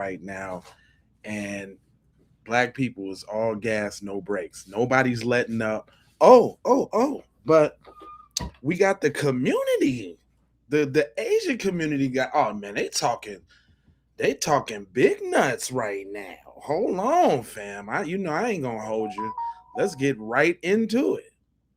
right now, and black people is all gas, no brakes. Nobody's letting up. Oh. But we got the community. The Asian community got, oh man, they talking big nuts right now. Hold on, fam. I ain't gonna hold you. Let's get right into it.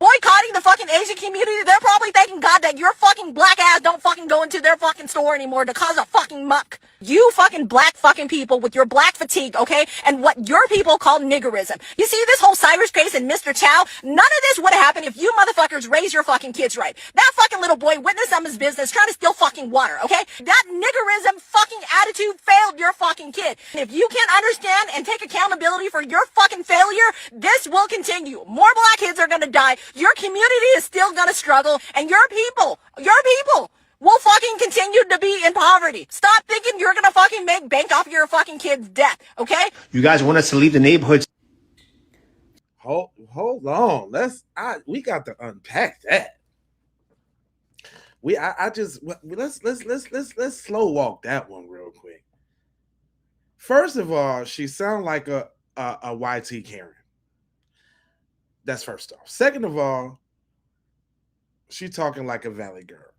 Boycotting the fucking Asian community, they're probably thanking God that your fucking black ass don't fucking go into their fucking store anymore to cause a fucking muck. You fucking black fucking people with your black fatigue, okay? And what your people call niggerism. You see this whole Cyrus case and Mr. Chow? None of this would have happened if you motherfuckers raised your fucking kids right. That fucking little boy witnessed some of his business trying to steal fucking water, okay? That niggerism fucking attitude failed your fucking kid. And if you can't understand and take accountability for your fucking failure, this will continue. More black kids are gonna die. Your community is still gonna struggle, and your people will fucking continue to be in poverty. Stop thinking you're gonna fucking make bank off your fucking kid's death, okay? You guys want us to leave the neighborhoods? Hold on. We got to unpack that. Let's slow walk that one real quick. First of all, she sound like a YT Karen. That's first off. Second of all, she talking like a valley girl.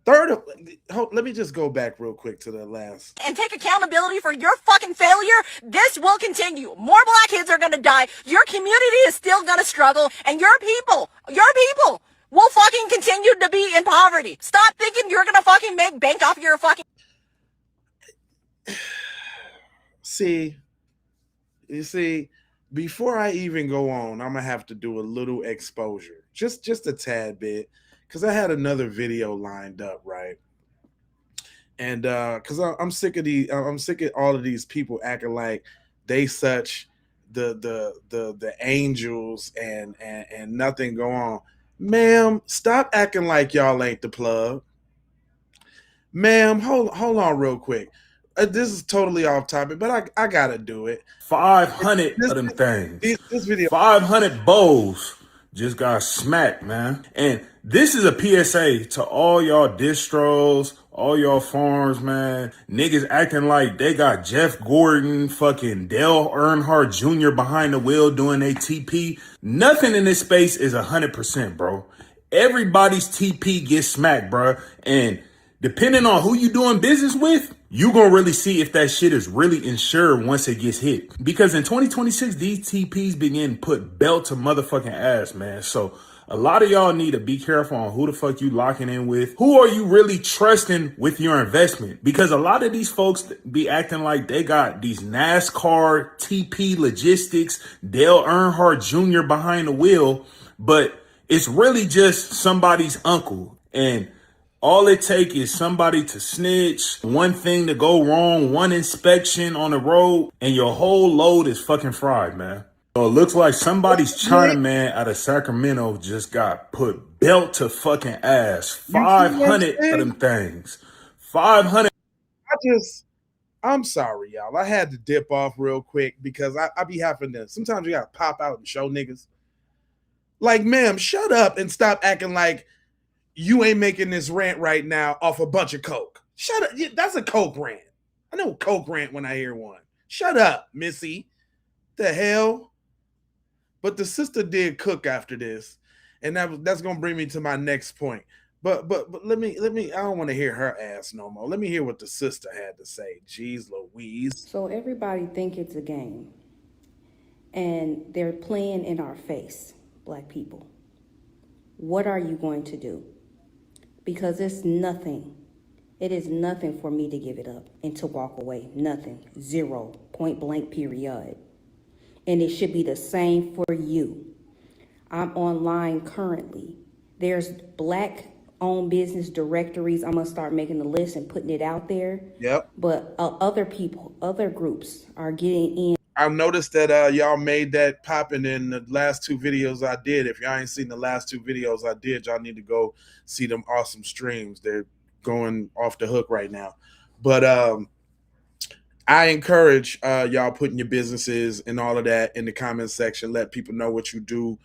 Let me just go back real quick to the last. And take accountability for your fucking failure. This will continue. More black kids are gonna die. Your community is still gonna struggle, and your people will fucking continue to be in poverty. Stop thinking you're gonna fucking make bank off your fucking. You see, before I even go on, I'm gonna have to do a little exposure, just a tad bit, because I had another video lined up, right? And because I'm sick of all of these people acting like they such the angels and nothing go on. Ma'am, stop acting like y'all ain't the plug. Ma'am, hold on real quick. This is totally off topic, but I gotta do it. 500 of them things. This video. 500 bowls just got smacked, man. And this is a PSA to all y'all distros, all y'all farms, man. Niggas acting like they got Jeff Gordon, fucking Dale Earnhardt Jr. behind the wheel doing a TP. Nothing in this space is 100%, bro. Everybody's TP gets smacked, bro. And depending on who you doing business with, you gonna really see if that shit is really insured once it gets hit. Because in 2026, these TPs begin put belt to motherfucking ass, man. So a lot of y'all need to be careful on who the fuck you locking in with. Who are you really trusting with your investment? Because a lot of these folks be acting like they got these NASCAR TP logistics, Dale Earnhardt Jr. behind the wheel, but it's really just somebody's uncle. And all it takes is somebody to snitch, one thing to go wrong, one inspection on the road, and your whole load is fucking fried, man. So it looks like somebody's Chinaman out of Sacramento just got put belt to fucking ass. 500 of them things. 500. I'm sorry, y'all. I had to dip off real quick because I be having to. Sometimes you gotta pop out and show niggas. Like, ma'am, shut up and stop acting like you ain't making this rant right now off a bunch of coke. Shut up. That's a coke rant. I know coke rant when I hear one. Shut up, Missy. The hell? But the sister did cook after this, and that's gonna bring me to my next point. But let me. I don't want to hear her ass no more. Let me hear what the sister had to say. Jeez Louise. So everybody think it's a game, and they're playing in our face, black people. What are you going to do? Because it's nothing. It is nothing for me to give it up and to walk away. Nothing. Zero. Point blank, period. And it should be the same for you. I'm online currently. There's black-owned business directories. I'm going to start making the list and putting it out there. Yep. But other people, other groups are getting in. I've noticed that y'all made that popping in the last two videos I did. If y'all ain't seen the last two videos I did, y'all need to go see them awesome streams. They're going off the hook right now. But I encourage y'all putting your businesses and all of that in the comment section. Let people know what you do.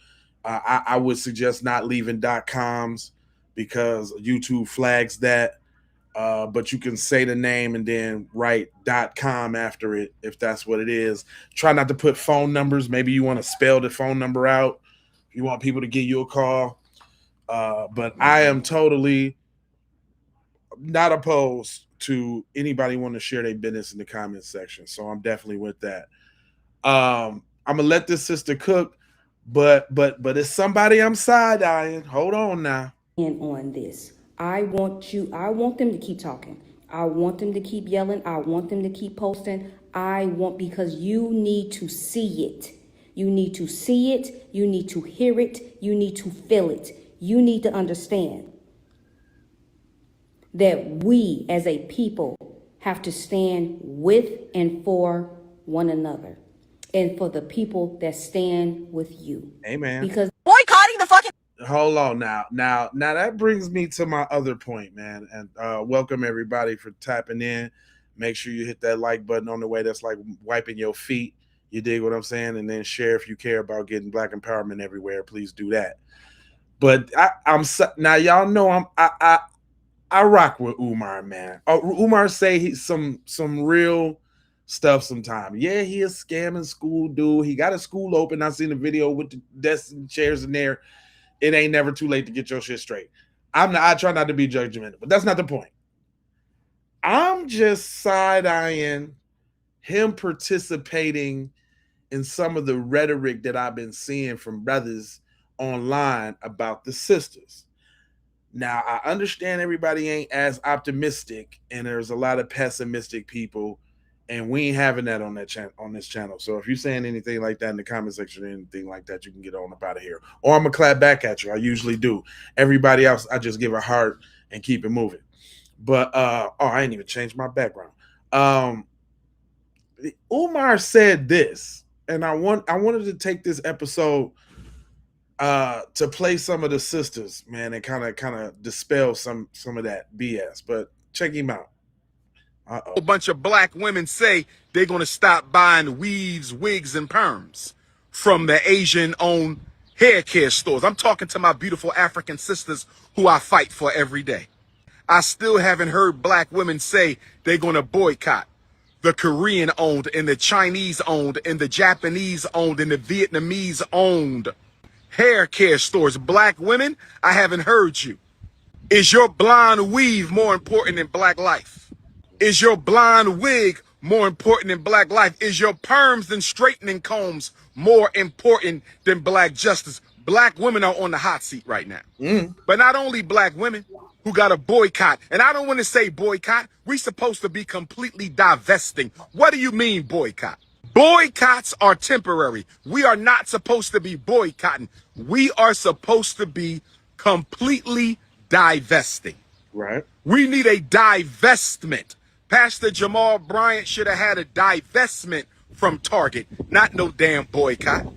I would suggest not leaving .coms because YouTube flags that. But you can say the name and then write .com after it if that's what it is. Try not to put phone numbers. Maybe you want to spell the phone number out. If you want people to give you a call. But I am totally not opposed to anybody wanting to share their business in the comments section. So I'm definitely with that. I'm gonna let this sister cook, but it's somebody I'm side eyeing. Hold on now. On this. I want them to keep talking. I want them to keep yelling. I want them to keep posting. Because you need to see it. You need to see it. You need to hear it. You need to feel it. You need to understand that we as a people have to stand with and for one another and for the people that stand with you. Amen. Because boycotting the fucking. Hold on now that brings me to my other point, man. And welcome everybody for tapping in. Make sure you hit that like button on the way. That's like wiping your feet. You dig what I'm saying? And then share if you care about getting black empowerment everywhere. Please do that. But I'm now y'all know I rock with Umar, man. Umar say he's some real stuff sometimes. Yeah, he is scamming school dude. He got a school open. I seen the video with the desks and chairs in there. It ain't never too late to get your shit straight. I try not to be judgmental, but that's not the point. I'm just side-eyeing him participating in some of the rhetoric that I've been seeing from brothers online about the sisters. Now, I understand everybody ain't as optimistic, and there's a lot of pessimistic people, and we ain't having that on this channel. So if you're saying anything like that in the comment section or anything like that, you can get on up out of here. Or I'm gonna clap back at you. I usually do. Everybody else, I just give a heart and keep it moving. But I ain't even changed my background. Umar said this, and I wanted to take this episode to play some of the sisters, man, and kind of dispel some of that BS. But check him out. A bunch of black women say they're going to stop buying weaves, wigs, and perms from the Asian-owned hair care stores. I'm talking to my beautiful African sisters who I fight for every day. I still haven't heard black women say they're going to boycott the Korean-owned and the Chinese-owned and the Japanese-owned and the Vietnamese-owned hair care stores. Black women, I haven't heard you. Is your blonde weave more important than black life? Is your blonde wig more important than black life? Is your perms and straightening combs more important than black justice? Black women are on the hot seat right now. But not only black women who got a boycott. And I don't want to say boycott. We're supposed to be completely divesting. What do you mean boycott? Boycotts are temporary. We are not supposed to be boycotting. We are supposed to be completely divesting. Right. We need a divestment. Pastor Jamal Bryant should have had a divestment from Target, not no damn boycott.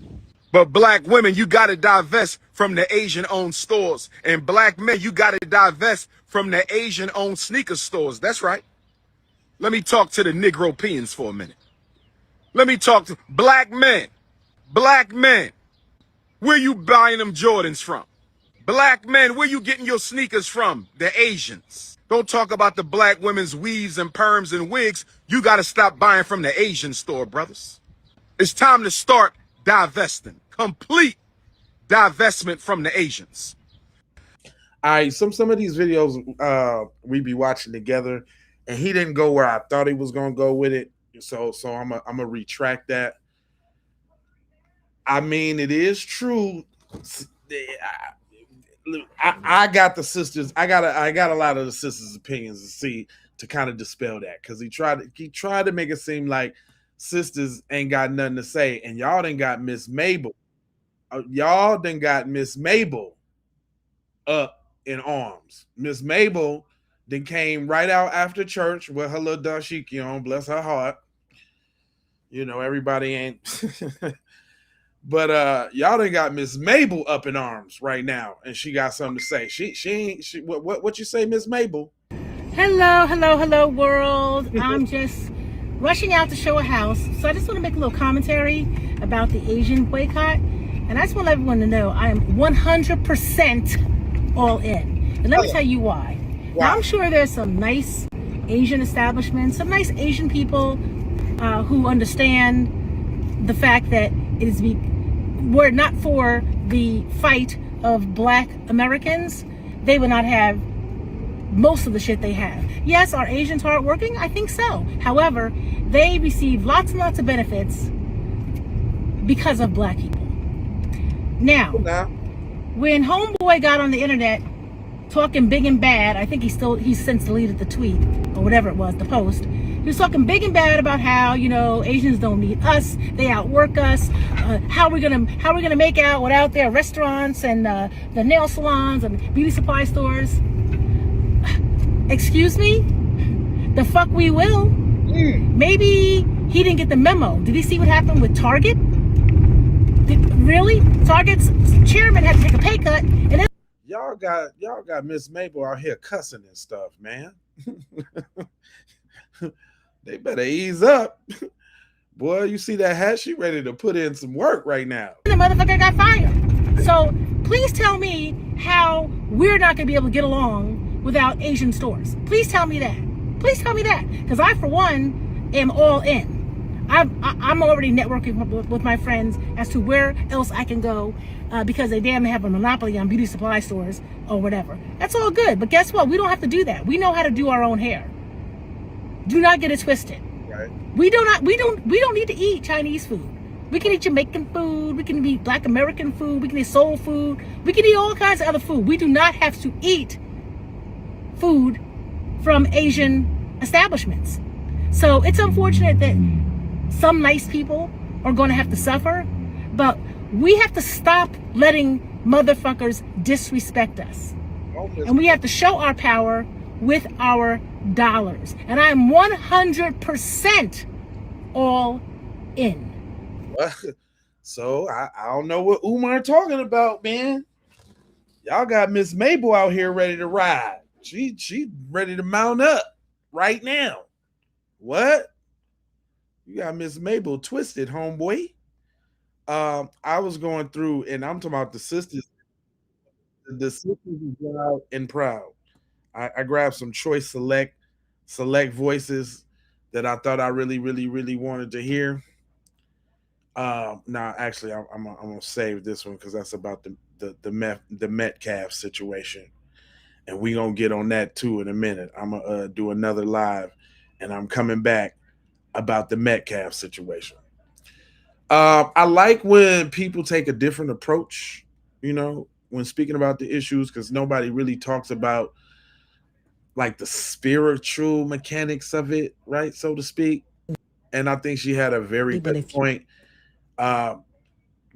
But black women, you got to divest from the Asian-owned stores. And black men, you got to divest from the Asian-owned sneaker stores. That's right. Let me talk to the Negropeans for a minute. Let me talk to black men. Black men, where you buying them Jordans from? Black men, where you getting your sneakers from? The Asians. Don't talk about the black women's weaves and perms and wigs. You got to stop buying from the Asian store, brothers. It's time to start divesting. Complete divestment from the Asians. All right, some of these videos we be watching together, and he didn't go where I thought he was gonna go with it. So I'm gonna retract that. I mean, it is true. I got the sisters. I got a lot of the sisters' opinions to kind of dispel that, because he tried to make it seem like sisters ain't got nothing to say, and y'all done got Miss Mabel. Y'all done got Miss Mabel up in arms. Miss Mabel then came right out after church with her little dashiki on, bless her heart. You know, everybody ain't. But y'all done got Miss Mabel up in arms right now, and she got something to say. She what you say, Miss Mabel? Hello, world. I'm just rushing out to show a house. So I just want to make a little commentary about the Asian boycott. And I just want everyone to know I am 100% all in. And let me tell you why. Now, I'm sure there's some nice Asian establishments, some nice Asian people who understand the fact that were it not for the fight of Black Americans, they would not have most of the shit they have. Yes, are Asians hardworking? I think so. However, they receive lots and lots of benefits because of Black people. Now, when Homeboy got on the internet talking big and bad, I think he's since deleted the tweet or whatever it was, the post. He was talking big and bad about how, Asians don't need us, they outwork us. How are we gonna make out without their restaurants and the nail salons and beauty supply stores? Excuse me? The fuck we will. Maybe he didn't get the memo. Did he see what happened with Target? Really? Target's chairman had to take a pay cut, and then y'all got Miss Mabel out here cussing and stuff, man. They better ease up. Boy, you see that hat? She ready to put in some work right now. The motherfucker got fired. So please tell me how we're not going to be able to get along without Asian stores. Please tell me that. Please tell me that. Because I, for one, am all in. I'm already networking with my friends as to where else I can go because they damn have a monopoly on beauty supply stores or whatever. That's all good. But guess what? We don't have to do that. We know how to do our own hair. Do not get it twisted. Right. We don't need to eat Chinese food. We can eat Jamaican food. We can eat Black American food. We can eat soul food. We can eat all kinds of other food. We do not have to eat food from Asian establishments. So it's unfortunate that some nice people are going to have to suffer, but we have to stop letting motherfuckers disrespect us. And we have to show our power with our dollars. And I'm 100% all in. So I don't know what Umar talking about, man. Y'all got Miss Mabel out here ready to ride. She ready to mount up right now. What? You got Miss Mabel twisted, homeboy. I was going through, and I'm talking about the sisters. The sisters is loud and proud. I grabbed some choice select voices that I thought I really wanted to hear. Now, actually, I'm gonna save this one because that's about the Metcalf situation, and we gonna get on that too in a minute. I'm gonna do another live, and I'm coming back about the Metcalf situation. I like when people take a different approach, when speaking about the issues, because nobody really talks about like the spiritual mechanics of it, right, so to speak. And I think she had a very good point. Go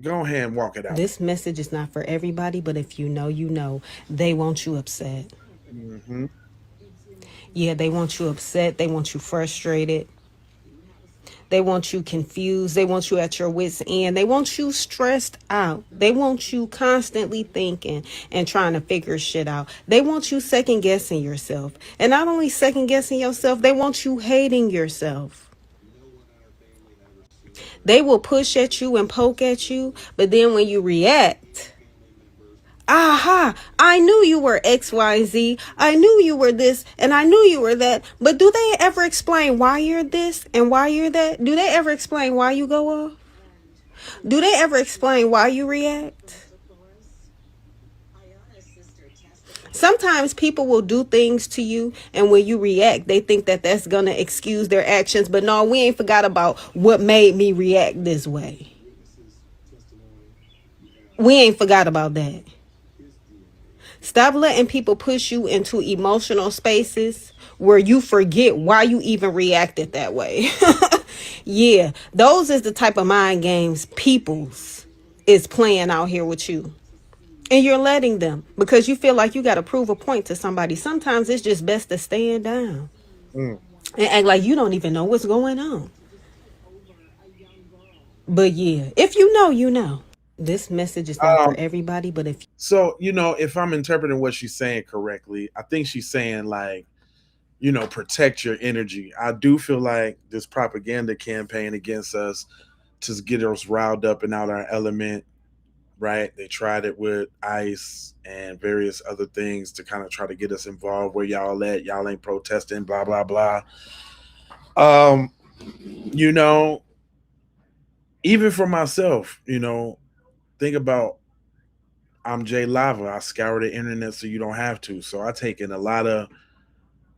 ahead and walk it out. This message is not for everybody, but if you know, they want you upset. Mm-hmm. Yeah, they want you upset. They want you frustrated. They want you confused. They want you at your wit's end. They want you stressed out. They want you constantly thinking and trying to figure shit out. They want you second guessing yourself. And not only second guessing yourself, they want you hating yourself. They will push at you and poke at you, but then when you react, aha, I knew you were XYZ. I knew you were this and I knew you were that. But do they ever explain why you're this and why you're that? Do they ever explain why you go off? Do they ever explain why you react? Sometimes people will do things to you, and when you react, they think that that's going to excuse their actions. But no, we ain't forgot about what made me react this way. We ain't forgot about that. Stop letting people push you into emotional spaces where you forget why you even reacted that way. Yeah, those is the type of mind games peoples is playing out here with you. And you're letting them because you feel like you got to prove a point to somebody. Sometimes it's just best to stand down and act like you don't even know what's going on. But yeah, if you know, you know. This message is not for everybody, but if if I'm interpreting what she's saying correctly, I think she's saying like, protect your energy. I do feel like this propaganda campaign against us to get us riled up and out our element right? They tried it with ICE and various other things to kind of try to get us involved. Where y'all at? Y'all ain't protesting, blah blah blah. Um, you know, even for myself, think about I'm Jay Lava. I scour the internet so you don't have to. So I take in a lot of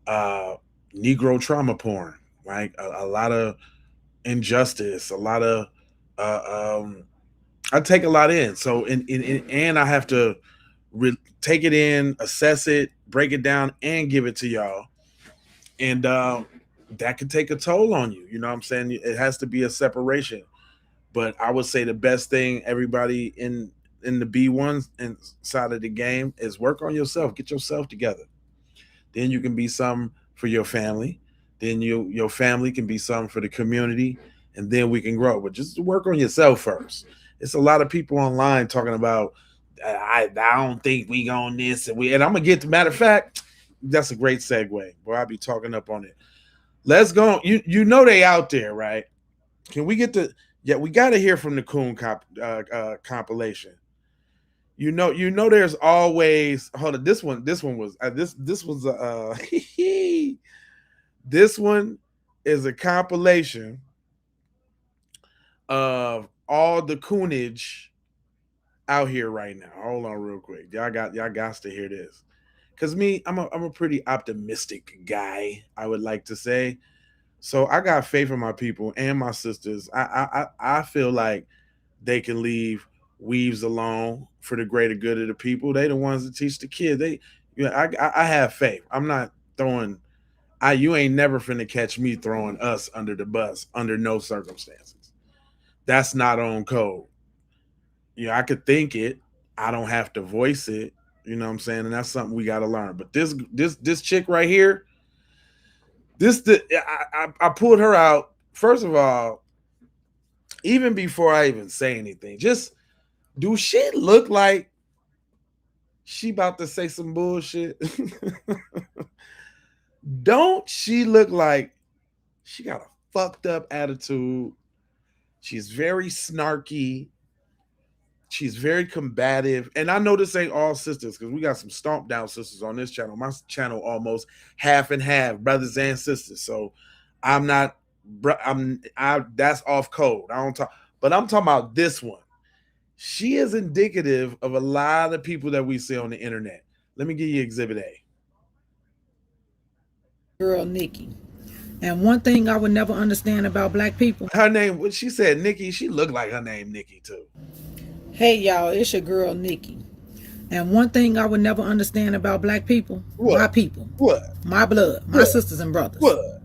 uh Negro trauma porn, right? A lot of injustice, a lot of I take a lot in. So and I have to take it in, assess it, break it down, and give it to y'all. And that could take a toll on you. You know what I'm saying? It has to be a separation. But I would say the best thing everybody in the B1 side of the game is work on yourself. Get yourself together. Then you can be some for your family. Then your family can be some for the community, and then we can grow. But just work on yourself first. It's a lot of people online talking about I don't think we on this and I'm gonna get to matter of fact. That's a great segue. Boy, I'll be talking up on it. Let's go. You know they out there, right? Can we get to? Yeah, we got to hear from the Coon compilation. You know, there's always hold on. This one was this was this one is a compilation of all the coonage out here right now. Hold on, real quick. Y'all got to hear this. Cause me, I'm a pretty optimistic guy. I would like to say. So I got faith in my people and my sisters. I feel like they can leave weaves alone for the greater good of the people. They the ones that teach the kids. I have faith. I'm not throwing. You ain't never finna catch me throwing us under the bus under no circumstances. That's not on code. I could think it. I don't have to voice it. You know what I'm saying? And that's something we got to learn. But this chick right here, I pulled her out. First of all, even before I even say anything, just do she look like she about to say some bullshit? Don't she look like she got a fucked up attitude? She's very snarky. She's very combative. And I know this ain't all sisters because we got some stomp down sisters on this channel. My channel almost half and half, brothers and sisters. So I'm not that's off code. I don't talk, but I'm talking about this one. She is indicative of a lot of people that we see on the internet. Let me give you exhibit A. Girl, Nikki. And one thing I would never understand about black people. Her name, when she said Nikki, she looked like her name Nikki too. Hey y'all, it's your girl Nikki. And one thing I would never understand about black people, What? my people, What? my blood, my sisters and brothers. What?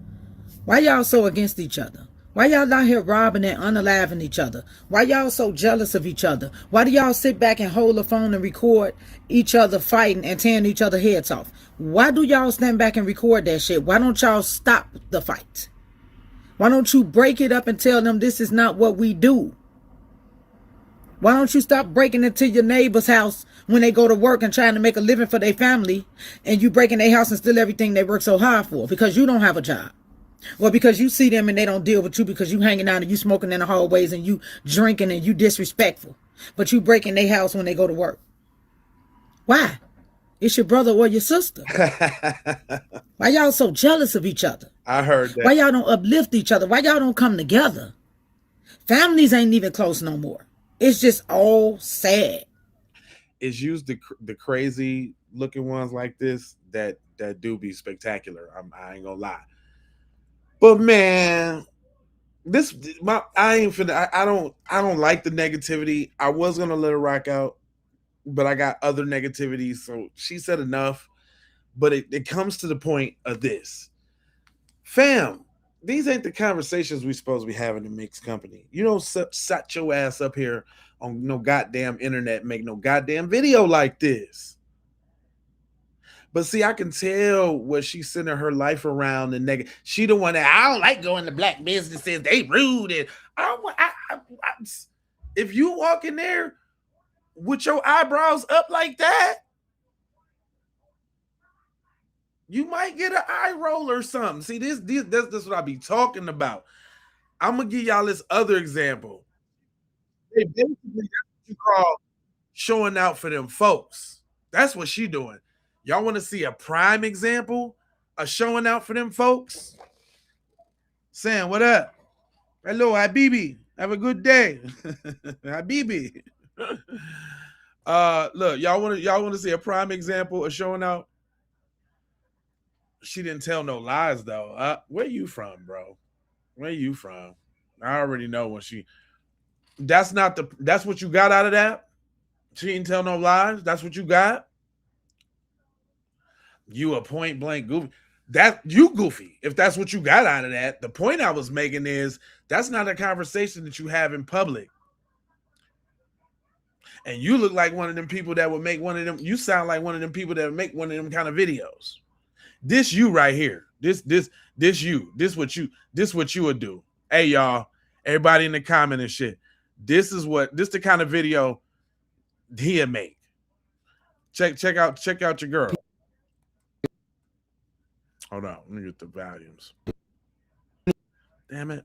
Why y'all so against each other? Why y'all out here robbing and unaliving each other? Why y'all so jealous of each other? Why do y'all sit back and hold the phone and record each other fighting and tearing each other heads off? Why do y'all stand back and record that shit? Why don't y'all stop the fight? Why don't you break it up and tell them this is not what we do? Why don't you stop breaking into your neighbor's house when they go to work and trying to make a living for their family, and you break in their house and steal everything they work so hard for because you don't have a job? Or because you see them and they don't deal with you because you hanging out and you smoking in the hallways and you drinking and you disrespectful. But you break in their house when they go to work. Why? It's your brother or your sister. Why y'all so jealous of each other? I heard that. Why y'all don't uplift each other? Why y'all don't come together? Families ain't even close no more. It's just all sad. It's used the crazy looking ones like this that do be spectacular. I ain't gonna lie. But man, I don't like the negativity. I was gonna let her rock out, but I got other negativity. So she said enough. But it comes to the point of this. Fam, these ain't the conversations we supposed to be having in mixed company. You don't set your ass up here on no goddamn internet, make no goddamn video like this. But see, I can tell what she's centering her life around. And she the one that I don't like going to black businesses. They rude. And if you walk in there with your eyebrows up like that, you might get an eye roll or something. See, this what I be talking about. I'm gonna give y'all this other example. They basically, that's what you call showing out for them folks. That's what she doing. Y'all want to see a prime example of showing out for them folks? Sam, what up? Hello, Habibi. Have a good day. Habibi. Look, y'all want to see a prime example of showing out? She didn't tell no lies though. Where you from, bro? Where you from? I already know when she. That's what you got out of that. She didn't tell no lies. That's what you got. You a point blank goofy. That you goofy. If that's what you got out of that, the point I was making is that's not a conversation that you have in public. And you look like one of them people that would make one of them. You sound like one of them people that would make one of them kind of videos. This you right here. This you. This what you would do. Hey y'all, everybody in the comment and shit. This the kind of video he'll make. Check out your girl. Hold on, let me get the volumes. Damn it.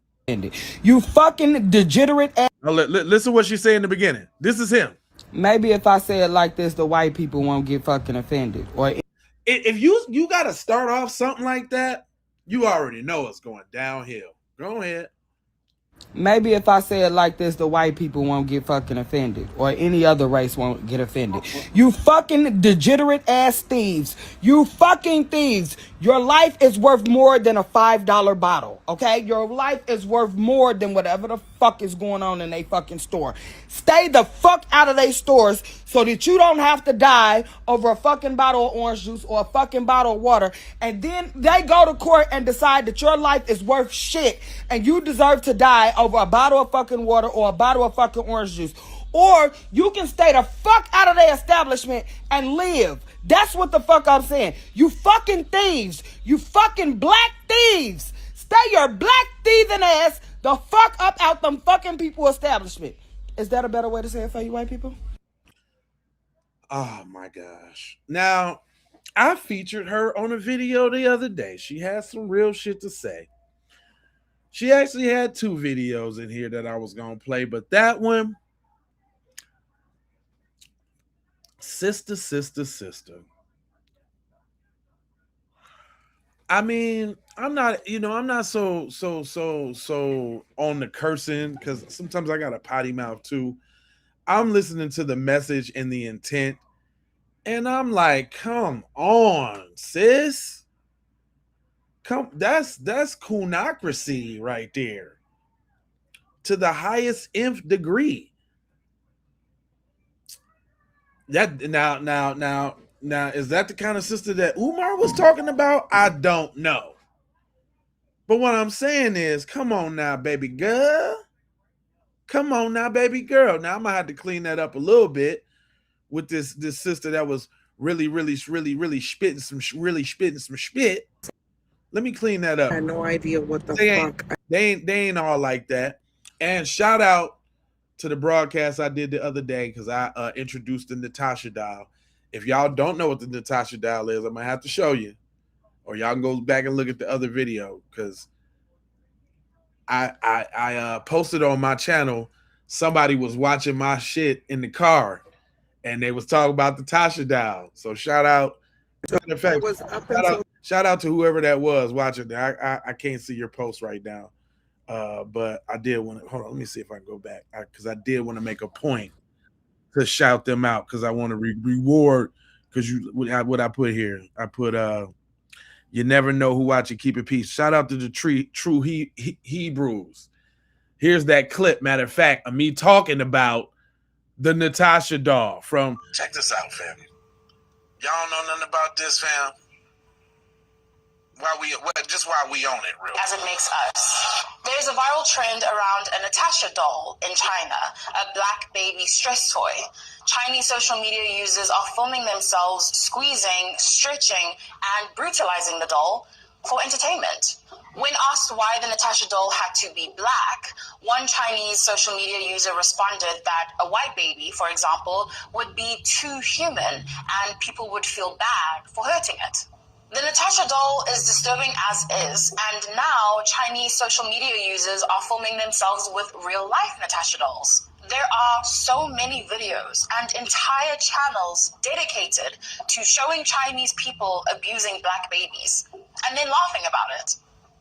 You fucking degenerate ass. Oh, listen what she said in the beginning. This is him. Maybe if I say it like this, the white people won't get fucking offended. Or if you got to start off something like that, you already know it's going downhill. Go ahead. maybe if I say it like this, the white people won't get fucking offended. Or any other race won't get offended. You fucking degenerate ass thieves. You fucking thieves. Your life is worth more than a $5 bottle, okay? Your life is worth more than whatever the fuck is going on in they fucking store. Stay the fuck out of they stores so that you don't have to die over a fucking bottle of orange juice or a fucking bottle of water. And then they go to court and decide that your life is worth shit and you deserve to die over a bottle of fucking water or a bottle of fucking orange juice. Or you can stay the fuck out of their establishment and live. That's what the fuck I'm saying. You fucking thieves. You fucking black thieves. Stay your black thieving ass the fuck up out them fucking people establishment. Is that a better way to say it for you white people? Oh my gosh. Now, I featured her on a video the other day. She had some real shit to say. She actually had 2 videos in here that I was going to play, but that one, sister. I mean, I'm not so on the cursing because sometimes I got a potty mouth too. I'm listening to the message and the intent, and I'm like, come on, sis. That's coonocracy right there. To the highest nth degree. That now, is that the kind of sister that Umar was talking about? I don't know. But what I'm saying is, come on now, baby girl. Come on now, baby girl. Now I'm gonna have to clean that up a little bit with this sister that was really spitting some spit. Let me clean that up. I had no idea what the fuck. They ain't all like that. And shout out to the broadcast I did the other day because I introduced the Natasha doll. If y'all don't know what the Natasha doll is, I'm gonna have to show you, or y'all can go back and look at the other video because I posted on my channel. Somebody was watching my shit in the car, and they was talking about the Tasha doll. So shout out. In fact, shout out to whoever that was watching. I can't see your post right now, but I did want to. Hold on, let me see if I can go back because I did want to make a point to shout them out because I want to reward because what I put here. I put you never know who watching. Keep it peace. Shout out to the true Hebrews. Here's that clip. Matter of fact, of me talking about the Natasha doll from. Check this out, fam. Y'all don't know nothing about this, fam. Why we own it, real. As it makes us. There's a viral trend around a Natasha doll in China, a black baby stress toy. Chinese social media users are filming themselves squeezing, stretching, and brutalizing the doll for entertainment. When asked why the Natasha doll had to be black, one Chinese social media user responded that a white baby, for example, would be too human and people would feel bad for hurting it. The Natasha doll is disturbing as is, and now Chinese social media users are filming themselves with real-life Natasha dolls. There are so many videos and entire channels dedicated to showing Chinese people abusing black babies and then laughing about it.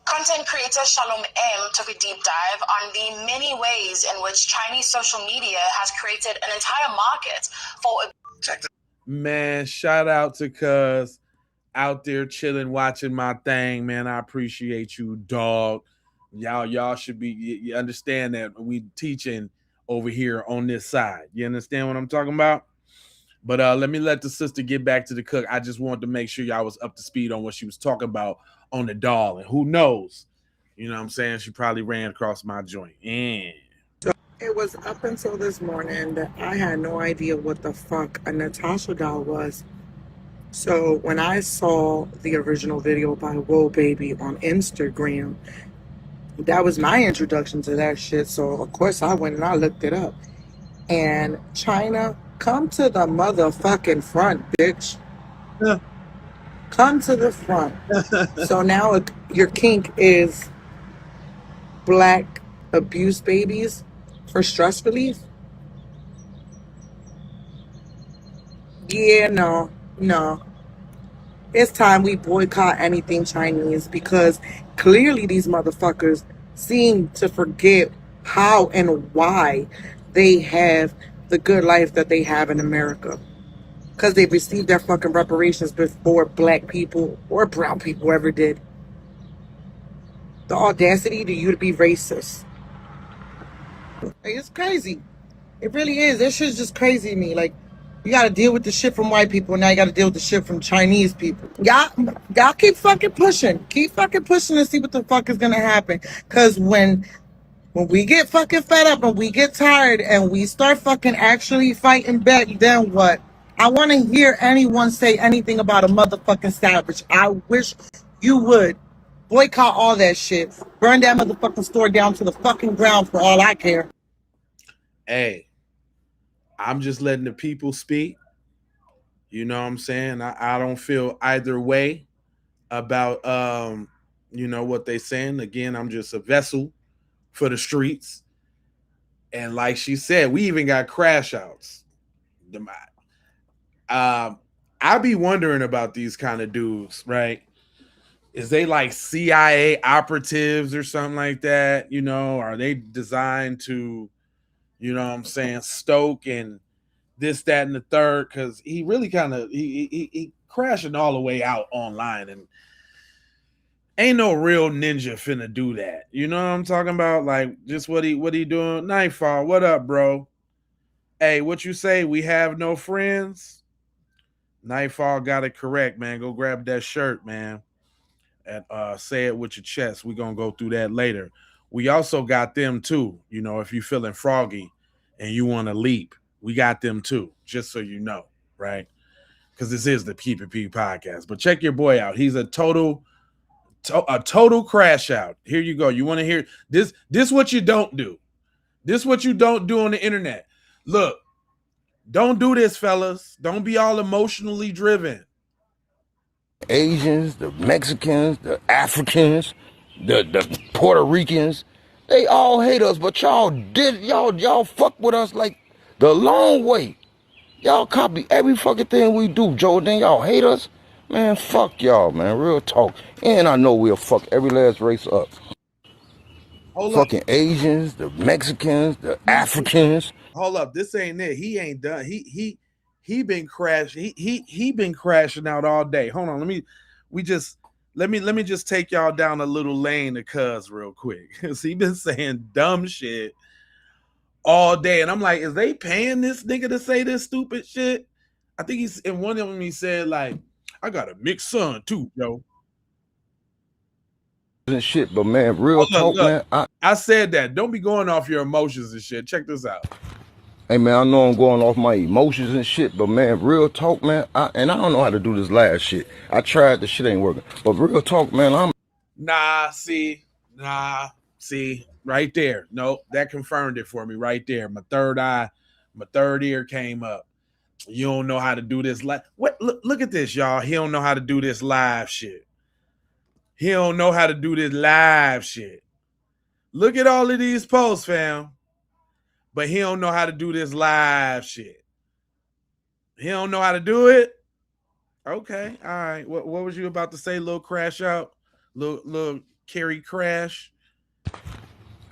Content creator Shalom M took a deep dive on the many ways in which Chinese social media has created an entire market for... Man, shout out to Cuz out there chilling, watching my thing, man. I appreciate you, dog. Y'all should be, you understand that we teaching over here on this side. You understand what I'm talking about? But let the sister get back to the cook. I just wanted to make sure y'all was up to speed on what she was talking about on the doll. And who knows? You know what I'm saying? She probably ran across my joint. Yeah. It was up until this morning that I had no idea what the fuck a Natasha doll was. So when I saw the original video by Whoa Baby on Instagram, that was my introduction to that shit. So of course I went and I looked it up. And China, come to the motherfucking front, bitch. Yeah. Come to the front. So now your kink is black abuse babies for stress relief? Yeah, no. It's time we boycott anything Chinese, because clearly these motherfuckers seem to forget how and why they have the good life that they have in America. Because they've received their fucking reparations before black people or brown people ever did. The audacity to you to be racist. It's crazy. It really is. This shit's just crazy to me. Like, you gotta deal with the shit from white people, and now you gotta deal with the shit from Chinese people. Y'all keep fucking pushing. Keep fucking pushing to see what the fuck is gonna happen. Cause when we get fucking fed up and we get tired and we start fucking actually fighting back, then what? I want to hear anyone say anything about a motherfucking savage. I wish you would. Boycott all that shit. Burn that motherfucking store down to the fucking ground for all I care. Hey, I'm just letting the people speak. You know what I'm saying? I don't feel either way about what they saying. Again, I'm just a vessel for the streets. And like she said, we even got crash outs. I be wondering about these kind of dudes, right? Is they like CIA operatives or something like that? Are they designed to, stoke and this, that, and the third? Because he really kind of he crashing all the way out online, and ain't no real ninja finna do that. You know what I'm talking about? Like, just what he doing? Nightfall, what up, bro? Hey, what you say? We have no friends? Nightfall got it correct, man. Go grab that shirt, man, and say it with your chest. We're gonna go through that later. We also got them too. If you feeling froggy and you want to leap, we got them too, just so you know, right? Because this is the PPP podcast. But check your boy out. He's a total crash out. Here you go. You want to hear this? This what you don't do. This what you don't do on the internet. Look, don't do this, fellas. Don't be all emotionally driven. Asians, the Mexicans, the Africans, the Puerto Ricans, they all hate us, but y'all fuck with us like the long way. Y'all copy every fucking thing we do, Joe. Then y'all hate us? Man, fuck y'all, man. Real talk. And I know we'll fuck every last race up. Fucking Asians, the Mexicans, the Africans. Hold up. This ain't it. He ain't done. He been crashing. He been crashing out all day. Hold on. Let me just take y'all down a little lane to Cuz real quick. Cause he been saying dumb shit all day. And I'm like, is they paying this nigga to say this stupid shit? I think he's in one of them. He said, like, I got a mixed son too, yo. And shit, but man, real talk, man. I said that. Don't be going off your emotions and shit. Check this out. Hey man, I know I'm going off my emotions and shit, but man, real talk, man. I don't know how to do this last shit. I tried, the shit ain't working. But real talk, man, see, right there. No, that confirmed it for me right there. My third ear came up. You don't know how to do this live. What? Look at this, y'all. He don't know how to do this live shit. He don't know how to do this live shit. Look at all of these posts, fam. but he don't know how to do this live shit. He don't know how to do it. Okay, all right. What was you about to say? Little crash out, little Carrie crash.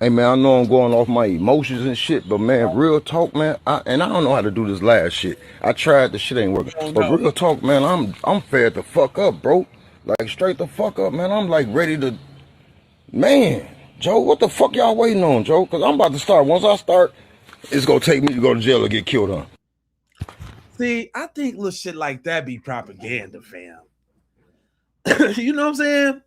Hey man, I know I'm going off my emotions and shit, but man, real talk, man. I don't know how to do this last shit. I tried, the shit ain't working. Oh But no. real talk, man, I'm fed the fuck up, bro. Like straight the fuck up, man. I'm like ready to, man. Joe, what the fuck y'all waiting on, Joe? Cause I'm about to start. Once I start, it's gonna take me to go to jail or get killed on. See, I think little shit like that be propaganda, fam. You know what I'm saying?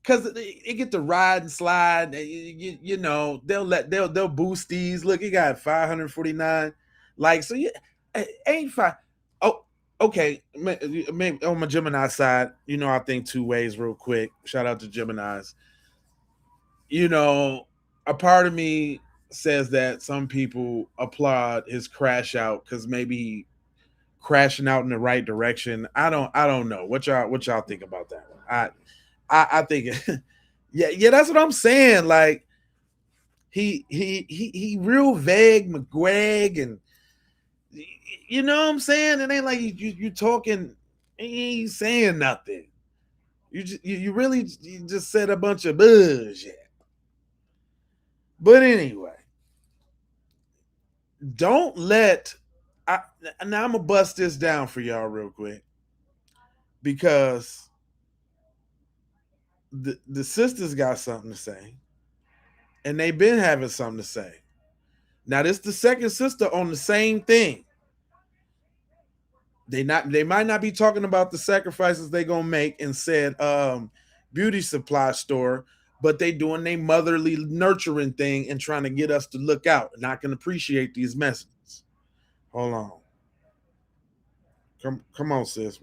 Because it get to ride and slide. You know, they'll boost these. Look, he got 549 likes. So yeah, ain't fine. Oh, okay. Maybe on my Gemini side, you know, I think two ways real quick. Shout out to Geminis. You know, a part of me says that some people applaud his crash out because maybe he crashing out in the right direction. I don't know. What y'all think about that one? I think yeah, that's what I'm saying. Like he real vague McGuag, and you know what I'm saying? It ain't like you talking, he ain't saying nothing. You really you just said a bunch of bullshit. But anyway, don't let I now I'm gonna bust this down for y'all real quick because the sisters got something to say, and they've been having something to say. Now this the second sister on the same thing. They might not be talking about the sacrifices they gonna make in said beauty supply store, but they doing their motherly nurturing thing and trying to get us to look out and I can appreciate these messages. Hold on. Come on, sis.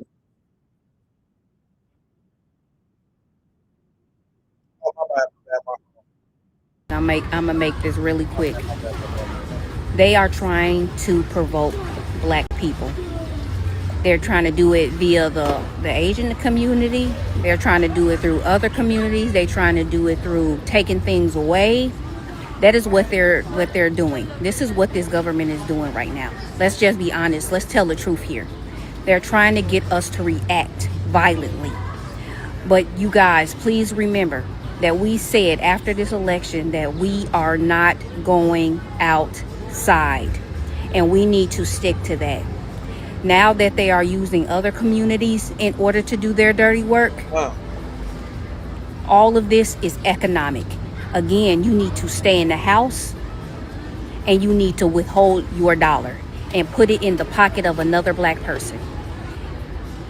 I'm gonna make this really quick. They are trying to provoke black people. They're trying to do it via the Asian community. They're trying to do it through other communities. They're trying to do it through taking things away. That is what they're doing. This is what this government is doing right now. Let's just be honest. Let's tell the truth here. They're trying to get us to react violently. But you guys, please remember that we said after this election that we are not going outside. And we need to stick to that. Now that they are using other communities in order to do their dirty work, all of this is economic. Again, you need to stay in the house and you need to withhold your dollar and put it in the pocket of another black person.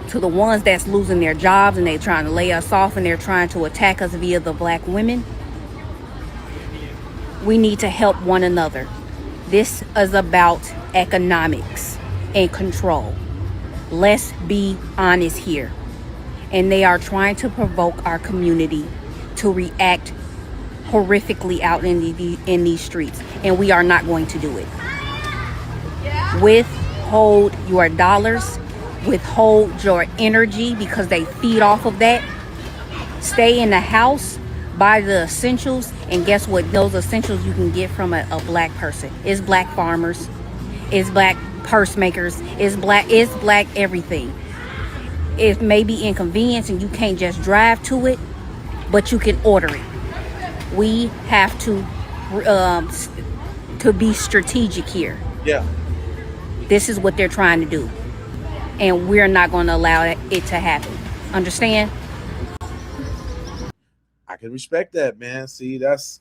To the ones that's losing their jobs and they're trying to lay us off and they're trying to attack us via the black women, we need to help one another. This is about economics and control. Let's be honest here. And they are trying to provoke our community to react horrifically out in these streets. And we are not going to do it. Withhold your dollars. Withhold your energy because they feed off of that. Stay in the house. Buy the essentials. And guess what? Those essentials you can get from a black person. It's black farmers. It's black purse makers. It's black everything. It may be inconvenience and you can't just drive to it, but you can order it. We have to be strategic here. Yeah. This is what they're trying to do. And we're not going to allow it to happen. Understand? I can respect that, man. See, that's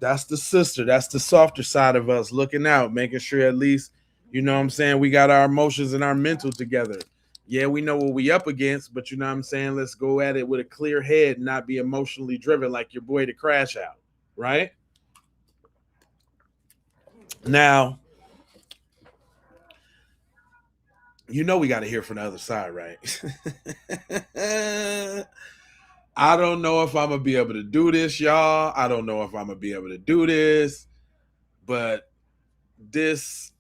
the sister. That's the softer side of us looking out, making sure at least, you know what I'm saying, we got our emotions and our mental together. Yeah, we know what we up against, but you know what I'm saying? Let's go at it with a clear head and not be emotionally driven like your boy to crash out, right? Now, you know we got to hear from the other side, right? I don't know if I'm going to be able to do this, y'all. I don't know if I'm going to be able to do this, but this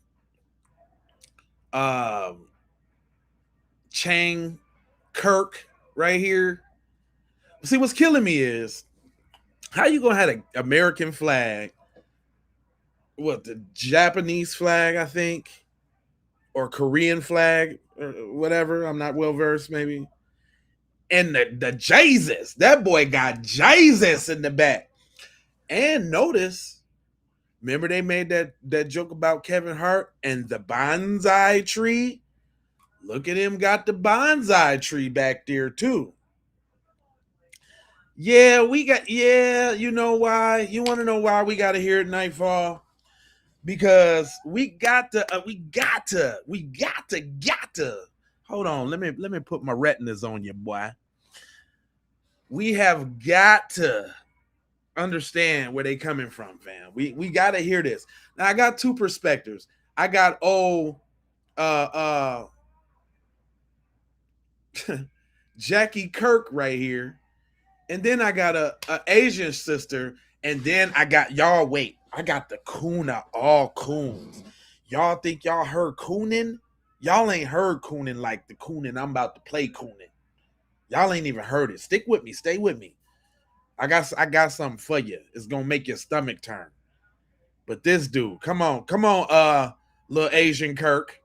Chang Kirk right here. See, what's killing me is how you gonna have an American flag what, the Japanese flag, I think, or Korean flag, or whatever. I'm not well versed, maybe. And the Jesus, that boy got Jesus in the back. And notice, remember they made that joke about Kevin Hart and the bonsai tree? Look at him, got the bonsai tree back there too. Yeah, you know why? You want to know why we got to hear it nightfall? Because we got to. Hold on, let me put my retinas on you, boy. We have got to understand where they coming from, fam. We got to hear this. Now I got two perspectives. I got Jackie Kirk right here, and then I got a Asian sister, and then I got y'all. Wait, I got the coon of all coons. Y'all think y'all heard cooning? Y'all ain't heard cooning like the cooning I'm about to play cooning. Y'all ain't even heard it. Stick with me. Stay with me. I got something for you. It's gonna make your stomach turn. But this dude, come on, little Asian Kirk.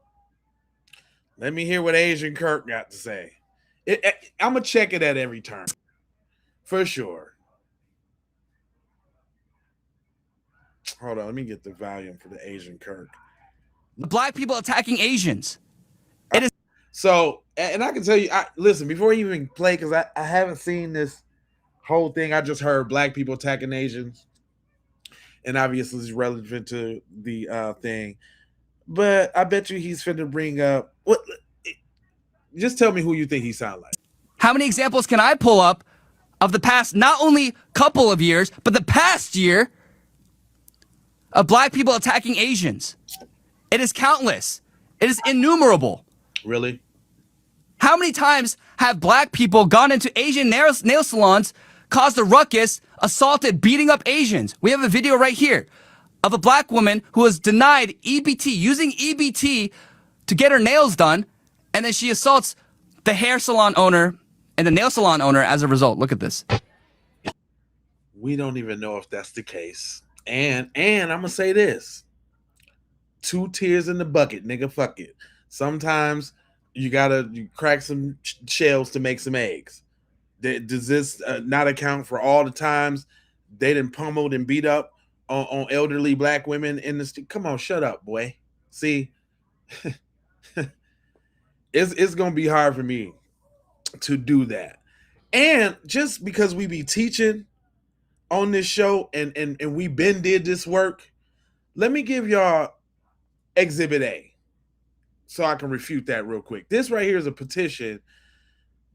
Let me hear what Asian Kirk got to say. I'm gonna check it at every turn, for sure. Hold on, let me get the volume for the Asian Kirk. Black people attacking Asians. So, and I can tell you, listen, before you even play, because I haven't seen this whole thing. I just heard black people attacking Asians, and obviously it's relevant to the thing. But I bet you he's finna bring up what. Just tell me who you think he sound like. How many examples can I pull up of the past, not only couple of years, but the past year of black people attacking Asians? It is countless. It is innumerable. Really? How many times have black people gone into Asian nail salons, caused a ruckus, assaulted, beating up Asians? We have a video right here of a black woman who was denied EBT, using EBT to get her nails done, and then she assaults the hair salon owner and the nail salon owner as a result. Look at this. We don't even know if that's the case. And I'm gonna say this. 2 tears in the bucket, nigga. Fuck it. Sometimes you crack some shells to make some eggs. Does this not account for all the times they done pummeled and beat up on elderly black women in the street? Come on, shut up, boy. See, it's gonna be hard for me to do that. And just because we be teaching on this show and we been did this work, let me give y'all Exhibit A so I can refute that real quick. This right here is a petition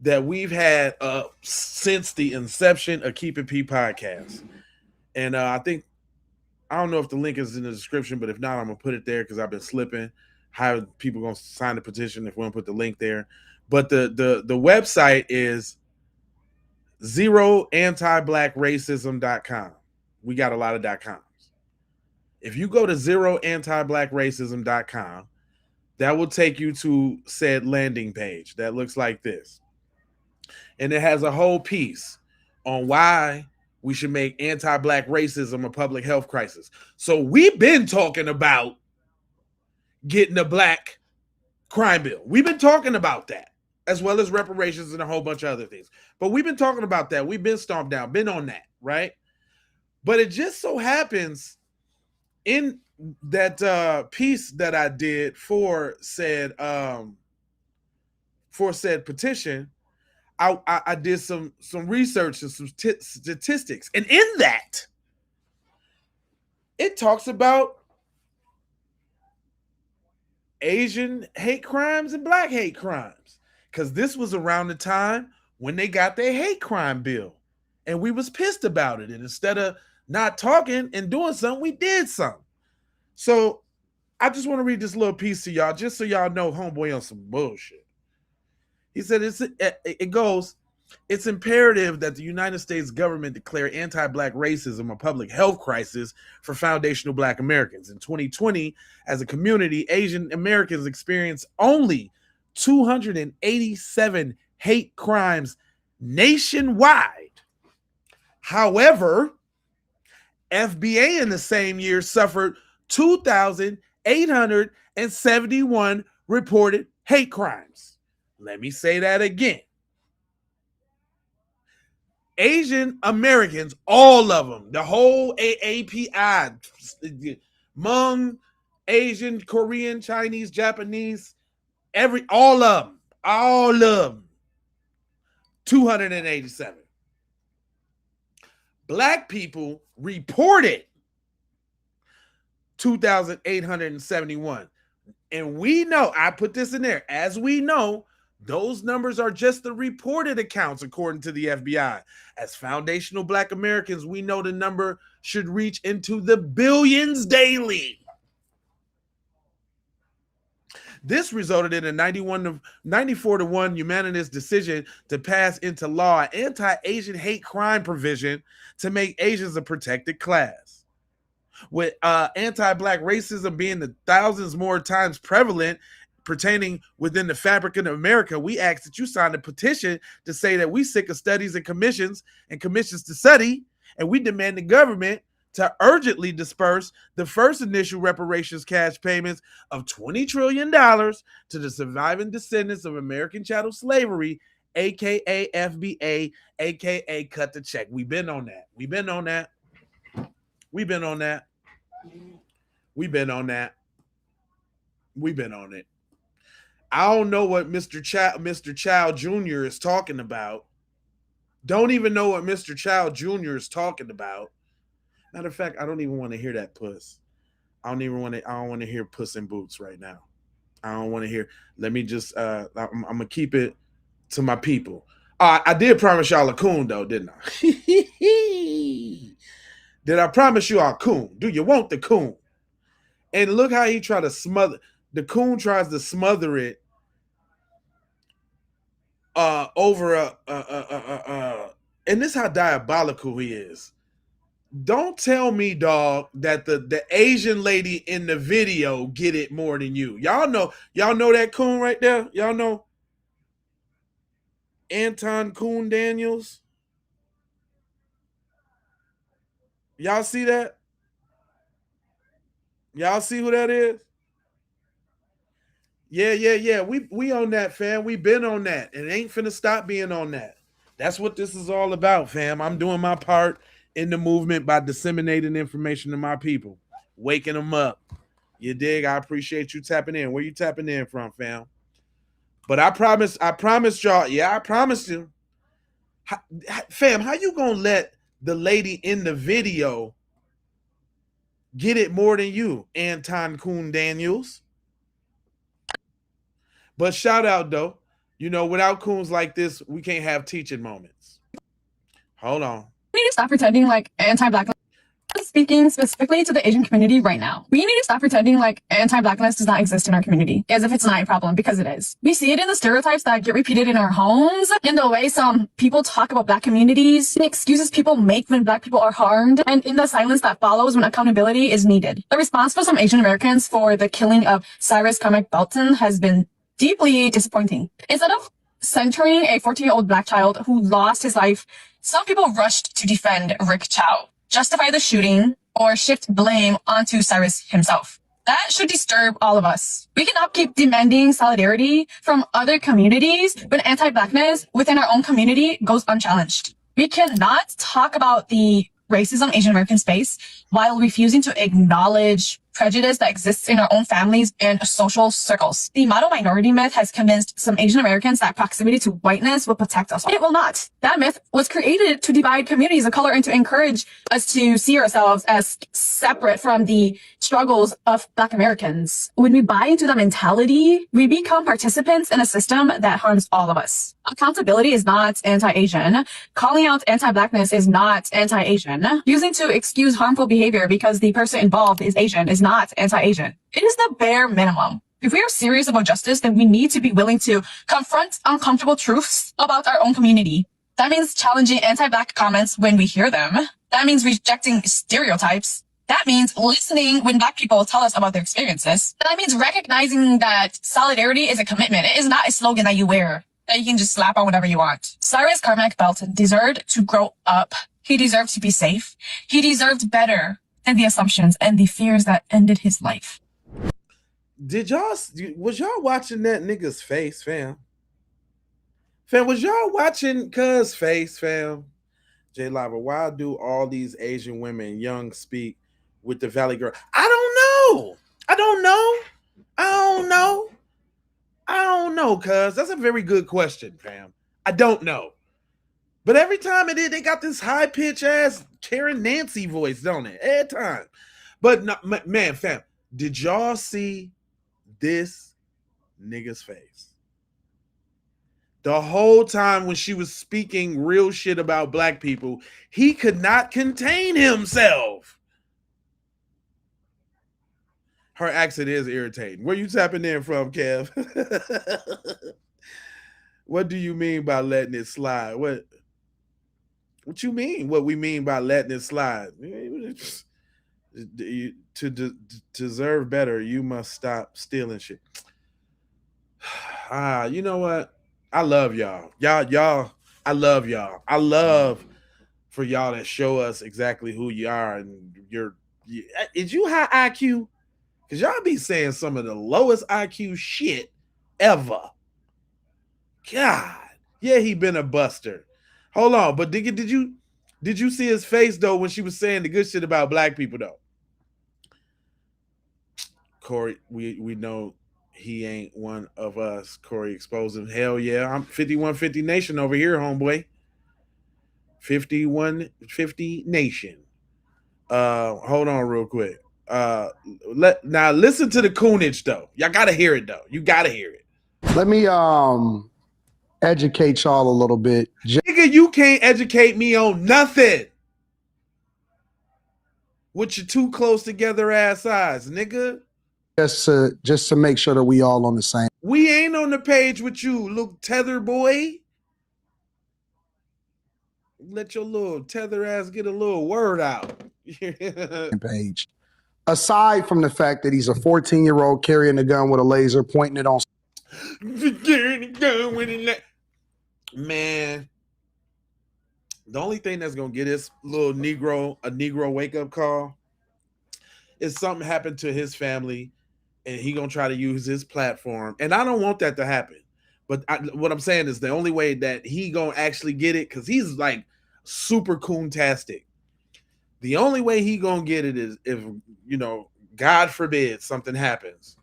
that we've had since the inception of Keep It P podcast. And I don't know if the link is in the description, but if not, I'm going to put it there because I've been slipping. How people going to sign the petition if we don't put the link there. But the website is zeroantiblackracism.com. We got a lot of .coms. If you go to zeroantiblackracism.com, that will take you to said landing page that looks like this. And it has a whole piece on why we should make anti-black racism a public health crisis. So we've been talking about getting a black crime bill. We've been talking about that, as well as reparations and a whole bunch of other things. But we've been talking about that. We've been stomped down, been on that, right? But it just so happens in that piece that I did for said petition, I did some research and some statistics, and in that, it talks about Asian hate crimes and black hate crimes, because this was around the time when they got their hate crime bill, and we was pissed about it. And instead of not talking and doing something, we did something. So I just want to read this little piece to y'all, just so y'all know homeboy on some bullshit. He said it goes, it's imperative that the United States government declare anti-black racism a public health crisis for foundational black Americans. In 2020, as a community, Asian Americans experienced only 287 hate crimes nationwide. However, FBA in the same year suffered 2,871 reported hate crimes. Let me say that again. Asian Americans, all of them, the whole AAPI, Hmong, Asian, Korean, Chinese, Japanese, all of them, 287. Black people reported 2,871. And we know, I put this in there, as we know, those numbers are just the reported accounts according to the FBI. As foundational Black Americans, we know the number should reach into the billions daily. This resulted in a 94-1 unanimous decision to pass into law an anti-Asian hate crime provision to make Asians a protected class. With anti-Black racism being the thousands more times prevalent pertaining within the fabric of America, we ask that you sign a petition to say that we sick of studies and commissions to study, and we demand the government to urgently disperse the first initial reparations cash payments of $20 trillion to the surviving descendants of American chattel slavery, aka FBA, aka cut the check. We've been on that. We've been on that. We've been on that. We've been on that. We've been on it. I don't know what Mr. Child Jr. is talking about. Don't even know what Mr. Child Jr. is talking about. Matter of fact, I don't even want to hear that puss. I don't want to hear Puss in Boots right now. I don't want to hear. Let me just I'm gonna keep it to my people. I did promise y'all a coon though, didn't I? Did I promise you a coon? Do you want the coon? And look how he tried to smother. The coon tries to smother it over and this is how diabolical he is. Don't tell me, dog, that the Asian lady in the video get it more than you. Y'all know that coon right there? Y'all know Anton Coon Daniels? Y'all see that? Y'all see who that is? Yeah. We on that, fam. We been on that. And it ain't finna stop being on that. That's what this is all about, fam. I'm doing my part in the movement by disseminating information to my people, waking them up. You dig? I appreciate you tapping in. Where you tapping in from, fam? But I promised y'all. Yeah, I promised you. Fam, how you gonna let the lady in the video get it more than you, Anton Coon Daniels? But shout out though. You know, without coons like this, we can't have teaching moments. Hold on. We need to stop pretending like anti-Blackness. Speaking specifically to the Asian community right now, we need to stop pretending like anti-Blackness does not exist in our community, as if it's not a problem, because it is. We see it in the stereotypes that get repeated in our homes, in the way some people talk about Black communities, the excuses people make when Black people are harmed, and in the silence that follows when accountability is needed. The response for some Asian Americans for the killing of Cyrus Carmack Belton has been deeply disappointing. Instead of centering a 14-year-old Black child who lost his life, some people rushed to defend Rick Chow, justify the shooting, or shift blame onto Cyrus himself. That should disturb all of us. We cannot keep demanding solidarity from other communities when anti-Blackness within our own community goes unchallenged. We cannot talk about the racism Asian Americans face while refusing to acknowledge prejudice that exists in our own families and social circles. The model minority myth has convinced some Asian Americans that proximity to whiteness will protect us. It will not. That myth was created to divide communities of color and to encourage us to see ourselves as separate from the struggles of Black Americans. When we buy into the mentality, we become participants in a system that harms all of us. Accountability is not anti-Asian. Calling out anti-Blackness is not anti-Asian. Using to excuse harmful behavior because the person involved is Asian is not anti-Asian. It is the bare minimum. If we are serious about justice, then we need to be willing to confront uncomfortable truths about our own community. That means challenging anti-Black comments when we hear them. That means rejecting stereotypes. That means listening when Black people tell us about their experiences. That means recognizing that solidarity is a commitment. It is not a slogan that you wear, that you can just slap on whatever you want. Cyrus Carmack Belton deserved to grow up. He deserved to be safe. He deserved better and the assumptions and the fears that ended his life. Was y'all watching that nigga's face, fam? Fam, was y'all watching cuz face, fam? J Lava, why do all these Asian women young speak with the Valley Girl? I don't know. I don't know. I don't know. I don't know, cuz that's a very good question, fam. I don't know. But every time it is, they got this high pitch ass Karen Nancy voice, don't it? Every time. But no, man, fam, did y'all see this nigga's face? The whole time when she was speaking real shit about black people, he could not contain himself. Her accent is irritating. Where you tapping in from, Kev? What do you mean by letting it slide? What you mean? What we mean by letting it slide? To deserve better, you must stop stealing shit. You know what? I love y'all. Y'all, I love y'all. I love for y'all that show us exactly who you are and is you high IQ? Because y'all be saying some of the lowest IQ shit ever. God. Yeah, he been a buster. Hold on, but did you see his face though when she was saying the good shit about black people though? Corey, we know he ain't one of us. Corey exposed him. Hell yeah. I'm 5150 Nation over here, homeboy. 5150 Nation. Hold on real quick. Now listen to the coonage though. Y'all gotta hear it though. You gotta hear it. Let me educate y'all a little bit. Nigga, you can't educate me on nothing. With your too close together ass eyes, nigga. Just to make sure that we all on the same. We ain't on the page with you, little tether boy. Let your little tether ass get a little word out. Page. Aside from the fact that he's a 14-year-old carrying a gun with a laser, pointing it on. Man, the only thing that's gonna get this little Negro wake up call is something happened to his family, and he gonna try to use his platform. And I don't want that to happen. But what I'm saying is the only way that he gonna actually get it, because he's like super coontastic. The only way he gonna get it is if, God forbid something happens,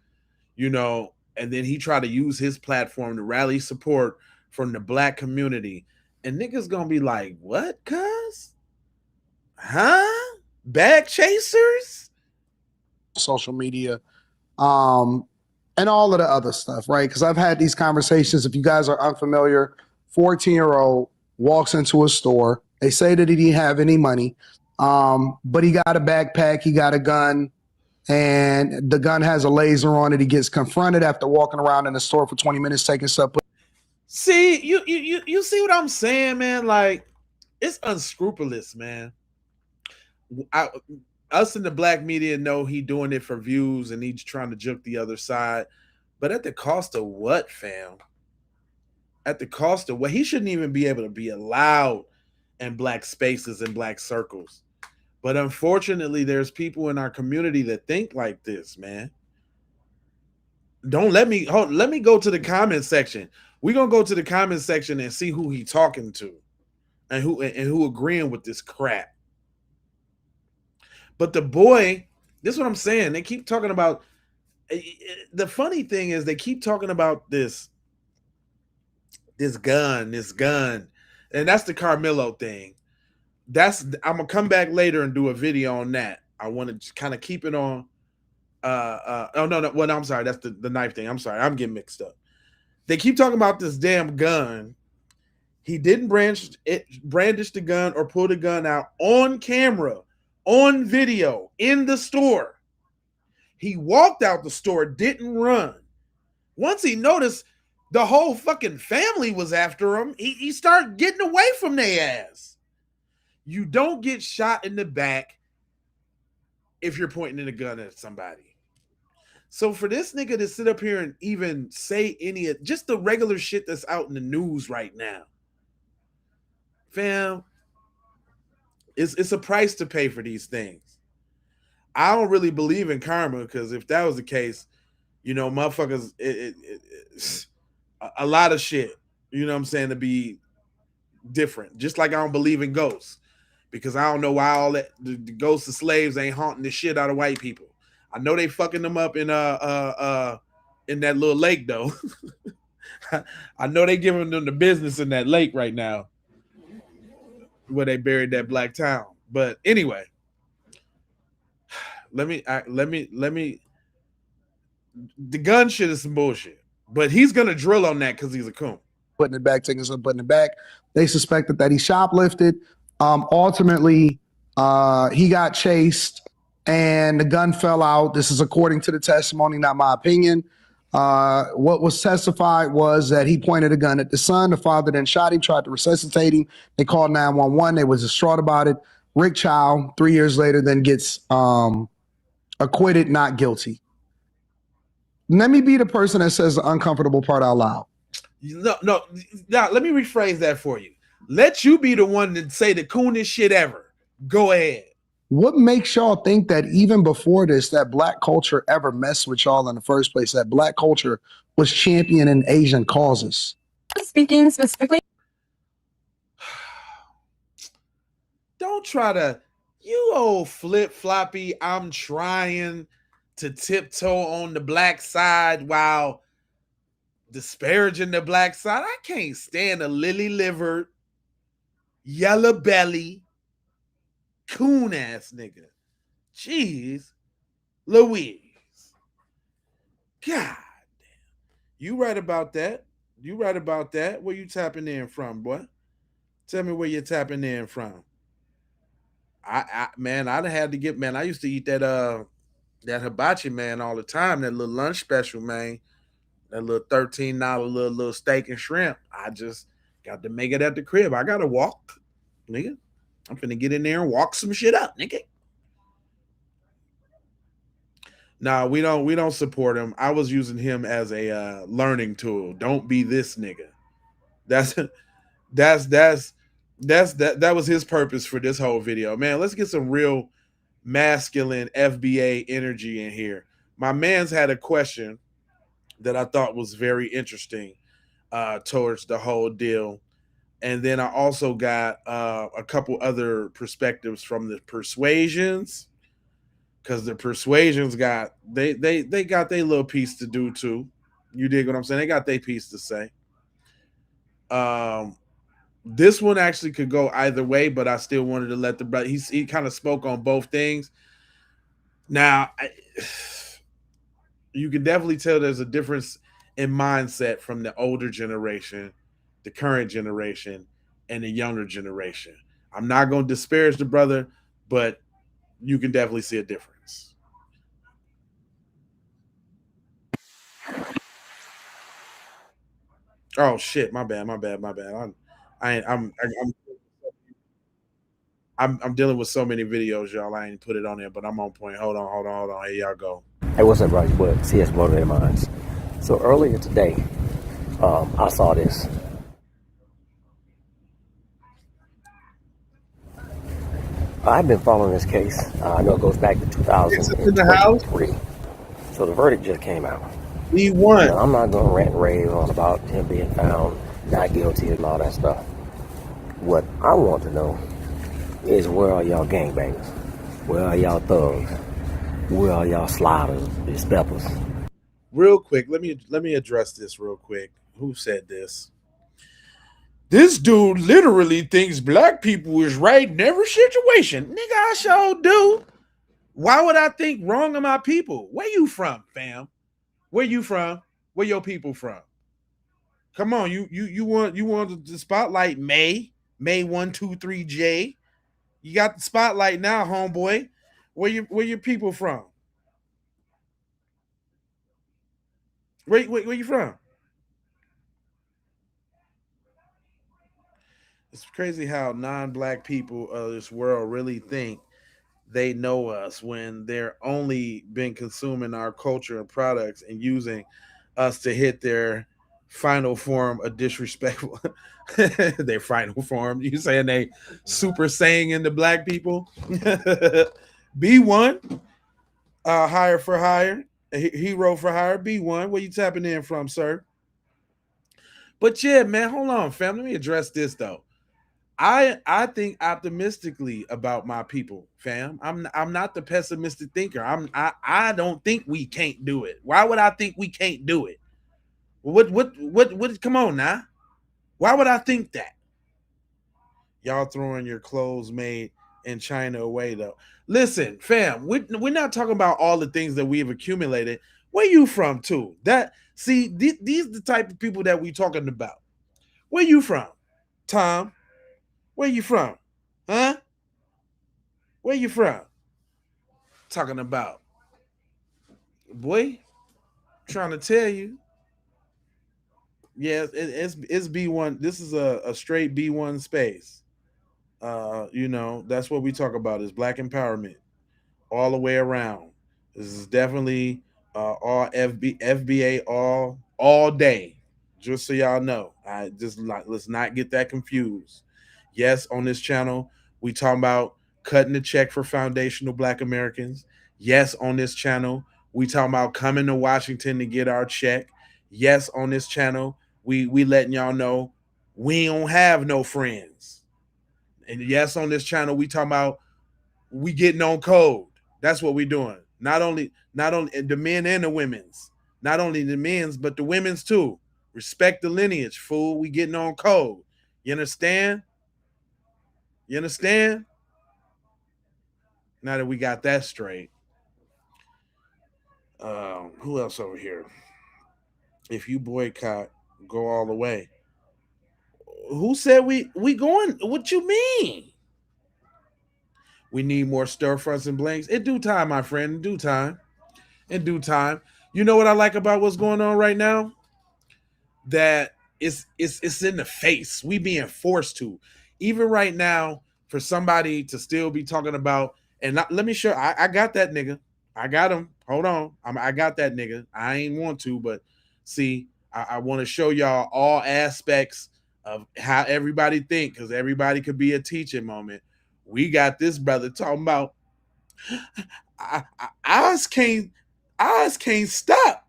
and then he try to use his platform to rally support from the black community. And niggas gonna be like, what, cuz? Huh? Bag chasers? Social media, and all of the other stuff, right? Because I've had these conversations. If you guys are unfamiliar, 14-year-old walks into a store. They say that he didn't have any money, but he got a backpack, he got a gun, and the gun has a laser on it. He gets confronted after walking around in the store for 20 minutes taking stuff. See, you see what I'm saying, man? Like, it's unscrupulous, man. Us in the black media know he doing it for views and he's trying to juke the other side. But at the cost of what, fam? At the cost of what? He shouldn't even be able to be allowed in black spaces and black circles. But unfortunately, there's people in our community that think like this, man. Let me go to the comment section. We're gonna go to the comment section and see who he talking to and who agreeing with this crap. But the boy, this is what I'm saying. They keep talking about, the funny thing is they keep talking about this gun. And that's the Carmelo thing. I'm gonna come back later and do a video on that. I want to kind of keep it on. Oh no, well, I'm sorry, that's the knife thing. I'm sorry, I'm getting mixed up. They keep talking about this damn gun. He didn't brandish the gun or pull the gun out on camera, on video, in the store. He walked out the store, didn't run. Once he noticed the whole fucking family was after him, he started getting away from their ass. You don't get shot in the back if you're pointing a gun at somebody. So for this nigga to sit up here and even say just the regular shit that's out in the news right now, fam, it's a price to pay for these things. I don't really believe in karma because if that was the case, motherfuckers, it's a lot of shit. You know what I'm saying, to be different. Just like I don't believe in ghosts because I don't know why all that the ghosts of slaves ain't haunting the shit out of white people. I know they fucking them up in that little lake though. I know they giving them the business in that lake right now where they buried that black town. But anyway, let me. The gun shit is some bullshit, but he's gonna drill on that because he's a coon. Putting it back, taking some, putting it back. They suspected that he shoplifted. Ultimately, he got chased and the gun fell out. This is according to the testimony, not my opinion. What was testified was that he pointed a gun at the son. The father then shot him, tried to resuscitate him. They called 911. They was distraught about it. Rick Chow, 3 years later, then gets acquitted, not guilty. Let me be the person that says the uncomfortable part out loud. No. Now, let me rephrase that for you. Let you be the one to say the coolest shit ever. Go ahead. What makes y'all think that even before this, that black culture ever messed with y'all in the first place? That black culture was championing Asian causes? Speaking specifically. Don't try to, you old flip floppy. I'm trying to tiptoe on the black side while disparaging the black side. I can't stand a lily livered, yellow belly, coon ass nigga. Jeez Louise. God damn. You right about that. You right about that. Where you tapping in from, boy? Tell me where you're tapping in from. Man, I'd have had to get, man. I used to eat that hibachi, man, all the time. That little lunch special, man. That little $13 little steak and shrimp. I just got to make it at the crib. I gotta walk, nigga. I'm finna get in there and walk some shit up, nigga. Nah, we don't support him. I was using him as a learning tool. Don't be this nigga. That's that was his purpose for this whole video. Man, let's get some real masculine FBA energy in here. My man's had a question that I thought was very interesting towards the whole deal. And then I also got a couple other perspectives from the persuasions, because the persuasions got they got their little piece to do too. You dig what I'm saying? They got their piece to say. This one actually could go either way, but I still wanted to let the brother. He kind of spoke on both things. Now, you can definitely tell there's a difference in mindset from the older generation, the current generation, and the younger generation. I'm not going to disparage the brother, but you can definitely see a difference. Oh shit! My bad. I'm dealing with so many videos, y'all. I ain't put it on there, but I'm on point. Hold on. Here y'all go. Hey, what's up, Roger? But CS Motivated Minds. So earlier today, I saw this. I've been following this case. I know it goes back to 2023. So the verdict just came out. He won. Now, I'm not going to rant and rave on about him being found not guilty and all that stuff. What I want to know is, where are y'all gangbangers? Where are y'all thugs? Where are y'all sliders, these peppers? Real quick, let me address this real quick. Who said this? This dude literally thinks black people is right in every situation. Nigga, I sure do. Why would I think wrong of my people? Where you from, fam? Where you from? Where your people from? Come on, you want the spotlight, May 123J. You got the spotlight now, homeboy. Where your people from? Where you from? It's crazy how non-black people of this world really think they know us when they're only been consuming our culture and products and using us to hit their final form of disrespectful. Their final form. You saying they super saying into black people? Be one. Hire for hire, hero for hire. B1, where you tapping in from, sir? But yeah, man, hold on, fam. Let me address this though. I think optimistically about my people, fam. I'm not the pessimistic thinker. I don't think we can't do it. Why would I think we can't do it? What come on now? Why would I think that? Y'all throwing your clothes made in China away though. Listen, fam, we're not talking about all the things that we've accumulated. Where you from too? That see, these the type of people that we talking about. Where you from? Tom, where you from? Huh? Where you from? Talking about. Boy, trying to tell you. Yeah, it's B1. This is a straight B1 space. That's what we talk about is black empowerment all the way around. This is definitely all FBA all day. Just so y'all know, I just like let's not get that confused. Yes, on this channel we talk about cutting the check for foundational Black Americans. Yes, on this channel we talk about coming to Washington to get our check. Yes, on this channel we letting y'all know we don't have no friends. And yes, on this channel we talk about we getting on code. That's what we doing. Not only the men and the women's. Not only the men's, but the women's too. Respect the lineage, fool. We getting on code. You understand? You understand? Now that we got that straight. Who else over here? If you boycott, go all the way. Who said we going? What you mean? We need more stir fronts and blanks. In due time, my friend. In due time. In due time. You know what I like about what's going on right now? That it's in the face. We being forced to. Even right now, for somebody to still be talking about, and let me show. I got that nigga. I got him. Hold on. I got that nigga. I ain't want to, but see, I want to show y'all all aspects of how everybody think, because everybody could be a teaching moment. We got this brother talking about I can't stop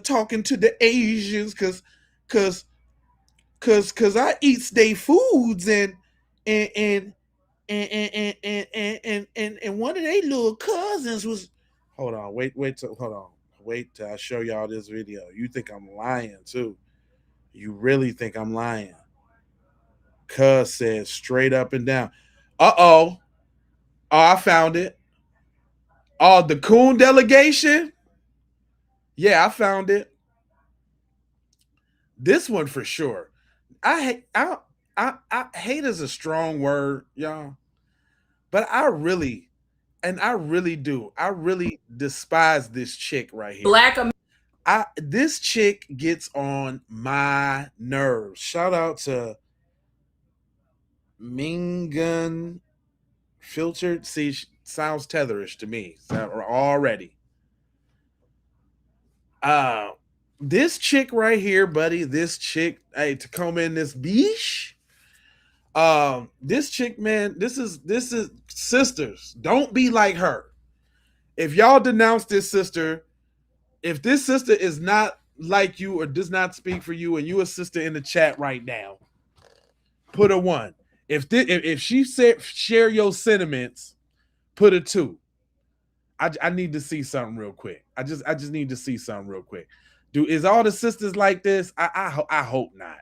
talking to the Asians cause I eats they foods and and and one of their little cousins was hold on wait till I show y'all this video. You think I'm lying too? You really think I'm lying? Cuz said straight up and down. Oh, I found it. Oh, the Coon delegation. Yeah, I found it. This one for sure. I hate is a strong word, y'all. But I really do. I really despise this chick right here. This chick gets on my nerves. Shout out to Mingun Filtered. See, sounds tetherish to me already. Uh this chick right here, buddy. This chick, hey, to come in this beach. This chick, man, this is sisters. Don't be like her. If y'all denounce this sister, if this sister is not like you or does not speak for you, and you a sister in the chat right now, put a 1. If she said share your sentiments, put a 2. I need to see something real quick. I just need to see something real quick. Is all the sisters like this? I hope not.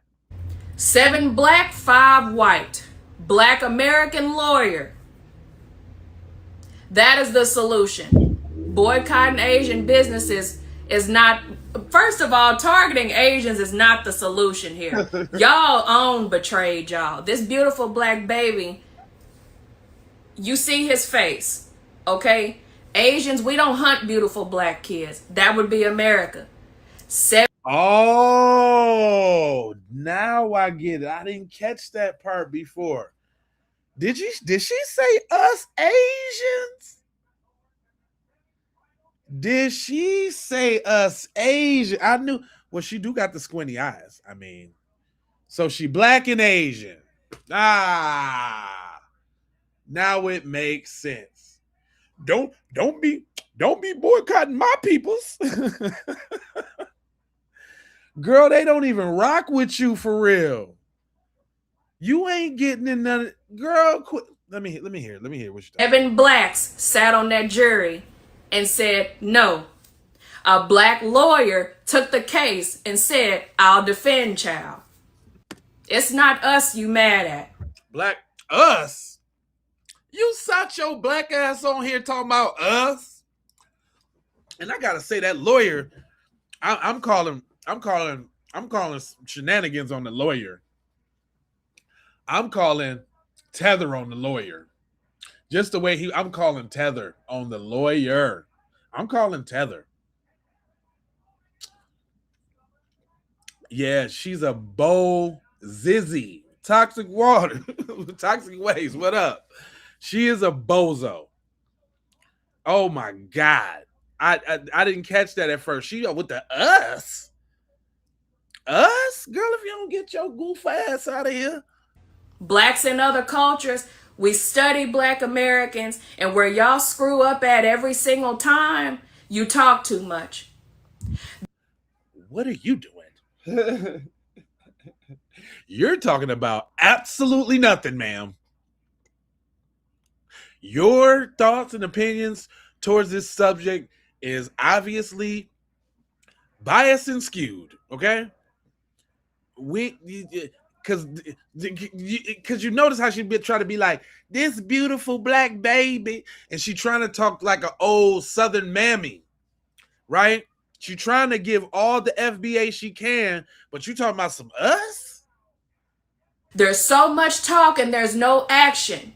7 black, 5 white. Black American lawyer. That is the solution. Boycotting Asian businesses is not, first of all, targeting Asians is not the solution here. Y'all own betrayed y'all. This beautiful black baby, you see his face, okay? Asians, we don't hunt beautiful black kids. That would be America. Oh, now I get it. I didn't catch that part before. Did she say us Asians? Did she say us Asian? I knew. Well, she do got the squinty eyes. I mean, so she black and Asian. Now it makes sense. Don't be Don't be boycotting my peoples. Girl, they don't even rock with you for real. You ain't getting in none of, girl, quit. Let me hear what you're talking. Evan Blacks sat on that jury and said no. A black lawyer took the case and said, I'll defend child. It's not us you mad at. Black us? You sat your black ass on here talking about us? And I gotta say that lawyer, I'm calling shenanigans on the lawyer. I'm calling tether on the lawyer. Just the way I'm calling tether on the lawyer. I'm calling tether. Yeah, she's a bow zizzy. Toxic water. Toxic waste. What up? She is a bozo. Oh my God. I didn't catch that at first. She with the us? Us? Girl, if you don't get your goof ass out of here. Blacks in other cultures, we study black Americans, and where y'all screw up at every single time, you talk too much. What are you doing? You're talking about absolutely nothing, ma'am. Your thoughts and opinions towards this subject is obviously biased and skewed, okay? Because you notice how she be trying to be like, this beautiful black baby, and she trying to talk like an old Southern mammy, right? She trying to give all the FBA she can, but you talking about some us? There's so much talk and there's no action.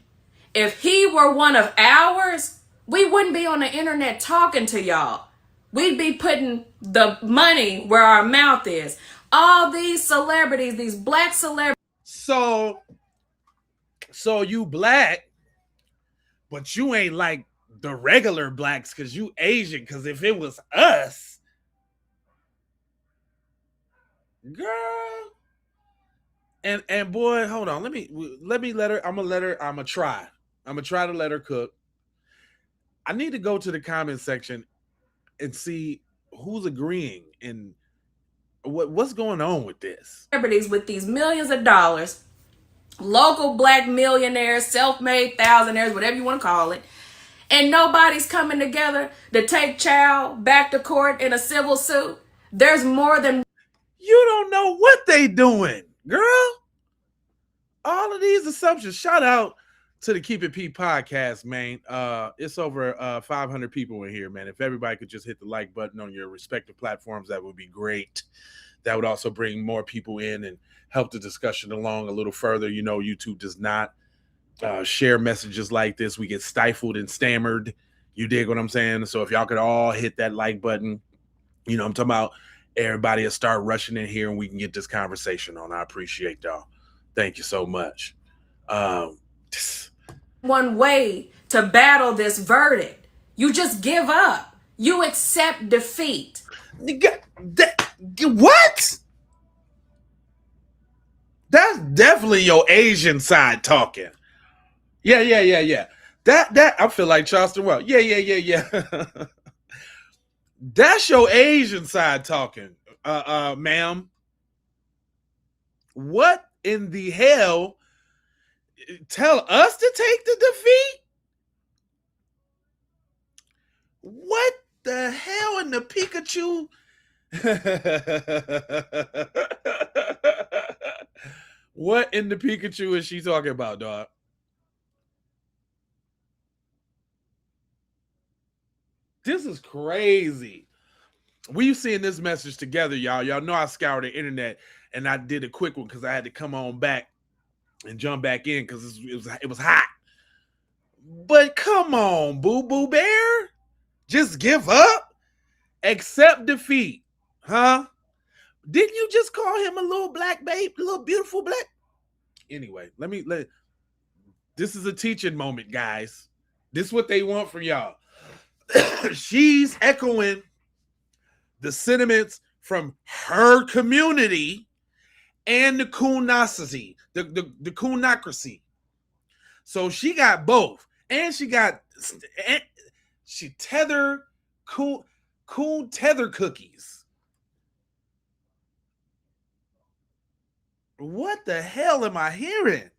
If he were one of ours, we wouldn't be on the internet talking to y'all. We'd be putting the money where our mouth is. All these celebrities, these black celebrities. So you black, but you ain't like the regular blacks because you Asian. Because if it was us, girl. And boy, hold on. Let me let her. I'm gonna try to let her cook. I need to go to the comment section and see who's agreeing and what's going on with this. Celebrities with these millions of dollars, local black millionaires, self-made thousandaires, whatever you want to call it, and nobody's coming together to take child back to court in a civil suit. There's more than you don't know what they doing, girl. All of these assumptions. Shout out to the Keep It P podcast, man. It's over 500 people in here, man. If everybody could just hit the like button on your respective platforms, that would be great. That would also bring more people in and help the discussion along a little further. You know, YouTube does not share messages like this. We get stifled and stammered. You dig what I'm saying? So if y'all could all hit that like button, you know, I'm talking about everybody will start rushing in here and we can get this conversation on. I appreciate y'all. Thank you so much. One way to battle this verdict. You just give up. You accept defeat. What? That's definitely your Asian side talking. Yeah. That I feel like Charleston Well. Yeah. That's your Asian side talking, ma'am. What in the hell? Tell us to take the defeat? What the hell in the Pikachu? What in the Pikachu is she talking about, dog? This is crazy. We've seen this message together, y'all. Y'all know I scoured the internet and I did a quick one because I had to come on back and jump back in because it was hot. But come on, Boo Boo Bear. Just give up? Accept defeat. Huh? Didn't you just call him a little black babe? A little beautiful black? Anyway, this is a teaching moment, guys. This is what they want from y'all. She's echoing the sentiments from her community and the coonocracy, the coonocracy. So she got both. And she tethered cool tether cookies. What the hell am I hearing?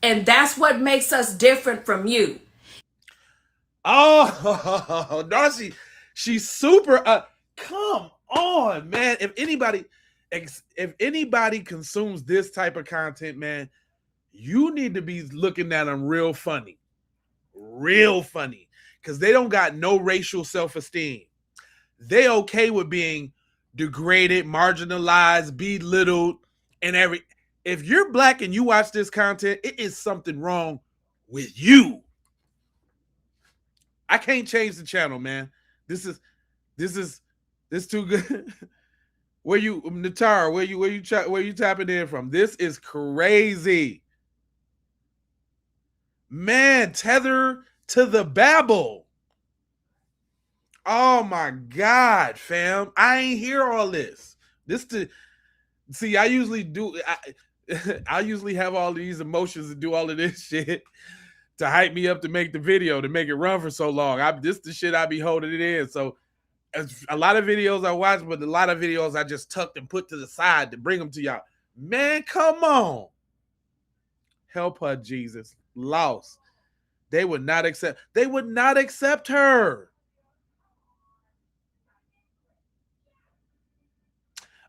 And that's what makes us different from you. Oh, Darcy, she's super. Come on, man. If anybody consumes this type of content, man, you need to be looking at them real funny, because they don't got no racial self-esteem. They okay with being degraded, marginalized, belittled, and every. If you're black and you watch this content, it is something wrong with you. I can't change the channel, man. This is too good. Where you, Natar? Where you tapping in from? This is crazy, man. Tether to the Babel. Oh my God, fam! I ain't hear all this. I usually do. I usually have all these emotions and do all of this shit to hype me up to make the video, to make it run for so long. This the shit I be holding it in. So a lot of videos I watch, but a lot of videos I just tucked and put to the side to bring them to y'all. Man, come on. Help her, Jesus. Lost. They would not accept her.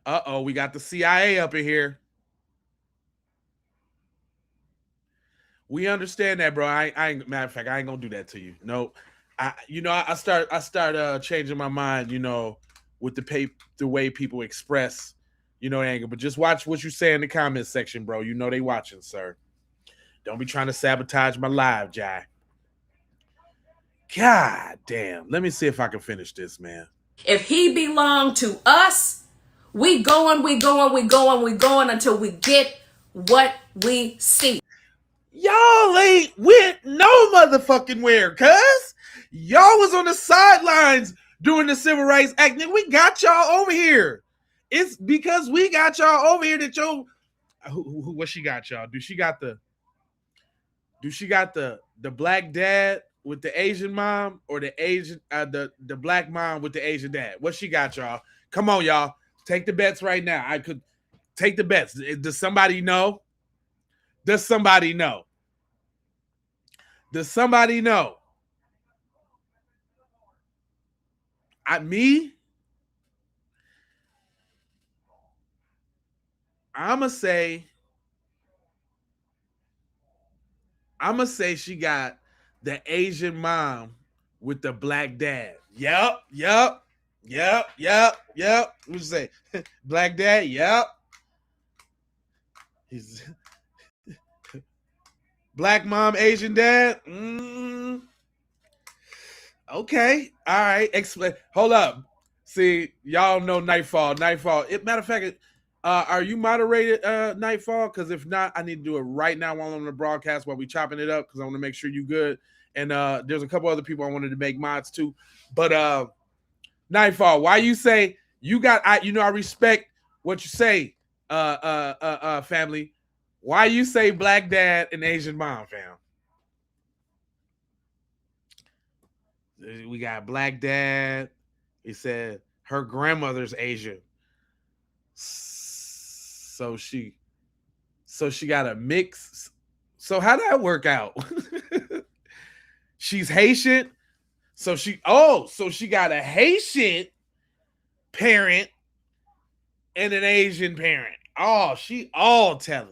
Uh-oh, we got the CIA up in here. We understand that, bro. I ain't, matter of fact, I ain't gonna do that to you. No. I start changing my mind, with the way people express, anger. But just watch what you say in the comments section, bro. You know they watching, sir. Don't be trying to sabotage my live, Jai. God damn. Let me see if I can finish this, man. If he belonged to us, we going until we get what we see. Y'all ain't went no motherfucking where, cuz. Y'all was on the sidelines during the Civil Rights Act. Nigga, we got y'all over here. It's because we got y'all over here that what she got, y'all? Do she got the black dad with the Asian mom, or the Asian the black mom with the Asian dad? What she got, y'all? Come on, y'all. Take the bets right now. I could take the bets. Does somebody know? Does somebody know? Does somebody know? Me? I'ma say she got the Asian mom with the black dad. Yep. What you say? Black dad? Yep. He's black mom, Asian dad? Okay. All right. Explain. Hold up. See, y'all know Nightfall. Matter of fact, are you moderated, Nightfall? Because if not, I need to do it right now while I'm on the broadcast while we chopping it up, because I want to make sure you good. And there's a couple other people I wanted to make mods too. But Nightfall, why you say you got? I respect what you say, family. Why you say black dad and Asian mom, fam? We got black dad. He said her grandmother's Asian. So she got a mix. So how did that work out? She's Haitian. So she got a Haitian parent and an Asian parent. Oh, she all teller.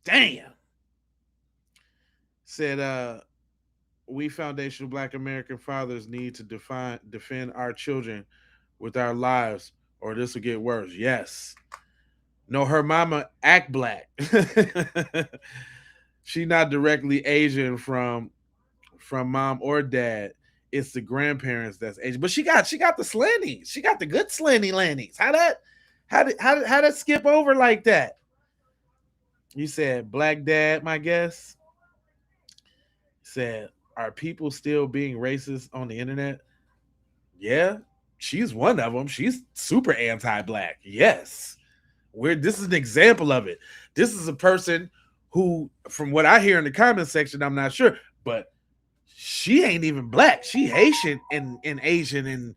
Damn. Said we foundational Black American fathers need to defend our children with our lives, or this will get worse. Yes. No, her mama act black. She not directly Asian from mom or dad. It's the grandparents that's Asian. But she got the slanties. She got the good slanty lanties. How that skip over like that? You said black dad, my guess. Said, are people still being racist on the internet? Yeah, she's one of them. She's super anti-black. Yes. This is an example of it. This is a person who, from what I hear in the comment section, I'm not sure, but she ain't even black. She Haitian and Asian, and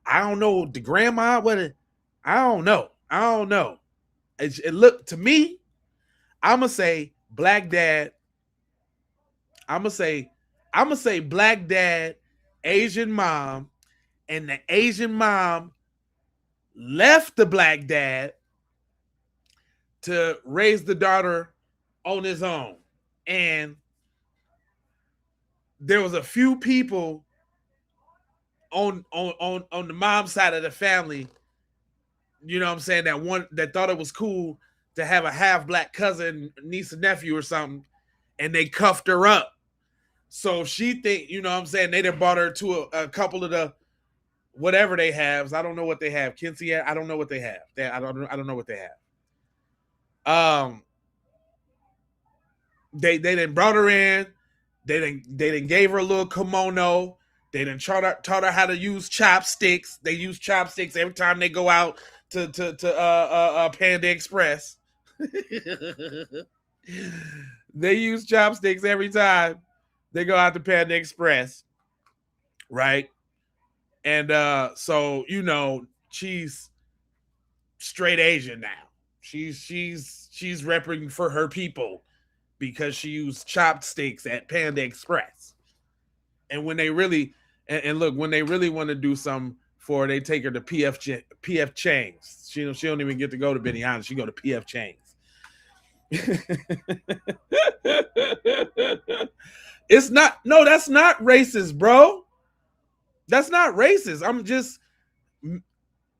I don't know the grandma. I don't know. I don't know. It looked to me. I'ma say black dad. I'ma say black dad, Asian mom, and the Asian mom left the black dad to raise the daughter on his own. And there was a few people on the mom's side of the family, you know what I'm saying, that thought it was cool to have a half black cousin, niece and nephew or something, and they cuffed her up. So she think, you know what I'm saying, they done brought her to a couple of the whatever they have. I don't know what they have. Kinsey, I don't know what they have. I don't know what they have. They done brought her in. They done gave her a little kimono. They done taught her how to use chopsticks. They use chopsticks every time they go out to Panda Express. They use chopsticks every time they go out to Panda Express, right? And so you know she's straight Asian now. She's repping for her people because she used chopsticks at Panda Express. And when they really and look, when they really want to do something for her, they take her to PF Chang's. She don't even get to go to Benihana. She go to PF Chang's. It's not, no, that's not racist, bro. That's not racist.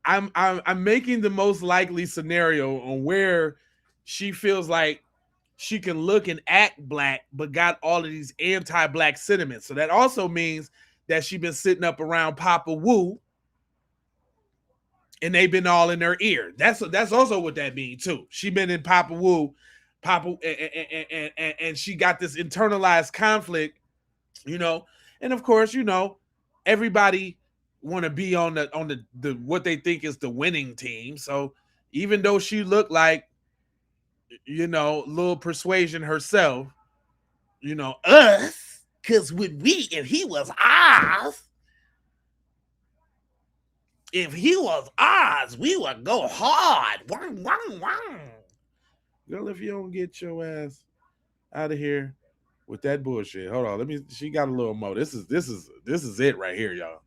I'm making the most likely scenario on where she feels like she can look and act black, but got all of these anti-black sentiments. So that also means that she's been sitting up around Papa Wu, and they've been all in her ear. That's also what that means too. She been in Papa Wu, and she got this internalized conflict, you know. And of course, you know, everybody want to be on the what they think is the winning team. So even though she looked like, you know, little persuasion herself, you know, us, because when if he was ours, we would go hard. Wang, wang, wang. Girl, if you don't get your ass out of here with that bullshit. Hold on, she got a little more. This is it right here, y'all.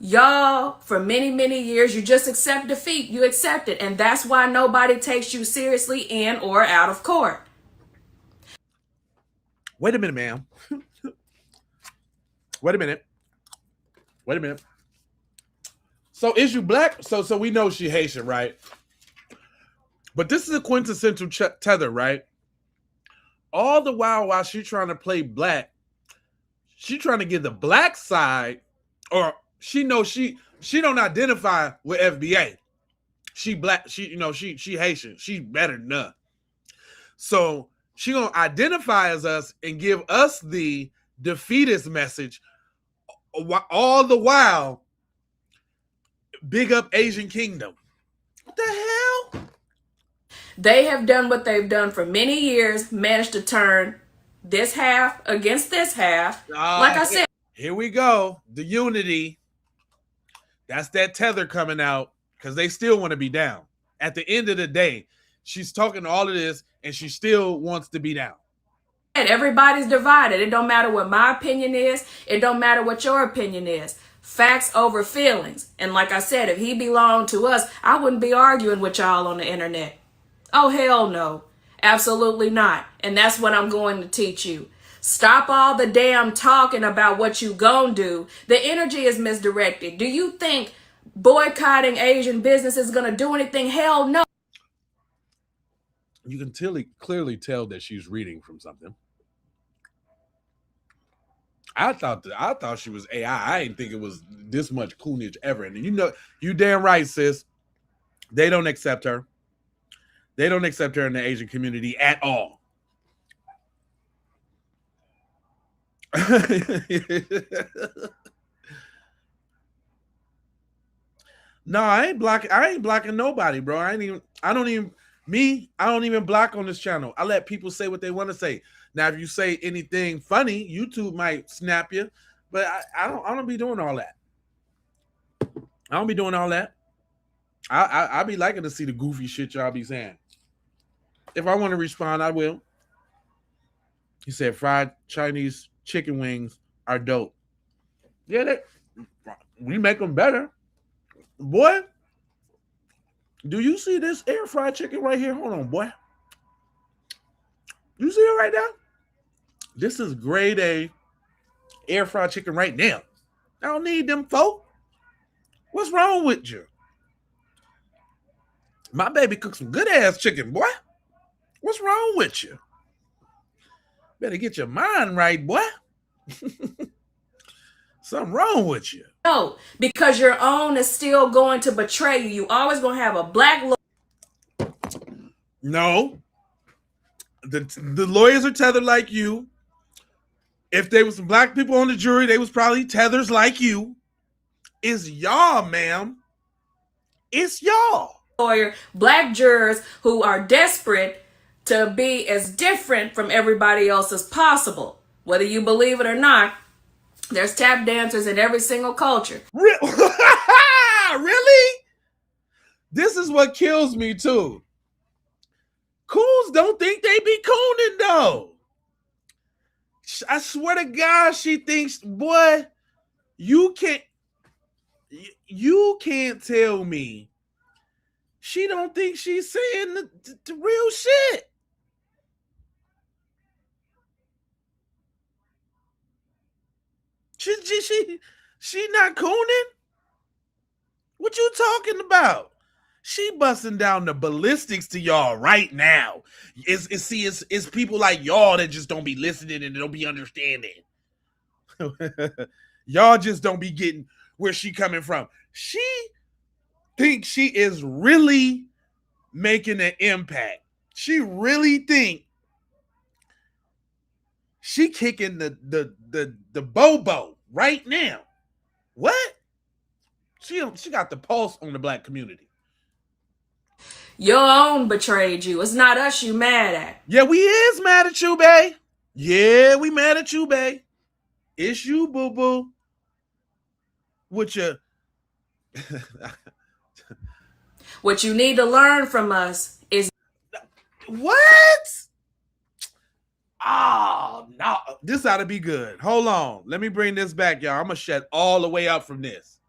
Y'all, for many, many years, you just accept defeat. You accept it. And that's why nobody takes you seriously in or out of court. Wait a minute, ma'am. Wait a minute. So is you black? So we know she Haitian, right? But this is a quintessential tether, right? All the while she trying to play black, she trying to get the black side, or she knows she don't identify with FBA. She black, she Haitian. She better than us. So she gonna identify as us and give us the defeatist message, all the while big up Asian Kingdom. What the hell? They have done what they've done for many years, managed to turn this half against this half. Like I said, here we go. The unity. That's that tether coming out, because they still want to be down. At the end of the day, she's talking all of this and she still wants to be down. Everybody's divided. It don't matter what my opinion is. It don't matter what your opinion is. Facts over feelings. And like I said, if he belonged to us, I wouldn't be arguing with y'all on the internet. Oh, hell no. Absolutely not. And that's what I'm going to teach you. Stop all the damn talking about what you gonna do. The energy is misdirected. Do you think boycotting Asian business is gonna do anything? Hell no. You can clearly tell that she's reading from something. I thought she was AI. I didn't think it was this much coonage ever. And you know, you damn right, sis. They don't accept her. They don't accept her in the Asian community at all. No, I ain't blocking nobody, bro. I don't even Me, I don't even block on this channel. I let people say what they want to say. Now, if you say anything funny, YouTube might snap you, but I don't be doing all that. I don't be doing all that. I be liking to see the goofy shit y'all be saying. If I want to respond, I will. He said fried Chinese chicken wings are dope. Yeah, we make them better. Boy, do you see this air fried chicken right here? Hold on, boy. You see it right now? This is grade A air fried chicken right now. I don't need them folk. What's wrong with you? My baby cooked some good ass chicken, boy. What's wrong with you? Better get your mind right, boy. Something wrong with you. No, because your own is still going to betray you. You always gonna have a black. No. The lawyers are tethered like you. If there was some black people on the jury, they was probably tethers like you. It's y'all, ma'am. It's y'all. Lawyer, black jurors who are desperate to be as different from everybody else as possible. Whether you believe it or not, there's tap dancers in every single culture. Really? This is what kills me too. Coons don't think they be cooning though. I swear to God, she thinks, boy, you can't tell me she don't think she's saying the real shit. She not cooning? What you talking about? She busting down the ballistics to y'all right now. It's people like y'all that just don't be listening and don't be understanding. Y'all just don't be getting where she coming from. She thinks she is really making an impact. She really think she kicking the bobo right now. What? She got the pulse on the black community. Your own betrayed you. It's not us you mad at. Yeah, we is mad at you, bae. Yeah, we mad at you, bae. It's you, boo-boo. With your... What you need to learn from us is... What? Oh, no. This ought to be good. Hold on. Let me bring this back, y'all. I'm going to shut all the way up from this.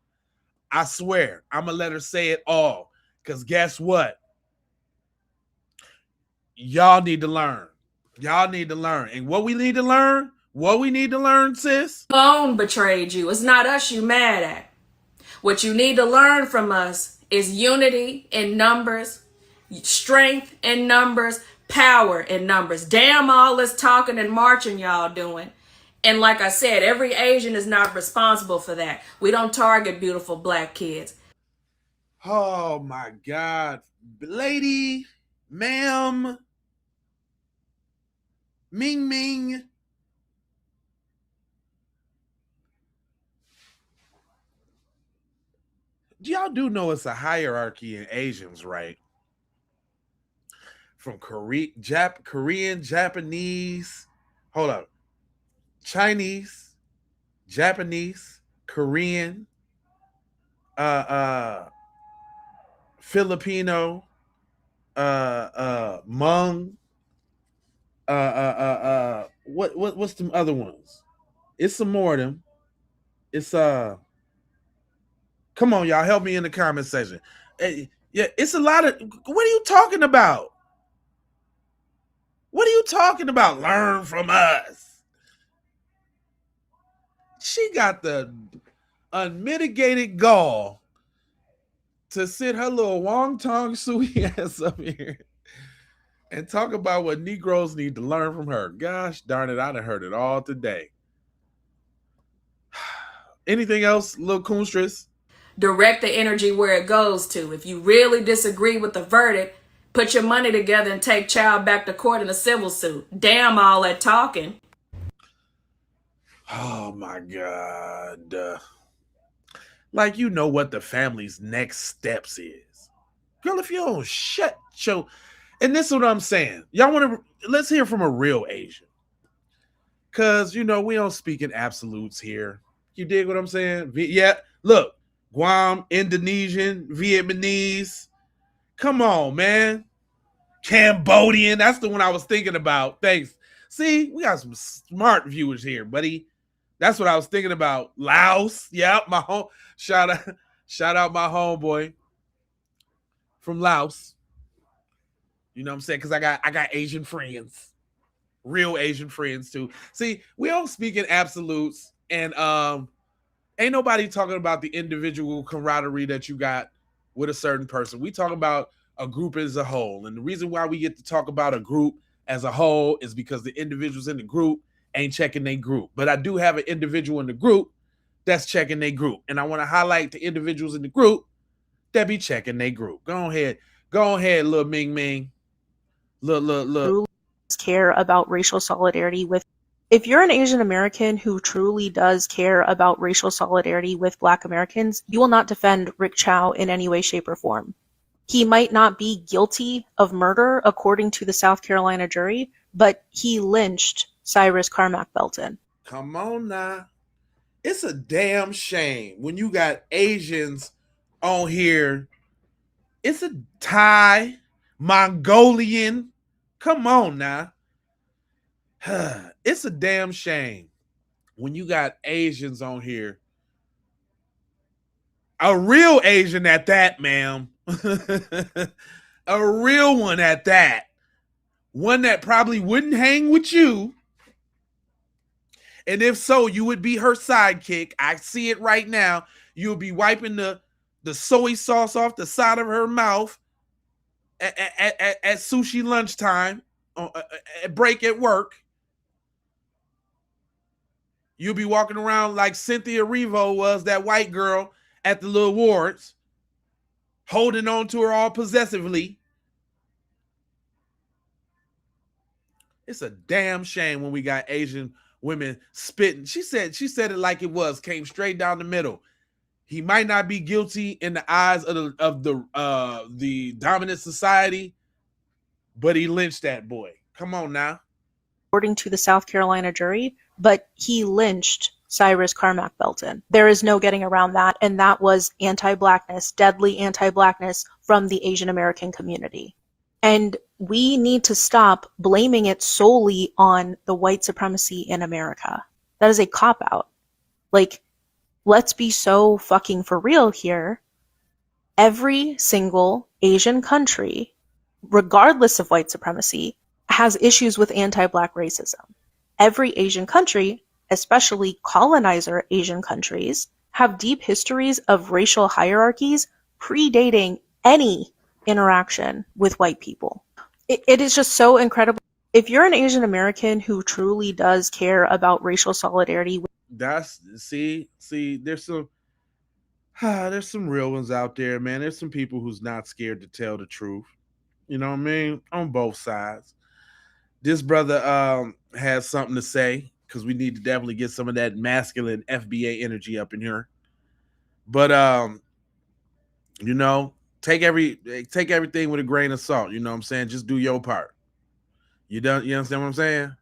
I swear. I'm going to let her say it all. Because guess what? Y'all need to learn. Y'all need to learn. And what we need to learn? What we need to learn, sis? Your own betrayed you. It's not us you mad at. What you need to learn from us is unity in numbers, strength in numbers, power in numbers. Damn all this talking and marching y'all doing. And like I said, every Asian is not responsible for that. We don't target beautiful black kids. Oh my God. Lady, ma'am, Ming Ming. Y'all do know it's a hierarchy in Asians, right? From Korean, Japanese, hold up, Chinese, Japanese, Korean, Filipino, Hmong, what's the other ones? It's some more of them. It's come on, y'all, help me in the comment section. Yeah, it's a lot of. What are you talking about? What are you talking about? Learn from us. She got the unmitigated gall to sit her little wonton suey ass up here and talk about what Negroes need to learn from her. Gosh darn it, I done heard it all today. Anything else, little Coonstress? Direct the energy where it goes to. If you really disagree with the verdict, put your money together and take child back to court in a civil suit. Damn all that talking. Oh my God. Like, you know what the family's next steps is. Girl, if you don't shut your... And this is what I'm saying. Y'all want to let's hear from a real Asian. Cause we don't speak in absolutes here. You dig what I'm saying? Yeah, look, Guam, Indonesian, Vietnamese. Come on, man. Cambodian. That's the one I was thinking about. Thanks. See, we got some smart viewers here, buddy. That's what I was thinking about. Laos. Yep, my home. Shout out my homeboy from Laos. You know what I'm saying? Because I got Asian friends. Real Asian friends too. See, we don't speak in absolutes, and ain't nobody talking about the individual camaraderie that you got with a certain person. We talk about a group as a whole. And the reason why we get to talk about a group as a whole is because the individuals in the group ain't checking their group. But I do have an individual in the group that's checking their group. And I want to highlight the individuals in the group that be checking their group. Go ahead, little Ming Ming. Look. Care about racial solidarity with. If you're an Asian American who truly does care about racial solidarity with Black Americans, you will not defend Rick Chow in any way, shape, or form. He might not be guilty of murder according to the South Carolina jury, but he lynched Cyrus Carmack Belton. Come on now. It's a damn shame when you got Asians on here. It's a Thai, Mongolian. Come on now. It's a damn shame when you got Asians on here. A real Asian at that, ma'am. A real one at that. One that probably wouldn't hang with you. And if so, you would be her sidekick. I see it right now. You'll be wiping the soy sauce off the side of her mouth at sushi lunchtime, at break at work. You'll be walking around like Cynthia Erivo was, that white girl at the little awards, holding on to her all possessively. It's a damn shame when we got Asian women spitting. She said it like it was, came straight down the middle. He might not be guilty in the eyes of the dominant society, but he lynched that boy. Come on now. According to the South Carolina jury, but he lynched Cyrus Carmack Belton. There is no getting around that, and that was anti-Blackness, deadly anti-Blackness from the Asian American community. And we need to stop blaming it solely on the white supremacy in America. That is a cop-out. Like, let's be so fucking for real here. Every single Asian country, regardless of white supremacy, has issues with anti-Black racism. Every Asian country, especially colonizer Asian countries, have deep histories of racial hierarchies predating any interaction with white people. It is just so incredible. If you're an Asian American who truly does care about racial solidarity, there's some real ones out there, man. There's some people who's not scared to tell the truth. You know what I mean? On both sides. This brother has something to say, because we need to definitely get some of that masculine FBA energy up in here. But take everything with a grain of salt. You know what I'm saying? Just do your part. You understand what I'm saying?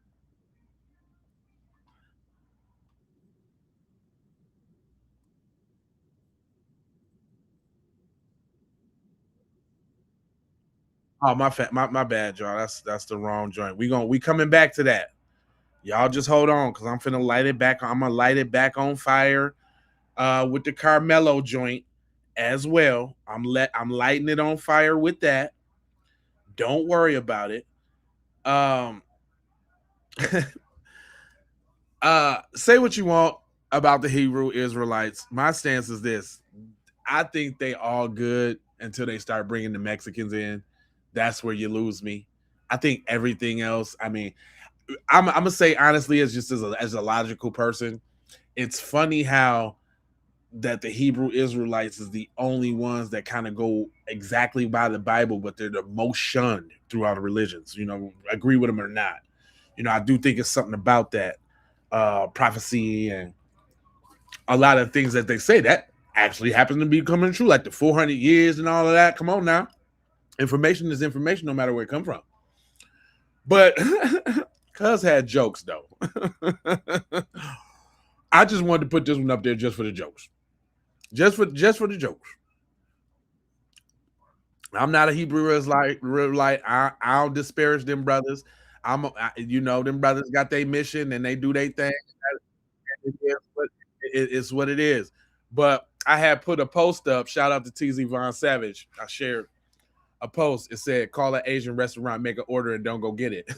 Oh, my bad, y'all. That's the wrong joint. We coming back to that. Y'all just hold on, because I'm finna light it back. I'm gonna light it back on fire with the Carmelo joint as well. I'm lighting it on fire with that. Don't worry about it. Say what you want about the Hebrew Israelites. My stance is this. I think they all good until they start bringing the Mexicans in. That's where you lose me. I think everything else, I mean, I'm gonna say honestly, as a logical person, it's funny how that the Hebrew Israelites is the only ones that kind of go exactly by the Bible, but they're the most shunned throughout the religions. Agree with them or not. I do think it's something about that prophecy and a lot of things that they say that actually happen to be coming true, like the 400 years and all of that. Come on now. Information is information no matter where it come from. But Cuz had jokes though. I just wanted to put this one up there just for the jokes. Just for the jokes. I'm not a Hebrew Israelite. I don't disparage them brothers. Them brothers got their mission and they do their thing. It's what it is. But I had put a post up. Shout out to TZ Von Savage. I shared a post. It said, "Call an Asian restaurant, make an order, and don't go get it."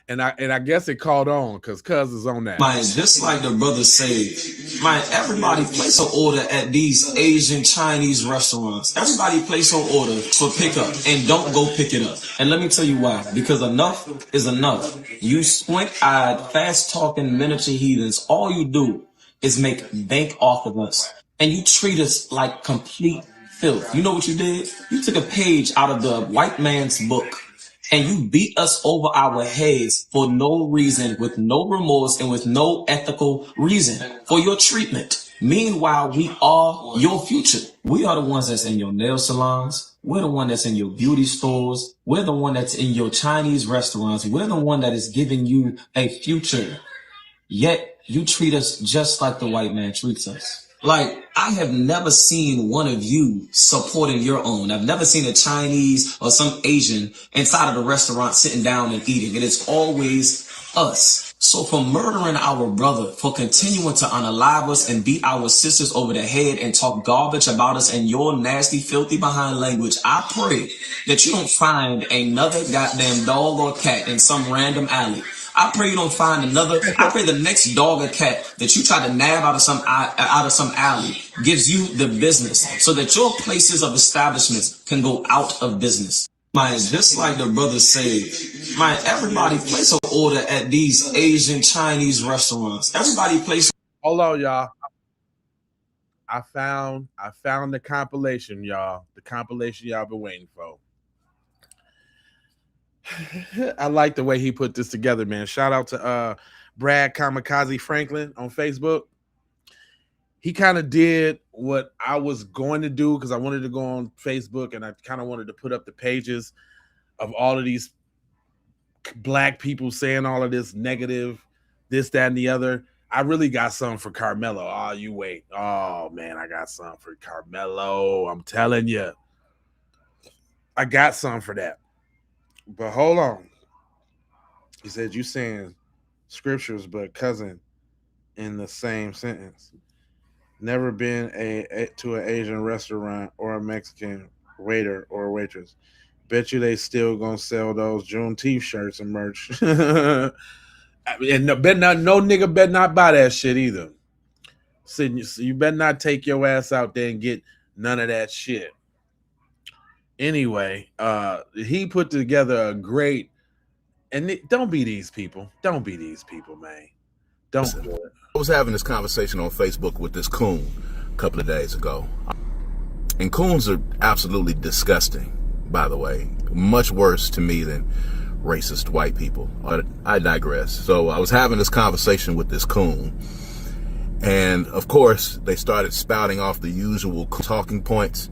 And I guess it caught on because Cuz is on that. Man, just like the brother said, man, everybody place an order at these Asian Chinese restaurants. Everybody place an order for pickup and don't go pick it up. And let me tell you why. Because enough is enough. You squint-eyed, fast-talking miniature heathens, all you do is make bank off of us. And you treat us like complete filth. You know what you did? You took a page out of the white man's book. And you beat us over our heads for no reason, with no remorse, and with no ethical reason for your treatment. Meanwhile, we are your future. We are the ones that's in your nail salons. We're the one that's in your beauty stores. We're the one that's in your Chinese restaurants. We're the one that is giving you a future. Yet you treat us just like the white man treats us. Like, I have never seen one of you supporting your own. I've never seen a Chinese or some Asian inside of the restaurant sitting down and eating. It is always us. So for murdering our brother, for continuing to unalive us and beat our sisters over the head and talk garbage about us in your nasty, filthy behind language, I pray that you don't find another goddamn dog or cat in some random alley. I pray you don't find another. I pray the next dog or cat that you try to nab out of some alley gives you the business so that your places of establishments can go out of business. Man, just like the brother said, man, everybody place an order at these Asian Chinese restaurants. Everybody place. Hold on, y'all. I found the compilation, y'all. The compilation y'all been waiting for. I like the way he put this together, man. Shout out to Brad Kamikaze Franklin on Facebook. He kind of did what I was going to do because I wanted to go on Facebook and I kind of wanted to put up the pages of all of these black people saying all of this negative, this, that, and the other. I really got something for Carmelo. Oh, you wait. Oh, man, I got something for Carmelo. I'm telling you. I got something for that. But hold on. He said, you saying scriptures, but cousin in the same sentence. Never been to an Asian restaurant or a Mexican waiter or waitress. Bet you they still gonna sell those Juneteenth shirts and merch. And no nigga better not buy that shit either. So you better not take your ass out there and get none of that shit. Anyway, he put together a great, and don't be these people. Don't be these people, man. Don't do it. I was having this conversation on Facebook with this coon a couple of days ago. And coons are absolutely disgusting, by the way. Much worse to me than racist white people. But I digress. So I was having this conversation with this coon. And, of course, they started spouting off the usual talking points.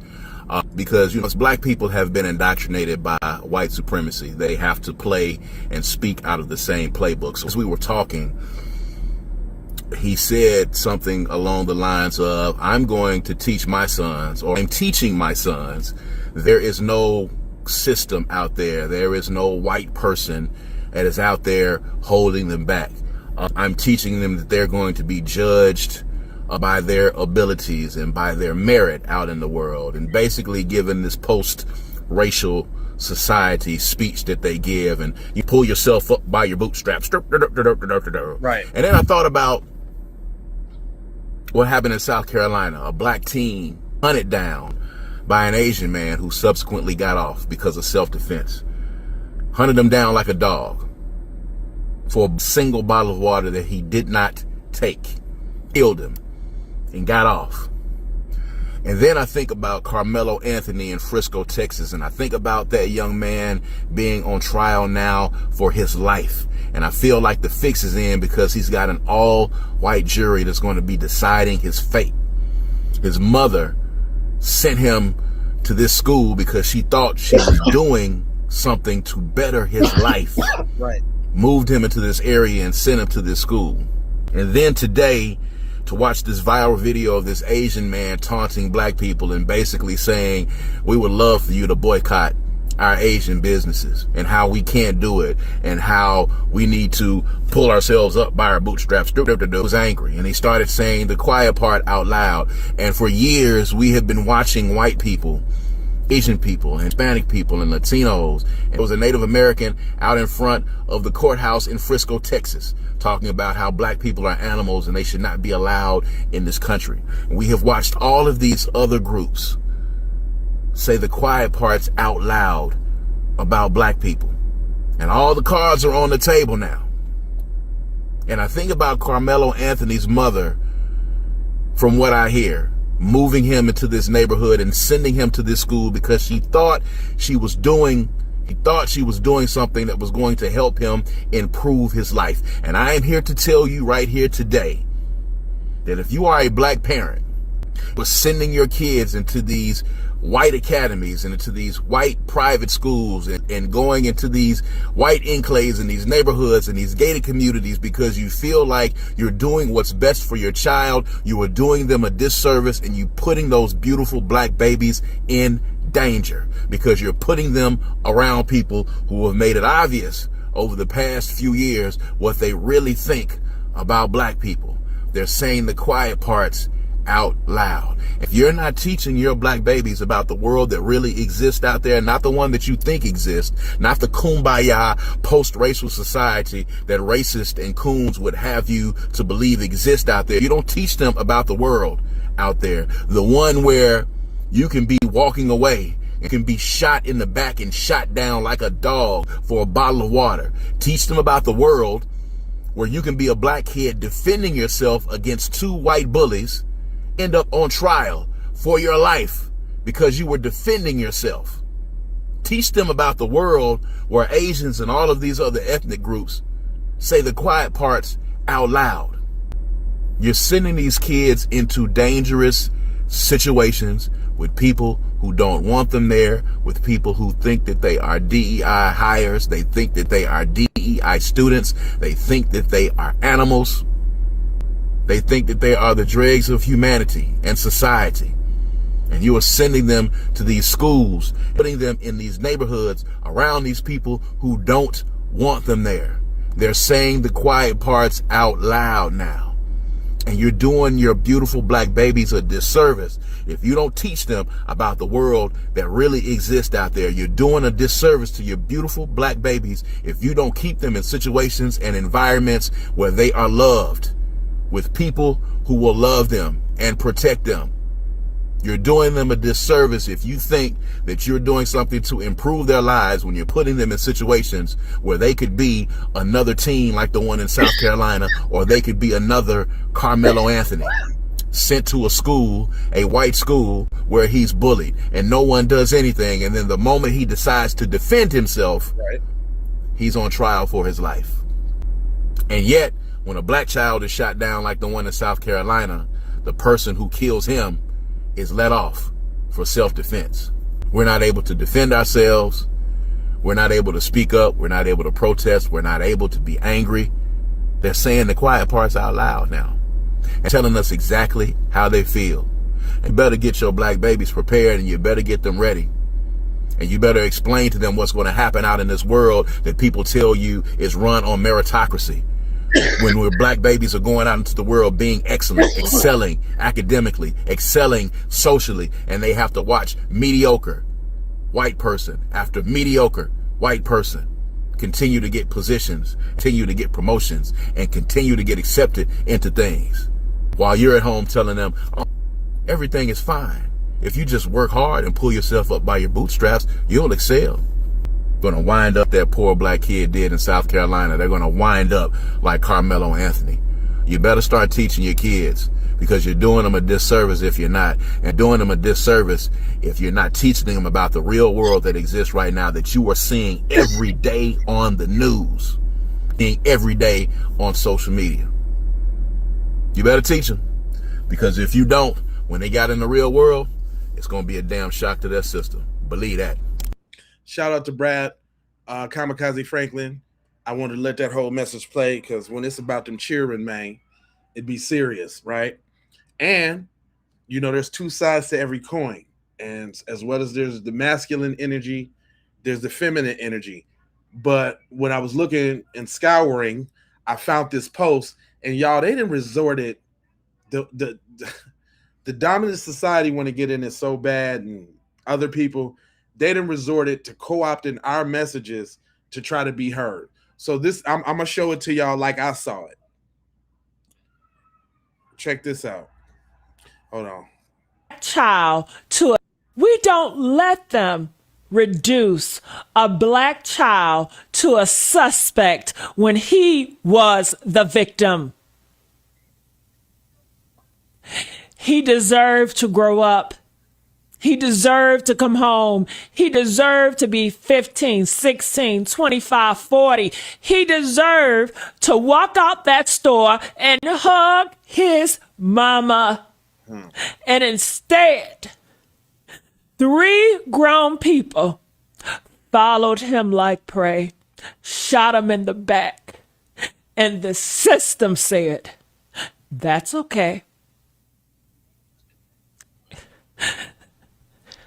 Because, black people have been indoctrinated by white supremacy. They have to play and speak out of the same playbook. So as we were talking, he said something along the lines of, I'm going to teach my sons, or I'm teaching my sons, there is no system out there. There is no white person that is out there holding them back. I'm teaching them that they're going to be judged by their abilities and by their merit out in the world, and basically given this post-racial society speech that they give, and you pull yourself up by your bootstraps. Right. And then I thought about what happened in South Carolina. A black teen hunted down by an Asian man who subsequently got off because of self-defense. Hunted him down like a dog for a single bottle of water that he did not take. Killed him and got off. And then I think about Carmelo Anthony in Frisco, Texas, and I think about that young man being on trial now for his life. And I feel like the fix is in because he's got an all-white jury that's going to be deciding his fate. His mother sent him to this school because she thought she was doing something to better his life. Right. Moved him into this area and sent him to this school. And then today, to watch this viral video of this Asian man taunting black people and basically saying, we would love for you to boycott our Asian businesses and how we can't do it and how we need to pull ourselves up by our bootstraps. He was angry and he started saying the quiet part out loud. And for years, we have been watching white people, Asian people, and Hispanic people, and Latinos. It was a Native American out in front of the courthouse in Frisco, Texas, talking about how black people are animals and they should not be allowed in this country. And we have watched all of these other groups say the quiet parts out loud about black people. And all the cards are on the table now. And I think about Carmelo Anthony's mother, from what I hear, moving him into this neighborhood and sending him to this school because she thought she was doing something that was going to help him improve his life. And I am here to tell you right here today that if you are a black parent, but sending your kids into these white academies and into these white private schools and going into these white enclaves in these neighborhoods and these gated communities because you feel like you're doing what's best for your child, you are doing them a disservice and you putting those beautiful black babies in danger because you're putting them around people who have made it obvious over the past few years what they really think about black people. They're saying the quiet parts out loud. If you're not teaching your black babies about the world that really exists out there, not the one that you think exists, not the kumbaya post-racial society that racists and coons would have you to believe exists out there, you don't teach them about the world out there, the one where you can be walking away and can be shot in the back and shot down like a dog for a bottle of water. Teach them about the world where you can be a black kid defending yourself against two white bullies, end up on trial for your life because you were defending yourself. Teach them about the world where Asians and all of these other ethnic groups say the quiet parts out loud. You're sending these kids into dangerous situations with people who don't want them there, with people who think that they are DEI hires, they think that they are DEI students, they think that they are animals. They think that they are the dregs of humanity and society. And you are sending them to these schools, putting them in these neighborhoods around these people who don't want them there. They're saying the quiet parts out loud now. And you're doing your beautiful black babies a disservice if you don't teach them about the world that really exists out there. You're doing a disservice to your beautiful black babies if you don't keep them in situations and environments where they are loved, with people who will love them and protect them. You're doing them a disservice if you think that you're doing something to improve their lives when you're putting them in situations where they could be another teen like the one in South Carolina, or they could be another Carmelo Anthony sent to a school, a white school, where he's bullied and no one does anything. And then the moment he decides to defend himself, right, he's on trial for his life. And yet, when a black child is shot down like the one in South Carolina, the person who kills him is let off for self-defense. We're not able to defend ourselves. We're not able to speak up. We're not able to protest. We're not able to be angry. They're saying the quiet parts out loud now and telling us exactly how they feel. You better get your black babies prepared and you better get them ready. And you better explain to them what's going to happen out in this world that people tell you is run on meritocracy. When we're black babies are going out into the world being excellent, excelling academically, excelling socially, and they have to watch mediocre white person after mediocre white person continue to get positions, continue to get promotions, and continue to get accepted into things. While you're at home telling them, oh, everything is fine. If you just work hard and pull yourself up by your bootstraps, you'll excel. Going to wind up that poor black kid did in South Carolina. They're going to wind up like Carmelo Anthony. You better start teaching your kids, because you're doing them a disservice if you're not, and doing them a disservice if you're not teaching them about the real world that exists right now, that you are seeing every day on the news, seeing every day on social media. You better teach them, because if you don't, when they got in the real world, it's gonna be a damn shock to their system. Believe that. Shout out to Brad, Kamikaze Franklin. I wanted to let that whole message play because when it's about them cheering, man, it'd be serious, right? And you know, there's two sides to every coin, and as well as there's the masculine energy, there's the feminine energy. But when I was looking and scouring, I found this post, and y'all, they didn't resort it. The dominant society want to get in it so bad, and other people, they didn't resort it to co-opting our messages to try to be heard. So this, I'm gonna show it to y'all like I saw it. Check this out. Hold on. Child to a, we don't let them reduce a black child to a suspect when he was the victim. He deserved to grow up. He deserved to come home. He deserved to be 15, 16, 25, 40. He deserved to walk out that store and hug his mama. And instead, 3 grown people followed him like prey, shot him in the back. And the system said, that's okay.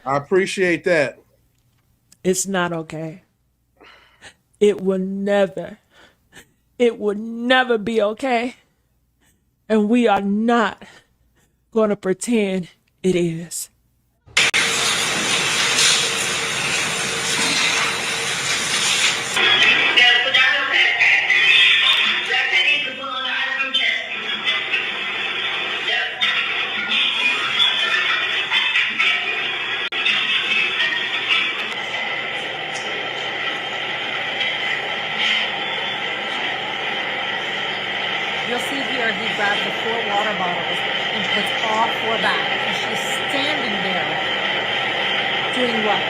I appreciate that. It's not okay. It will never be okay. And we are not going to pretend it is. You'll see here he grabs the 4 water bottles and puts all 4 back. And she's standing there doing what?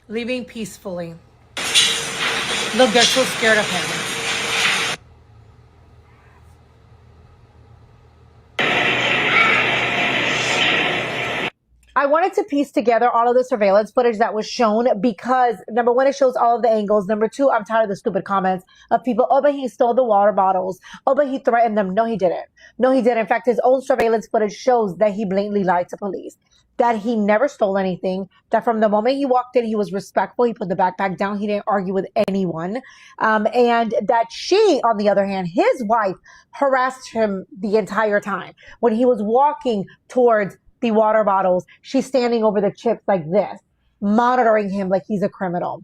Leaving peacefully. Look, they're so scared of him. I wanted to piece together all of the surveillance footage that was shown because, number one, it shows all of the angles. Number two, I'm tired of the stupid comments of people, oh, but he stole the water bottles. Oh, but he threatened them. No, he didn't. No, he didn't. In fact, his own surveillance footage shows that he blatantly lied to police, that he never stole anything, that from the moment he walked in, he was respectful. He put the backpack down. He didn't argue with anyone. And that she, on the other hand, his wife, harassed him the entire time. When he was walking towards the water bottles, she's standing over the chips like this, monitoring him like he's a criminal.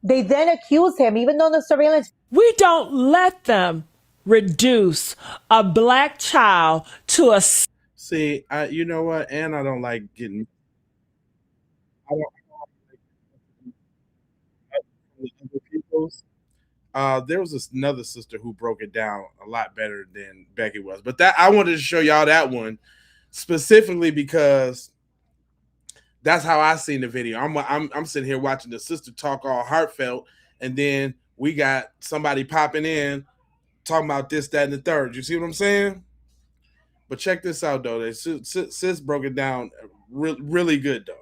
They then accuse him, even though the surveillance... We don't let them reduce a black child to a... See, you know what? And I don't like getting... I don't like other people's. There was another sister who broke it down a lot better than Becky was. But that I wanted to show y'all that one specifically because that's how I seen the video. I'm sitting here watching the sister talk all heartfelt, and then we got somebody popping in talking about this, that, and the third. You see what I'm saying? But check this out, though. Sis broke it down really good, though.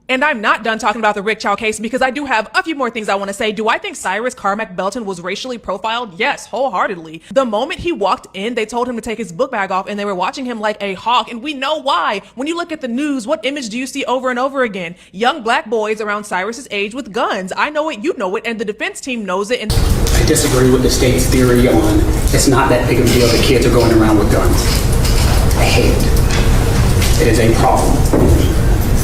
And I'm not done talking about the Rick Chow case because I do have a few more things I want to say. Do I think Cyrus Carmack Belton was racially profiled? Yes, wholeheartedly. The moment he walked in, they told him to take his book bag off and they were watching him like a hawk. And we know why. When you look at the news, what image do you see over and over again? Young black boys around Cyrus's age with guns. I know it, you know it, and the defense team knows it. And I disagree with the state's theory on it's not that big of a deal that kids are going around with guns. I hate it. It is a problem.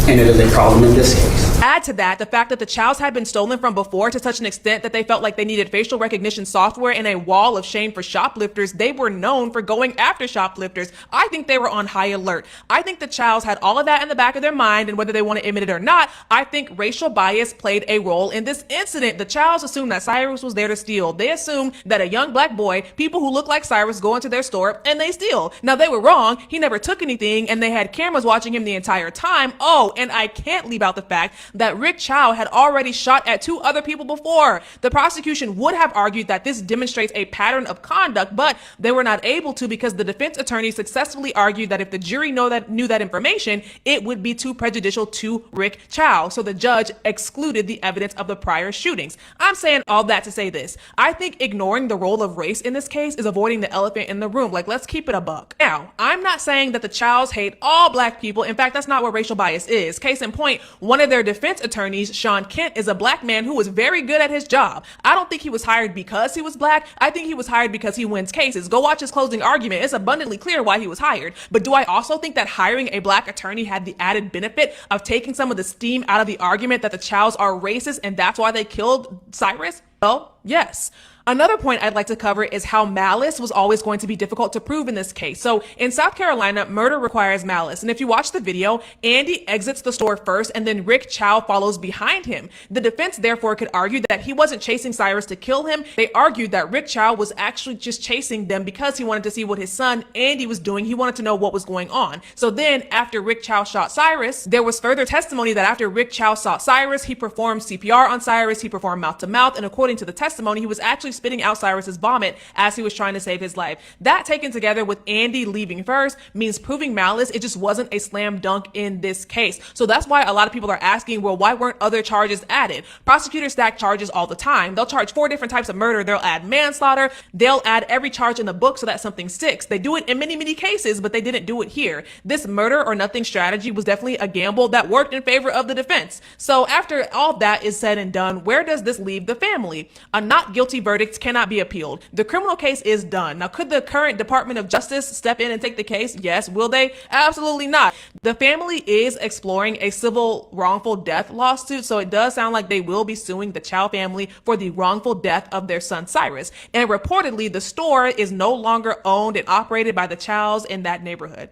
and it is a problem in this case. Add to that the fact that the chows had been stolen from before to such an extent that they felt like they needed facial recognition software and a wall of shame for shoplifters. They were known for going after shoplifters. I think they were on high alert. I think the chows had all of that in the back of their mind, and whether they want to admit it or not, I think racial bias played a role in this incident. The chows assumed that Cyrus was there to steal. They assumed that a young black boy, people who look like Cyrus, go into their store and they steal. Now, they were wrong. He never took anything, and they had cameras watching him the entire time. Oh, and I can't leave out the fact that Rick Chow had already shot at 2 other people before. The prosecution would have argued that this demonstrates a pattern of conduct, but they were not able to because the defense attorney successfully argued that if the jury knew that information, it would be too prejudicial to Rick Chow. So the judge excluded the evidence of the prior shootings. I'm saying all that to say this. I think ignoring the role of race in this case is avoiding the elephant in the room. Like, let's keep it a buck. Now, I'm not saying that the Chows hate all black people. In fact, that's not what racial bias is. Case in point, one of their defense attorneys, Sean Kent, is a black man who was very good at his job. I don't think he was hired because he was black. I think he was hired because he wins cases. Go watch his closing argument. It's abundantly clear why he was hired. But do I also think that hiring a black attorney had the added benefit of taking some of the steam out of the argument that the Chows are racist and that's why they killed Cyrus? Well, yes. Another point I'd like to cover is how malice was always going to be difficult to prove in this case. So in South Carolina, murder requires malice. And if you watch the video, Andy exits the store first and then Rick Chow follows behind him. The defense therefore could argue that he wasn't chasing Cyrus to kill him. They argued that Rick Chow was actually just chasing them because he wanted to see what his son Andy was doing. He wanted to know what was going on. So then after Rick Chow shot Cyrus, there was further testimony that after Rick Chow shot Cyrus, he performed CPR on Cyrus, he performed mouth to mouth, and according to the testimony, he was actually spitting out Cyrus's vomit as he was trying to save his life. That taken together with Andy leaving first means proving malice. It just wasn't a slam dunk in this case. So that's why a lot of people are asking, well, why weren't other charges added? Prosecutors stack charges all the time. They'll charge 4 different types of murder. They'll add manslaughter. They'll add every charge in the book so that something sticks. They do it in many, many cases, but they didn't do it here. This murder or nothing strategy was definitely a gamble that worked in favor of the defense. So after all that is said and done, where does this leave the family? A not guilty verdict cannot be appealed. The criminal case is done. Now, could the current Department of Justice step in and take the case? Yes. Will they? Absolutely not. The family is exploring a civil wrongful death lawsuit, so it does sound like they will be suing the Chow family for the wrongful death of their son Cyrus. And reportedly, the store is no longer owned and operated by the Chows in that neighborhood.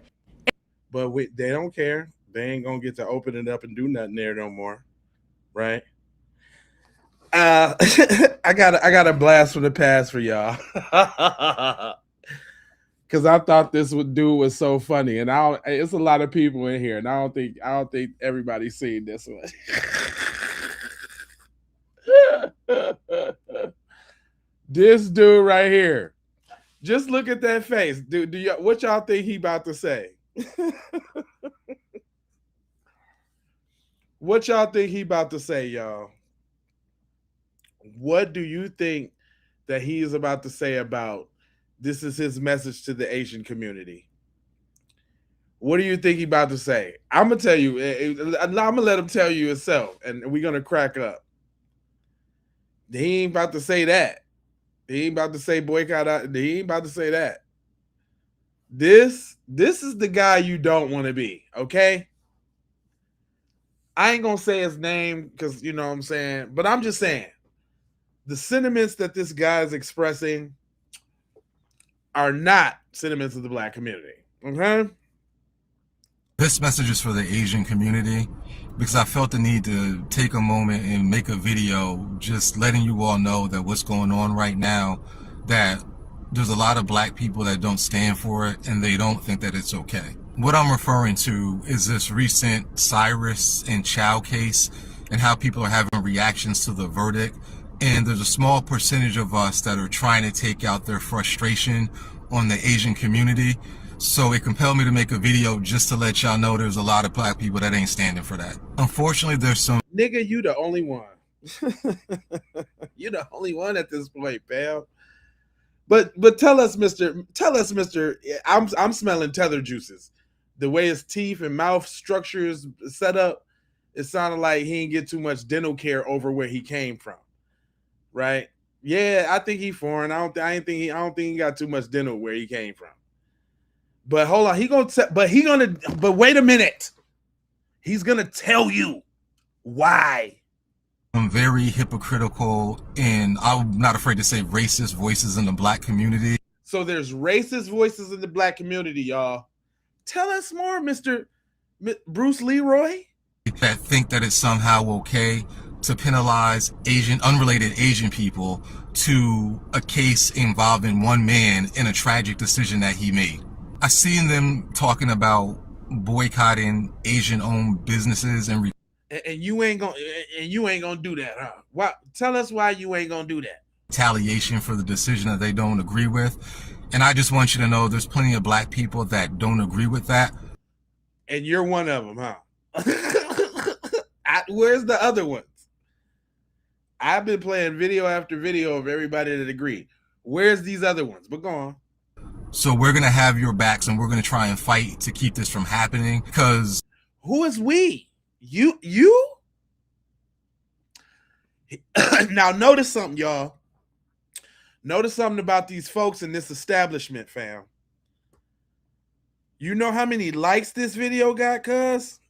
But they don't care. They ain't gonna get to open it up and do nothing there no more, right? I got a blast from the past for y'all, because I thought this dude was so funny, and it's a lot of people in here, and I don't think everybody's seen this one. This dude right here, just look at that face, dude. What y'all think he about to say? What y'all think he about to say, y'all? What do you think that he is about to say about this is his message to the Asian community? What do you think he about to say? I'm going to tell you. I'm going to let him tell you himself, and we're going to crack up. He ain't about to say that. He ain't about to say boycott. He ain't about to say that. This is the guy you don't want to be, okay? I ain't going to say his name because, you know what I'm saying, but I'm just saying, the sentiments that this guy is expressing are not sentiments of the black community. Okay? This message is for the Asian community because I felt the need to take a moment and make a video just letting you all know that what's going on right now, that there's a lot of black people that don't stand for it and they don't think that it's okay. What I'm referring to is this recent Cyrus and Chow case and how people are having reactions to the verdict. And there's a small percentage of us that are trying to take out their frustration on the Asian community. So it compelled me to make a video just to let y'all know there's a lot of black people that ain't standing for that. Unfortunately, there's some... Nigga, you the only one. You're the only one at this point, pal. But tell us, Mr. I'm smelling tether juices. The way his teeth and mouth structure is set up, it sounded like he didn't get too much dental care over where he came from. Right? Yeah, I think he foreign. I don't think he got too much dental where he came from. But hold on, but wait a minute. He's gonna tell you why. Very hypocritical, and I'm not afraid to say racist voices in the black community. So there's racist voices in the black community, y'all. Tell us more, Mr. Bruce Leroy. That think that it's somehow okay to penalize unrelated Asian people to a case involving one man in a tragic decision that he made. I seen them talking about boycotting Asian-owned businesses and you ain't gonna do that, huh? Why? Tell us why you ain't gonna do that. retaliation for the decision that they don't agree with. And I just want you to know there's plenty of black people that don't agree with that. And you're one of them, huh? Where's the other ones? I've been playing video after video of everybody that agreed. Where's these other ones? But go on. So we're going to have your backs and we're going to try and fight to keep this from happening, because... Who is we? You? Now notice something, y'all. Notice something about these folks in this establishment, fam. You know how many likes this video got, cuz?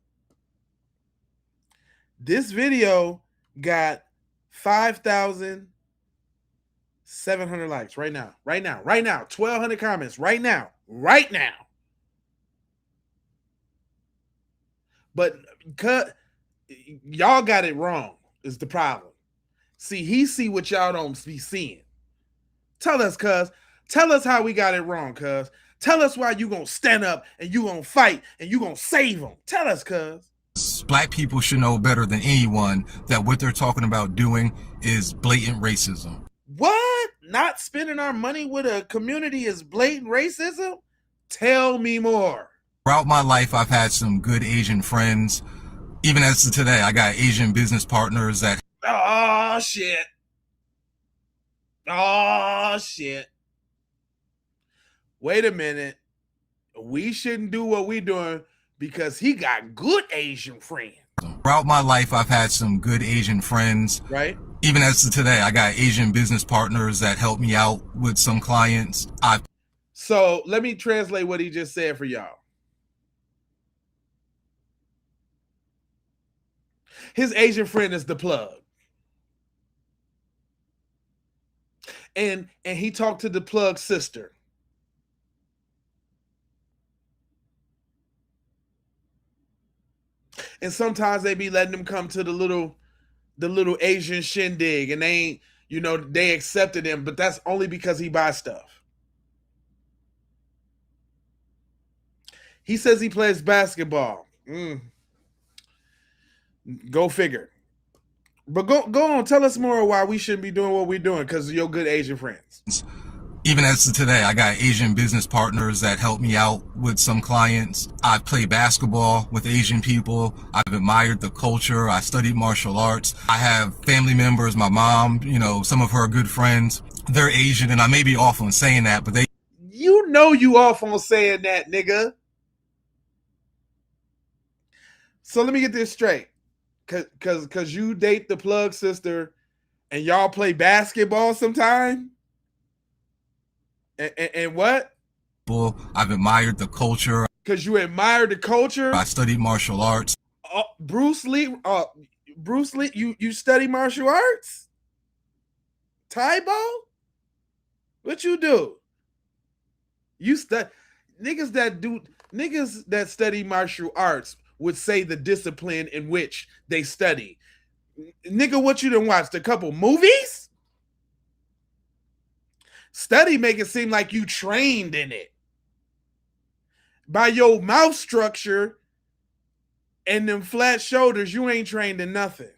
This video got 5,700 likes right now. 1,200 comments right now. But y'all got it wrong is the problem. See, he see what y'all don't be seeing. Tell us, cuz. Tell us how we got it wrong, cuz. Tell us why you gonna stand up and you gonna fight and you gonna save them. Tell us, cuz. Black people should know better than anyone that what they're talking about doing is blatant racism. What? Not spending our money with a community is blatant racism? Tell me more. Throughout my life, I've had some good Asian friends. Even as of today, I got Asian business partners that... Oh, shit. Wait a minute. We shouldn't do what we doing because he got good Asian friends. Throughout my life, I've had some good Asian friends. Right. Even as of today, I got Asian business partners that help me out with some clients. So let me translate what he just said for y'all. His Asian friend is the plug. And he talked to the plug sister. And sometimes they be letting them come to the little Asian shindig, and they ain't, they accepted him, but that's only because he buys stuff. He says he plays basketball. Go figure. But go on, tell us more why we shouldn't be doing what we're doing because of your good Asian friends. Even as of today, I got Asian business partners that help me out with some clients. I've played basketball with Asian people. I've admired the culture. I studied martial arts. I have family members, my mom, some of her good friends. They're Asian, and I may be off on saying that, but you off on saying that, nigga. So let me get this straight. Cause you date the plug sister and y'all play basketball sometime? And what? I've admired the culture. Because you admire the culture? I studied martial arts. Bruce Lee, you study martial arts? Taibo? What you do? Niggas that study martial arts would say the discipline in which they study. Nigga, what you done watched? A couple movies? Study make it seem like you trained in it. By your mouth structure and them flat shoulders, you ain't trained in nothing.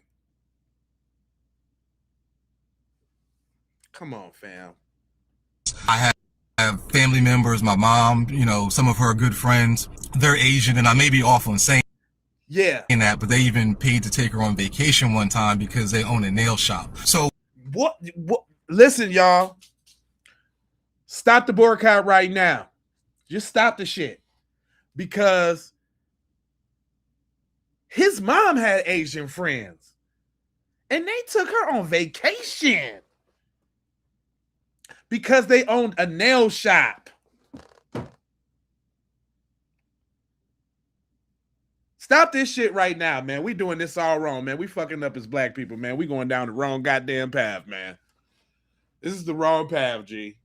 Come on, fam. I have family members, my mom, some of her good friends. They're Asian, and I may be off on saying that, but they even paid to take her on vacation one time because they own a nail shop. So what? Listen, y'all. Stop the boycott right now. Just stop the shit. Because his mom had Asian friends. And they took her on vacation. Because they owned a nail shop. Stop this shit right now, man. We doing this all wrong, man. We fucking up as black people, man. We going down the wrong goddamn path, man. This is the wrong path, G.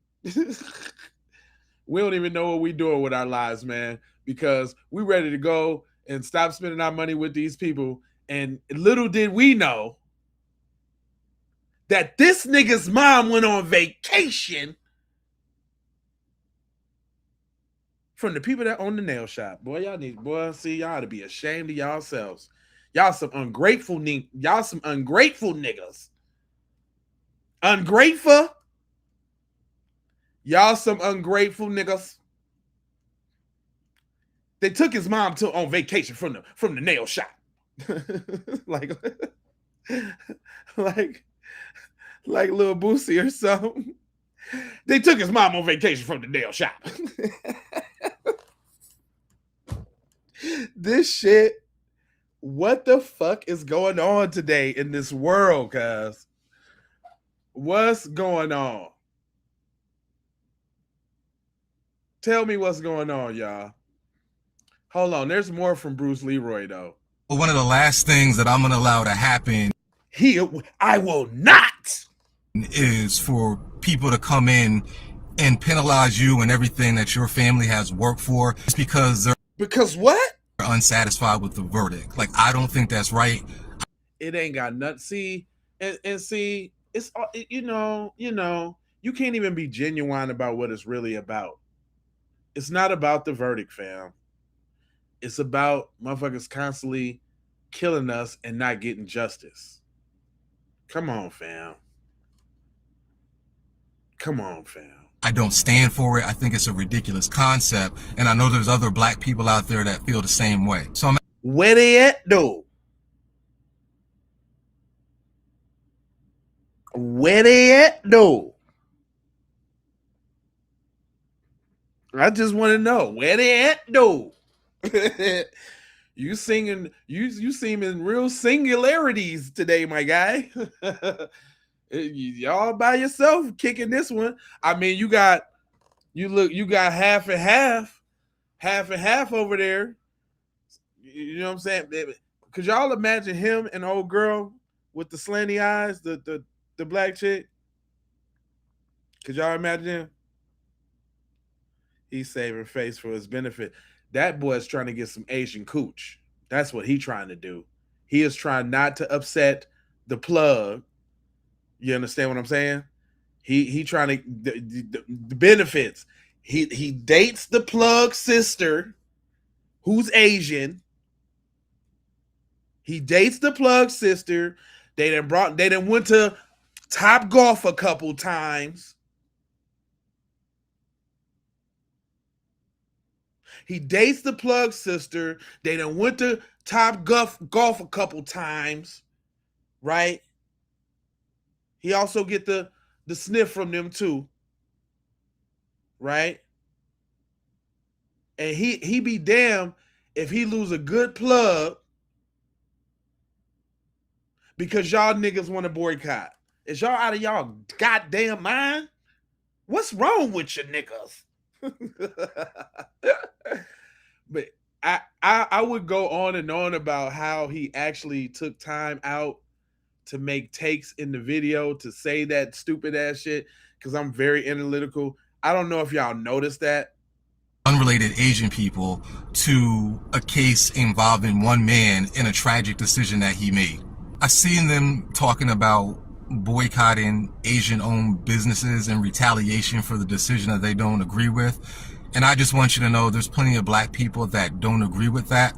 We don't even know what we doing with our lives, man, because we ready to go and stop spending our money with these people. And little did we know that this nigga's mom went on vacation from the people that own the nail shop. Boy, y'all ought to be ashamed of yourselves. Y'all some ungrateful niggas. Ungrateful. Y'all some ungrateful niggas. They took his mom on vacation from the nail shop. like little Boosie or something. They took his mom on vacation from the nail shop. This shit, what the fuck is going on today in this world, cuz? What's going on? Tell me what's going on, y'all. Hold on, there's more from Bruce Leroy, though. But one of the last things that I'm going to allow to happen I will not, is for people to come in and penalize you and everything that your family has worked for. It's because what? They're unsatisfied with the verdict. Like, I don't think that's right. It ain't got nothing. See, and see, it's, you know, you can't even be genuine about what it's really about. It's not about the verdict, fam. It's about motherfuckers constantly killing us and not getting justice. Come on, fam. Come on, fam. I don't stand for it. I think it's a ridiculous concept. And I know there's other black people out there that feel the same way. So I'm... Where they at, though? Where they at, though? I just want to know where they at, though. You singing, you seeming real singularities today, my guy. Y'all by yourself kicking this one. I mean, you got half and half over there. You know what I'm saying? Could y'all imagine him and old girl with the slanty eyes, the black chick? Could y'all imagine him? He's saving face for his benefit. That boy's trying to get some Asian cooch. That's what he's trying to do. He is trying not to upset the plug. You understand what I'm saying? He trying to the benefits. He dates the plug sister, who's Asian. He dates the plug sister. They done went to Top Golf a couple times. He dates the plug sister. They done went to Top Golf a couple times, right? He also get the sniff from them too, right? And he be damned if he lose a good plug because y'all niggas want to boycott. Is y'all out of y'all goddamn mind? What's wrong with you niggas? But I would go on and on about how he actually took time out to make takes in the video to say that stupid ass shit, because I'm very analytical. I don't know if y'all noticed that. Unrelated Asian people to a case involving one man in a tragic decision that he made. I seen them talking about boycotting Asian-owned businesses in retaliation for the decision that they don't agree with. And I just want you to know there's plenty of black people that don't agree with that.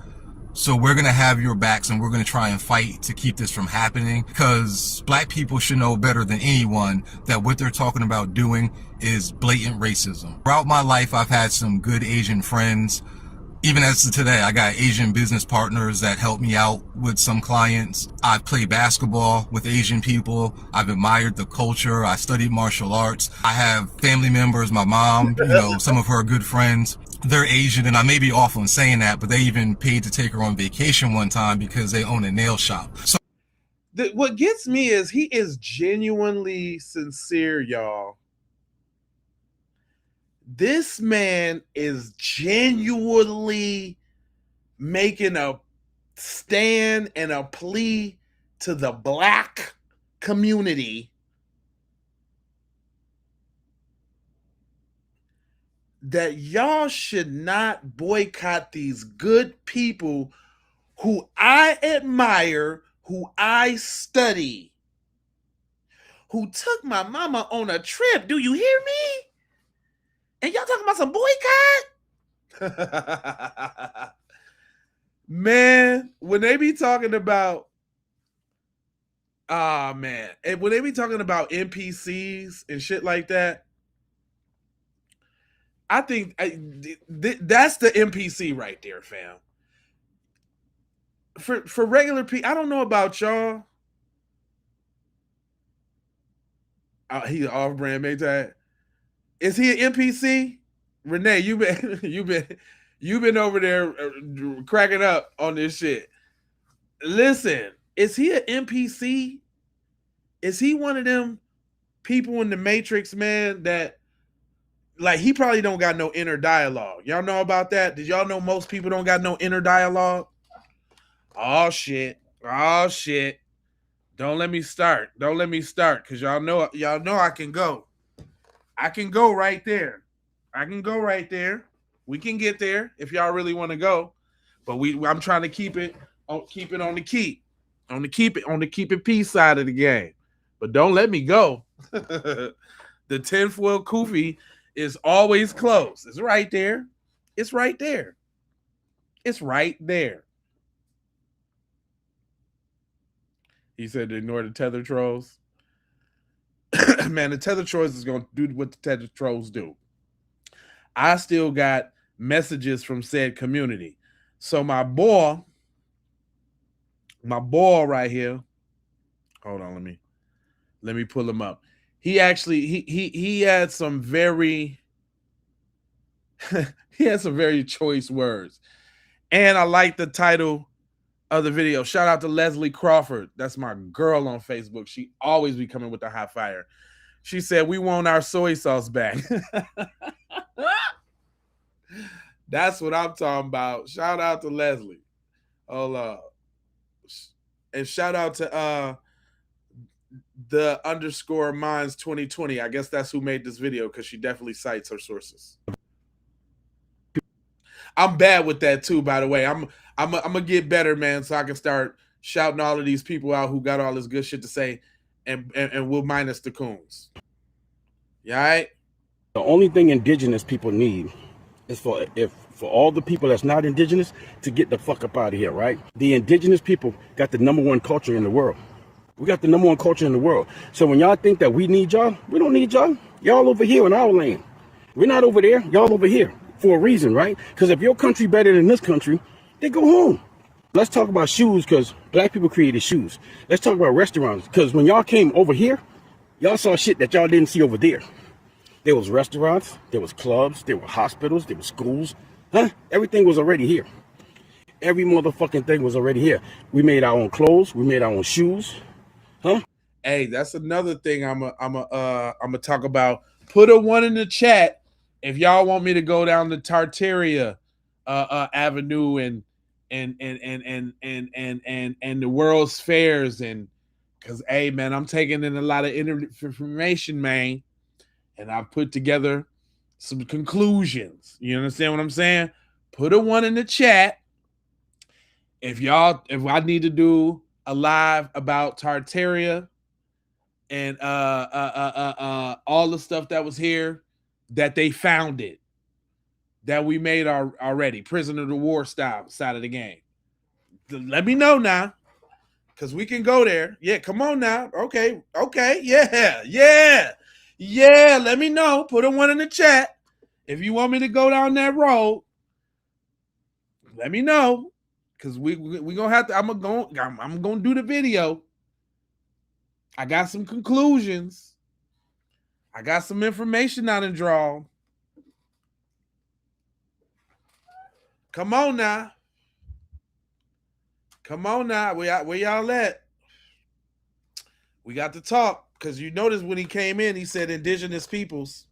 So we're going to have your backs and we're going to try and fight to keep this from happening, because black people should know better than anyone that what they're talking about doing is blatant racism. Throughout my life, I've had some good Asian friends. Even as of today, I got Asian business partners that help me out with some clients. I've played basketball with Asian people. I've admired the culture. I studied martial arts. I have family members, my mom, some of her good friends. They're Asian, and I may be off on saying that, but they even paid to take her on vacation one time because they own a nail shop. So what gets me is he is genuinely sincere, y'all. This man is genuinely making a stand and a plea to the black community that y'all should not boycott these good people who I admire, who I study, who took my mama on a trip. Do you hear me? And y'all talking about some boycott? Man, when they be talking about, man, and when they be talking about NPCs and shit like that, I think that's the NPC right there, fam. For regular people, I don't know about y'all. He's off-brand Maytag. Is he an NPC? Renee, you've been over there cracking up on this shit. Listen, is he an NPC? Is he one of them people in the Matrix, man, that like he probably don't got no inner dialogue? Y'all know about that? Did y'all know most people don't got no inner dialogue? Oh shit. Oh shit. Don't let me start. Don't let me start, because y'all know I can go. I can go right there. I can go right there. We can get there if y'all really want to go. But I'm trying to keep it on the keep it peace side of the game. But don't let me go. The tinfoil kufi is always close. It's right there. It's right there. It's right there. He said to ignore the tether trolls. Man, the tether trolls is going to do what the tether trolls do. I still got messages from said community. So my boy right here. Hold on, let me pull him up. He actually he had some very he had some very choice words. And I like the title of the video. Shout out to Leslie Crawford. That's my girl on Facebook. She always be coming with the hot fire. She said, "We want our soy sauce back." That's what I'm talking about. Shout out to Leslie. And shout out to the underscore minds 2020. I guess that's who made this video, because she definitely cites her sources. I'm bad with that too, by the way. I'm gonna get better, man, so I can start shouting all of these people out who got all this good shit to say, and we'll minus the coons. You all right? The only thing indigenous people need is for all the people that's not indigenous to get the fuck up out of here, right? The indigenous people got the #1 culture in the world. We got the #1 culture in the world. So when y'all think that we need y'all, we don't need y'all. Y'all over here in our land. We're not over there. Y'all over here for a reason, right? Because if your country better than this country, then go home. Let's talk about shoes, because black people created shoes. Let's talk about restaurants, because when y'all came over here, y'all saw shit that y'all didn't see over there. There was restaurants, there was clubs, there were hospitals, there were schools. Huh? Everything was already here. Every motherfucking thing was already here. We made our own clothes. We made our own shoes. Huh? Hey, that's another thing I'm a talk about. Put a 1 in the chat if y'all want me to go down the Tartaria Avenue and the World's Fairs, and because hey man, I'm taking in a lot of information, man, and I've put together some conclusions. You understand what I'm saying? Put a 1 in the chat if I need to do a live about Tartaria and all the stuff that was here that they found it, that we made already, prisoner of the war style side of the game. Let me know now, because we can go there. Yeah, come on now. Okay, yeah. Let me know. Put a 1 in the chat if you want me to go down that road. Let me know, because we gonna have to. I'm gonna do the video. I got some conclusions. I got some information out and draw. Come on now. Where y'all at? We got to talk, because you notice when he came in, he said indigenous peoples.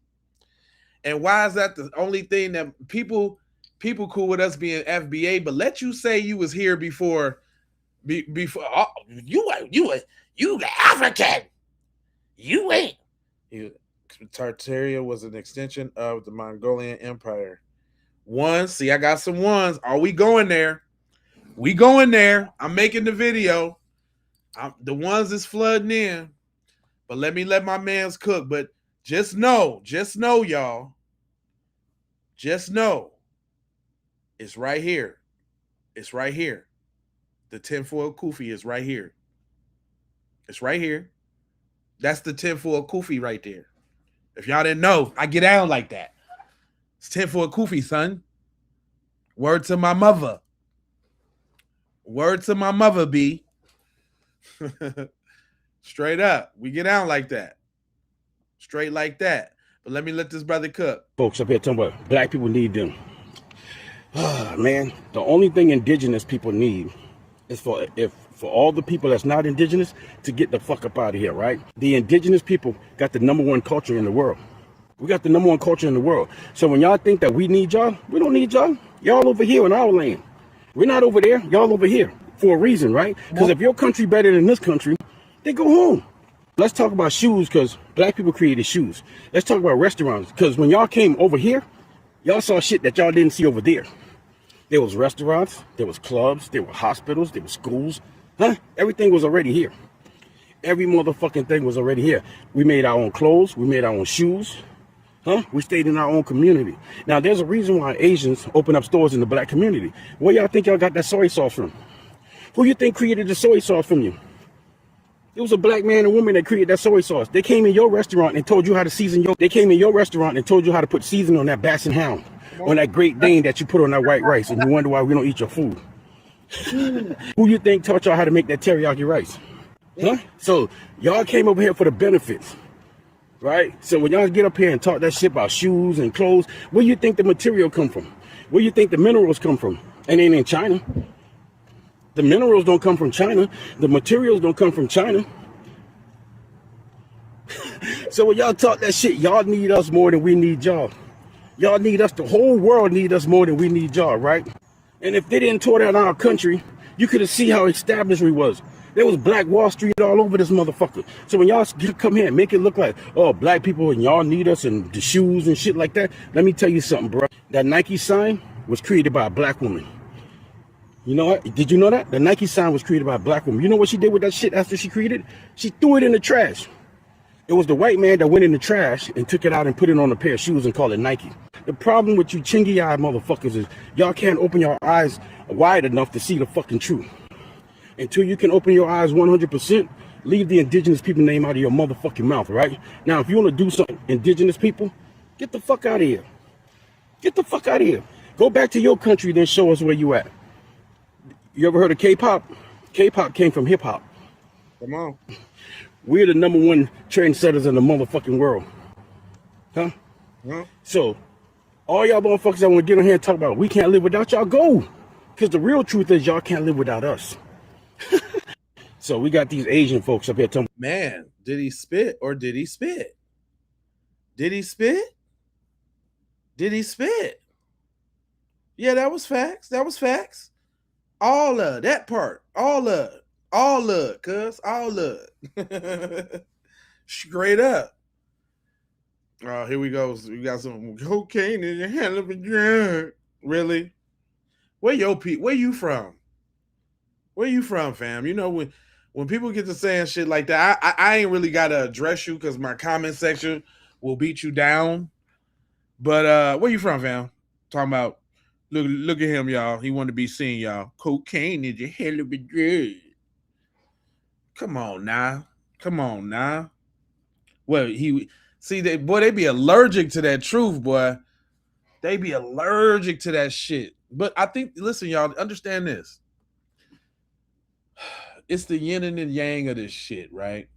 And why is that the only thing that people people cool with us being FBA, but let you say you was here before you African. You ain't. Tartaria was an extension of the Mongolian Empire. One, see, I got some ones. Are we going there? We going there. I'm making the video. The ones is flooding in. But let my mans cook. But just know, y'all. Just know. It's right here. It's right here. The tinfoil kufi is right here. It's right here. That's the tinfoil kufi right there. If y'all didn't know, I get down like that. It's tinfoil kufi, son. Word to my mother. Word to my mother, B. Straight up. We get down like that. Straight like that. But let this brother cook. Folks up here talking about black people need them. Man, the only thing indigenous people need is for all the people that's not indigenous to get the fuck up out of here, right? The indigenous people got the #1 culture in the world. We got the #1 culture in the world. So when y'all think that we need y'all, we don't need y'all. Y'all over here in our land. We're not over there. Y'all over here for a reason, right? Because if your country better than this country, they go home. Let's talk about shoes because black people created shoes. Let's talk about restaurants because when y'all came over here, y'all saw shit that y'all didn't see over there. There was restaurants, there was clubs, there were hospitals, there were schools. Everything was already here. Every motherfucking thing was already here. We made our own clothes. We made our own shoes. We stayed in our own community. Now, there's a reason why Asians open up stores in the black community. Where y'all think y'all got that soy sauce from? Who you think created the soy sauce from you? It was a black man and woman that created that soy sauce. They came in your restaurant and told you how to season They came in your restaurant and told you how to put seasoning on that Basset Hound, on that Great Dane that you put on that white rice, and you wonder why we don't eat your food. Who you think taught y'all how to make that teriyaki rice? So y'all came over here for the benefits, right? So when y'all get up here and talk that shit about shoes and clothes, where you think the material come from? Where you think the minerals come from? And ain't in China. The minerals don't come from China. The materials don't come from China. So when y'all talk that shit, y'all need us more than we need y'all. Y'all need us. The whole world need us more than we need y'all, right? And if they didn't tear down our country, you could have seen how established we was. There was Black Wall Street all over this motherfucker. So when y'all come here and make it look like, oh, black people and y'all need us and the shoes and shit like that, let me tell you something, bro. That Nike sign was created by a black woman. You know what? Did you know that? The Nike sign was created by a black woman. You know what she did with that shit after she created it? She threw it in the trash. It was the white man that went in the trash and took it out and put it on a pair of shoes and called it Nike. The problem with you chingy-eyed motherfuckers is y'all can't open your eyes wide enough to see the fucking truth. Until you can open your eyes 100%, leave the indigenous people name out of your motherfucking mouth, right? Now, if you want to do something, indigenous people, get the fuck out of here. Get the fuck out of here. Go back to your country, then show us where you at. You ever heard of K-pop? K-pop came from hip-hop. Come on. We're the #1 trendsetters in the motherfucking world. So, all y'all motherfuckers that want to get on here and talk about we can't live without y'all, go. Because the real truth is y'all can't live without us. So we got these Asian folks up here telling man, did he spit or did he spit? Did he spit? Did he spit? Yeah, that was facts. That was facts. All of that part. All of, cuz. All of. Straight up. Oh, here we go. We got some cocaine in your hell of a drug. Really? Where you from? Where you from, fam? You know, when people get to saying shit like that, I ain't really got to address you because my comment section will beat you down. But where you from, fam? Talking about, look at him, y'all. He want to be seen, y'all. Cocaine is a hell of a drug. Come on now. Well, they be allergic to that truth, boy. They be allergic to that shit. But I think, listen, y'all, understand this. It's the yin and the yang of this shit, right?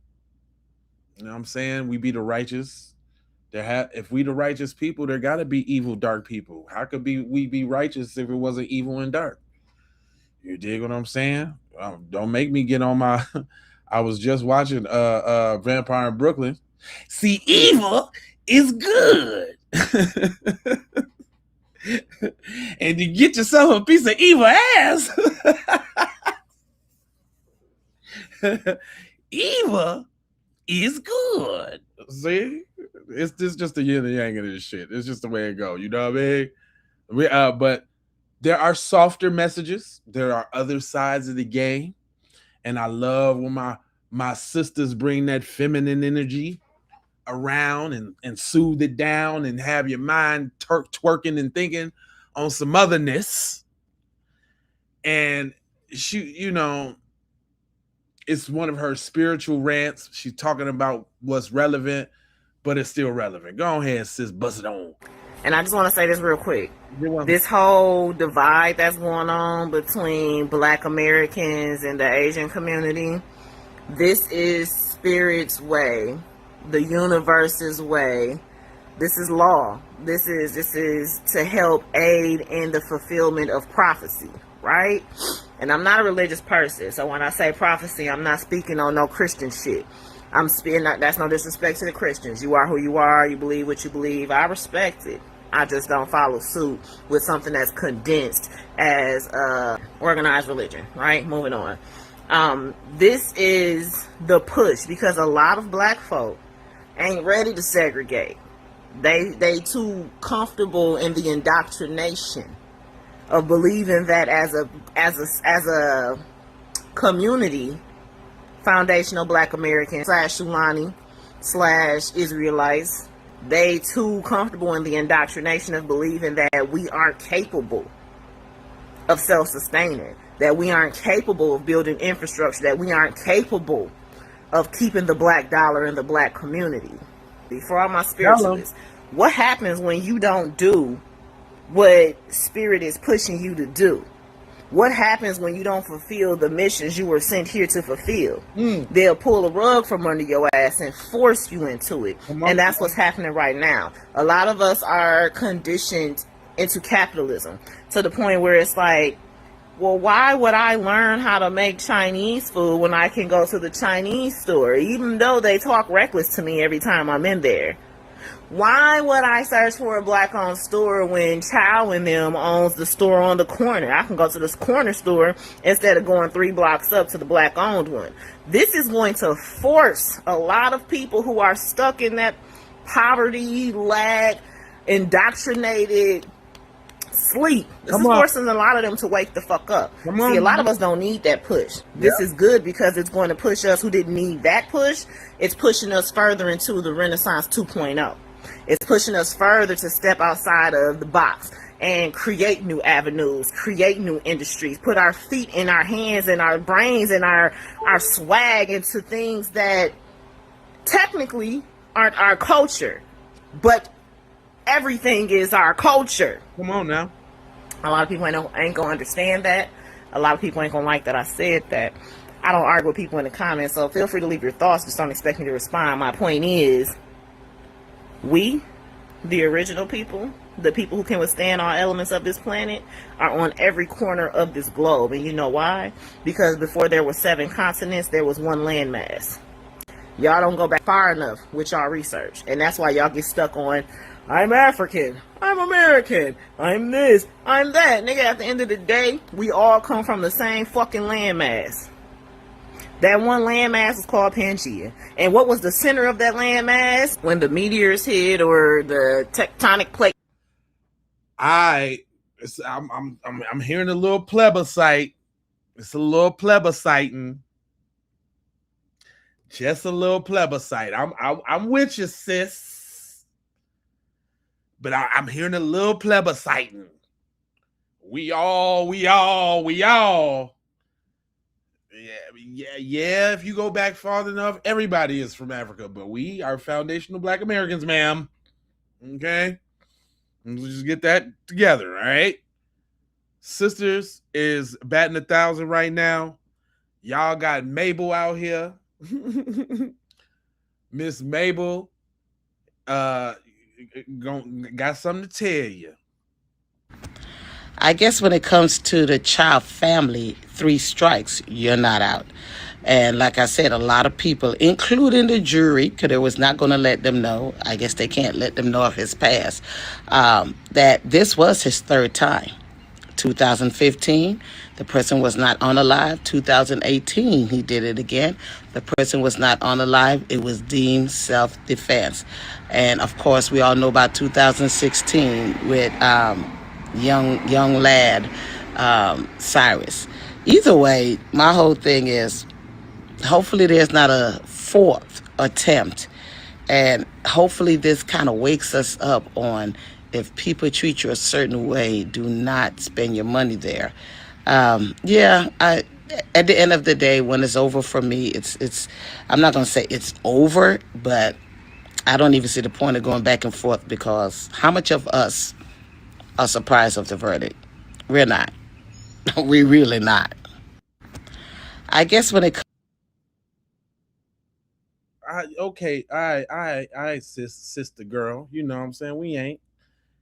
You know what I'm saying? We be the righteous. If we the righteous people, there gotta be evil, dark people. How could we be righteous if it wasn't evil and dark? You dig what I'm saying? Don't make me get on my. I was just watching Vampire in Brooklyn. See, evil is good. and you get yourself a piece of evil ass. Evil is good. See, it's just the yin and yang of this shit. It's just the way it go. You know what I mean? But there are softer messages. There are other sides of the game, and I love when my sisters bring that feminine energy around and soothe it down and have your mind twerking and thinking on some otherness. And she, you know, it's one of her spiritual rants. She's talking about what's relevant, but it's still relevant. Go ahead, sis, bust it on. And I just want to say this real quick. This whole divide that's going on between Black Americans and the Asian community, this is Spirit's way, the universe's way. This is law. This is to help aid in the fulfillment of prophecy, right? And I'm not a religious person, so when I say prophecy, I'm not speaking on no Christian shit. I'm speaking, that's no disrespect to the Christians. You are who you are. You believe what you believe. I respect it. I just don't follow suit with something that's condensed as organized religion, right? Moving on. This is the push because a lot of Black folk ain't ready to segregate. They too comfortable in the indoctrination of believing that as a community, foundational Black American / Shulani / Israelites, they too comfortable in the indoctrination of believing that we aren't capable of self-sustaining, that we aren't capable of building infrastructure, that we aren't capable of keeping the Black dollar in the Black community. For all my spiritualists, what happens when you don't do what Spirit is pushing you to do? What happens when you don't fulfill the missions you were sent here to fulfill? They'll pull a rug from under your ass and force you into it. And that's what's happening right now. A lot of us are conditioned into capitalism to the point where it's like, well, why would I learn how to make Chinese food when I can go to the Chinese store, even though they talk reckless to me every time I'm in there? Why would I search for a Black-owned store when Chow and them owns the store on the corner? I can go to this corner store instead of going 3 blocks up to the Black-owned one. This is going to force a lot of people who are stuck in that poverty, lag, indoctrinated sleep. This is forcing a lot of them to wake the fuck up. See, a lot of us don't need that push. This is good because it's going to push us who didn't need that push. It's pushing us further into the Renaissance 2.0. It's pushing us further to step outside of the box and create new avenues, create new industries, put our feet in our hands and our brains and our swag into things that technically aren't our culture, but everything is our culture. Come on now. A lot of people ain't gonna understand that. A lot of people ain't gonna like that I said that. I don't argue with people in the comments, so feel free to leave your thoughts. Just don't expect me to respond. My point is, we, the original people, the people who can withstand all elements of this planet, are on every corner of this globe. And you know why? Because before there were 7 continents, there was 1 landmass. Y'all don't go back far enough with y'all research. And that's why y'all get stuck on, I'm African, I'm American, I'm this, I'm that. Nigga, at the end of the day, we all come from the same fucking landmass. That one landmass was called Pangea. And what was the center of that landmass? When the meteors hit or the tectonic plate. I'm hearing a little plebiscite. It's a little plebisciting. Just a little plebiscite. I'm with you, sis. But I'm hearing a little plebisciting. We all. Yeah. If you go back far enough, everybody is from Africa, but we are foundational Black Americans, ma'am. Okay, let's just get that together, all right? Sisters is batting 1,000 right now. Y'all got Mabel out here. Miss Mabel, got something to tell you. I guess when it comes to the child family, 3 strikes, you're not out. And like I said, a lot of people, including the jury, because it was not going to let them know, I guess they can't let them know of his past, that this was his third time. 2015, the person was not unalive. 2018, he did it again. The person was not unalive. It was deemed self-defense. And of course, we all know about 2016 with young lad Cyrus. Either way, my whole thing is, hopefully there's not a fourth attempt. And hopefully this kind of wakes us up on, if people treat you a certain way, do not spend your money there. At the end of the day, when it's over for me, it's I'm not going to say it's over, but I don't even see the point of going back and forth, because how much of us are surprised of the verdict? We're not. We really not. I guess when it comes, Sister girl. You know what I'm saying? We ain't.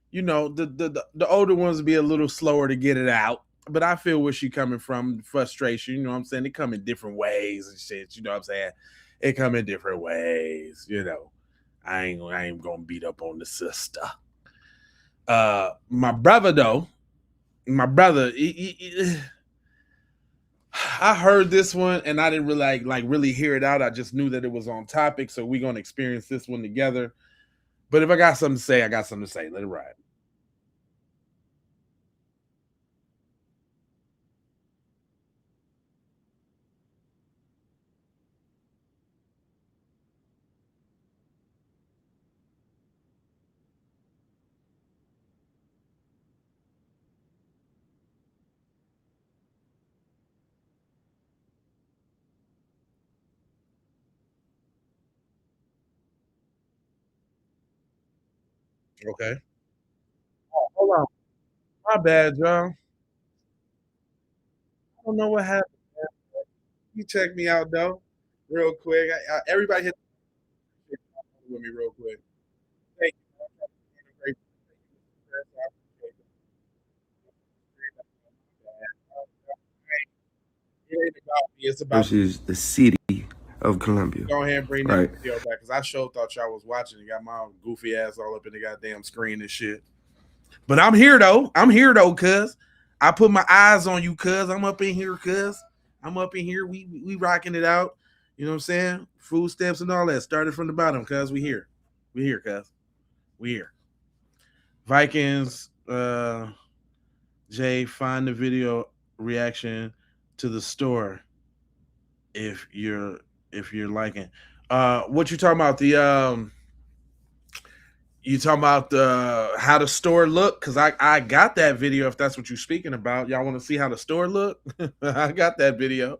You know, the older ones be a little slower to get it out. But I feel where she coming from, frustration, you know what I'm saying? They come in different ways and shit, you know what I'm saying? It come in different ways, you know. I ain't gonna beat up on the sister. My brother though, I heard this one and I didn't really like really hear it out. I just knew that it was on topic, so we're gonna experience this one together. But if I got something to say, I got something to say. Let it ride. Okay. Oh, hold on. My bad, y'all. I don't know what happened. You check me out though, real quick. Everybody hit with me real quick. Thank you. It ain't about me. It's about versus the city of Columbia, go ahead and bring that right? video back because I sure thought y'all was watching and got my goofy ass all up in the goddamn screen and shit. But I'm here though. Cuz. I put my eyes on you, cuz. I'm up in here, cuz. I'm up in here. We rocking it out. You know what I'm saying? Food stamps and all that. Started from the bottom, cuz. We here. We here, cuz. We here. Vikings, Jay, find the video reaction to the store if you're liking. What you talking about? You talking about the how the store look? Cause I got that video if that's what you're speaking about. Y'all want to see how the store look? I got that video.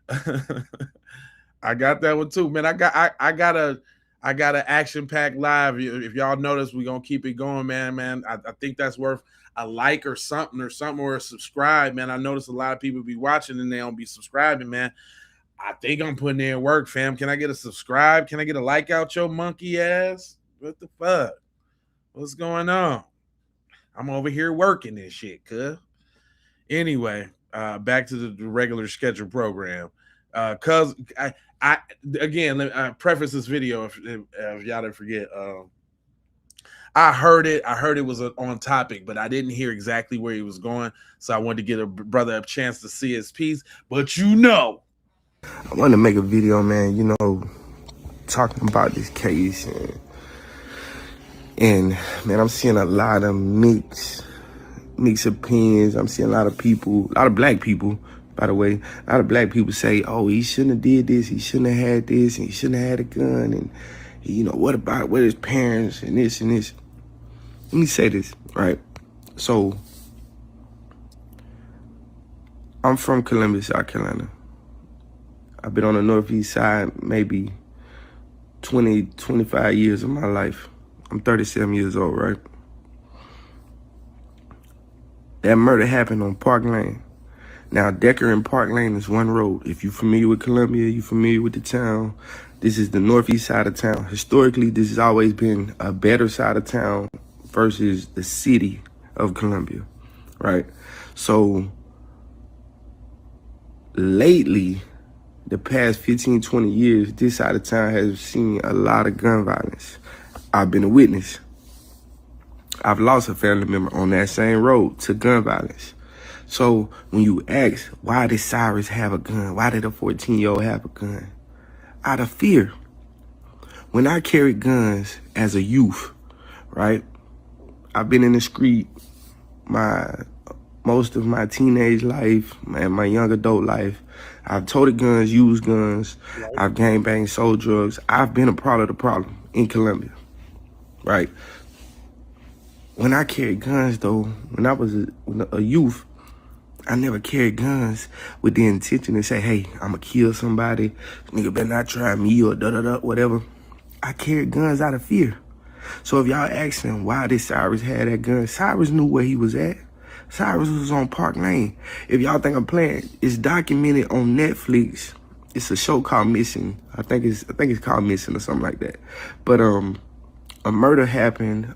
I got that one too, man. I got an action packed live. If y'all notice, we're gonna keep it going, man. I think that's worth a like or something or a subscribe, man. I notice a lot of people be watching and they don't be subscribing, man. I think I'm putting in work, fam. Can I get a subscribe? Can I get a like out your monkey ass? What the fuck? What's going on? I'm over here working this shit, cuz. Anyway, back to the regular scheduled program. Cuz I again, let me preface this video if y'all didn't forget. I heard it. I heard it was on topic, but I didn't hear exactly where he was going. So I wanted to get a brother a chance to see his piece. But you know, I wanted to make a video, man, you know, talking about this case and man, I'm seeing a lot of mixed opinions. I'm seeing a lot of people, a lot of black people, by the way, a lot of black people say, oh, he shouldn't have did this, he shouldn't have had this, and he shouldn't have had a gun, and you know, what about his parents and this and this. Let me say this, right? So I'm from Columbia, South Carolina. I've been on the northeast side maybe 20, 25 years of my life. I'm 37 years old, right? That murder happened on Park Lane. Now, Decker and Park Lane is one road. If you're familiar with Columbia, you're familiar with the town. This is the northeast side of town. Historically, this has always been a better side of town versus the city of Columbia, right? So, lately, the past 15, 20 years, this side of town has seen a lot of gun violence. I've been a witness. I've lost a family member on that same road to gun violence. So when you ask, why did Cyrus have a gun? Why did a 14-year-old have a gun? Out of fear. When I carried guns as a youth, right? I've been in the street most of my teenage life and my young adult life. I've toted guns, used guns. Right. I've gangbanged, sold drugs. I've been a part of the problem in Colombia, right? When I carried guns, though, when I was a youth, I never carried guns with the intention to say, hey, I'm going to kill somebody. Nigga better not try me or da-da-da, whatever. I carried guns out of fear. So if y'all asking why did Cyrus have that gun, Cyrus knew where he was at. Cyrus was on Park Lane. If y'all think I'm playing, it's documented on Netflix. It's a show called Missing. I think it's called Missing or something like that. But a murder happened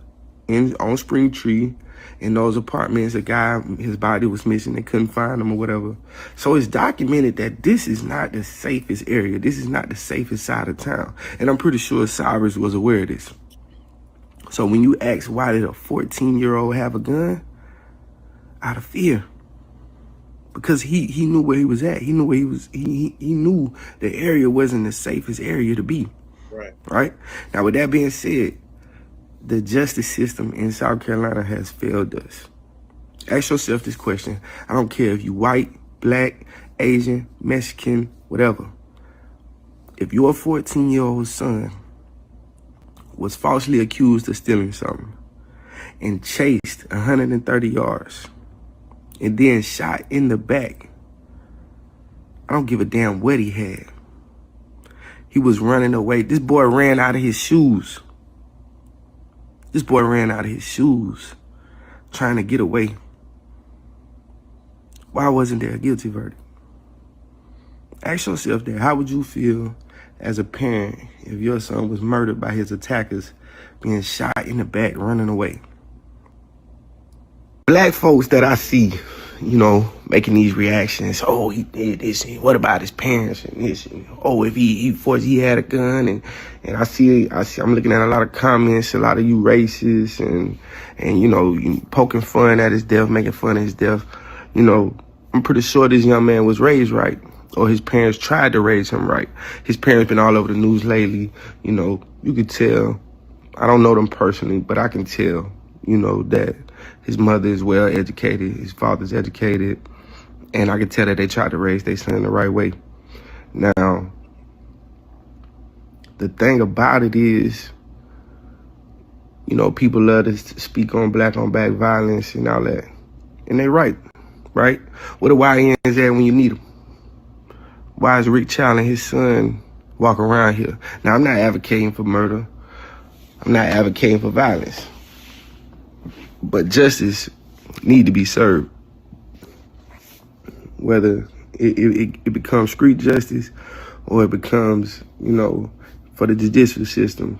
on Spring Tree in those apartments. A guy, his body was missing. They couldn't find him or whatever. So it's documented that this is not the safest area. This is not the safest side of town. And I'm pretty sure Cyrus was aware of this. So when you ask why did a 14-year-old have a gun? Out of fear. Because he knew where he was at. He knew where he was. He knew the area wasn't the safest area to be. Right. Right? Now, with that being said, the justice system in South Carolina has failed us. Ask yourself this question. I don't care if you white, black, Asian, Mexican, whatever. If your 14-year-old son was falsely accused of stealing something and chased 130 yards and then shot in the back, I don't give a damn what he had. He was running away. This boy ran out of his shoes. This boy ran out of his shoes trying to get away. Why wasn't there a guilty verdict? Ask yourself that. How would you feel as a parent if your son was murdered by his attackers, being shot in the back, running away? Black folks that I see, making these reactions, oh, he did this, and what about his parents and this, and, oh, if he had a gun, and I'm looking at a lot of comments, a lot of you racist, and you poking fun at his death, making fun of his death. I'm pretty sure this young man was raised right, or his parents tried to raise him right. His parents been all over the news lately. You could tell. I don't know them personally, but I can tell, that his mother is well educated, his father's educated, and I can tell that they tried to raise their son the right way. Now, the thing about it is, people love to speak on black violence and all that, and they right? Where the YNs at when you need them? Why is Rick Child and his son walking around here? Now, I'm not advocating for murder. I'm not advocating for violence. But justice need to be served. Whether it becomes street justice or it becomes, for the judicial system.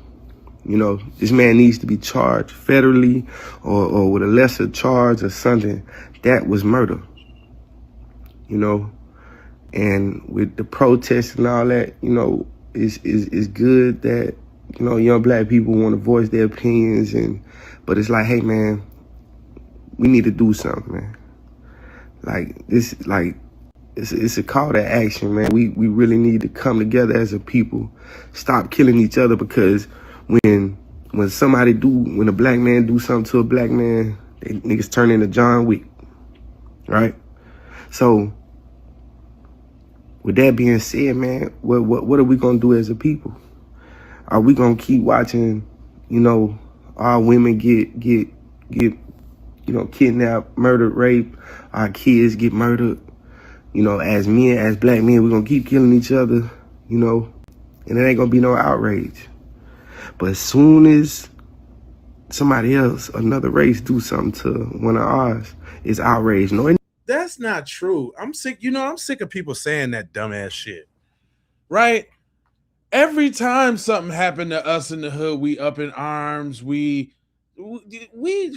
This man needs to be charged federally or with a lesser charge or something. That was murder. And with the protests and all that, it's good that, young black people want to voice their opinions, but it's like, hey man, we need to do something, man. It's a call to action, man. We really need to come together as a people, stop killing each other, because when a black man do something to a black man, they niggas turn into John Wick, right? So, with that being said, man, what are we gonna do as a people? Are we gonna keep watching, our women get kidnapped, murdered, raped, our kids get murdered? As men, as black men, we're gonna keep killing each other, and it ain't gonna be no outrage. But as soon as somebody else, another race, do something to one of ours, it's outrage. That's not true. I'm sick. I'm sick of people saying that dumbass shit. Right? Every time something happened to us in the hood, we up in arms. We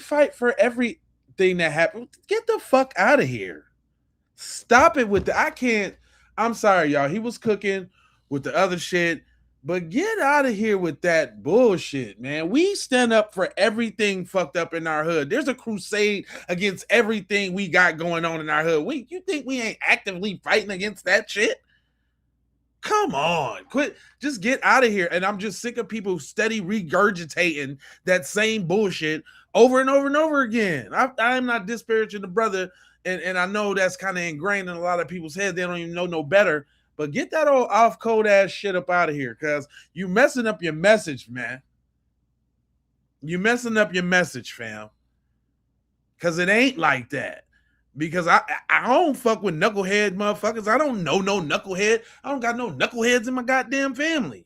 fight for everything that happened. Get the fuck out of here. Stop it with I can't. I'm sorry, y'all. He was cooking with the other shit, but get out of here with that bullshit, man. We stand up for everything fucked up in our hood. There's a crusade against everything we got going on in our hood. You think we ain't actively fighting against that shit? Come on, quit. Just get out of here. And I'm just sick of people steady regurgitating that same bullshit over and over and over again. I'm not disparaging the brother, and I know that's kind of ingrained in a lot of people's heads. They don't even know no better. But get that old off code ass shit up out of here, because you messing up your message, man. You messing up your message, fam. Because it ain't like that. Because I don't fuck with knucklehead motherfuckers. I don't know no knucklehead. I don't got no knuckleheads in my goddamn family.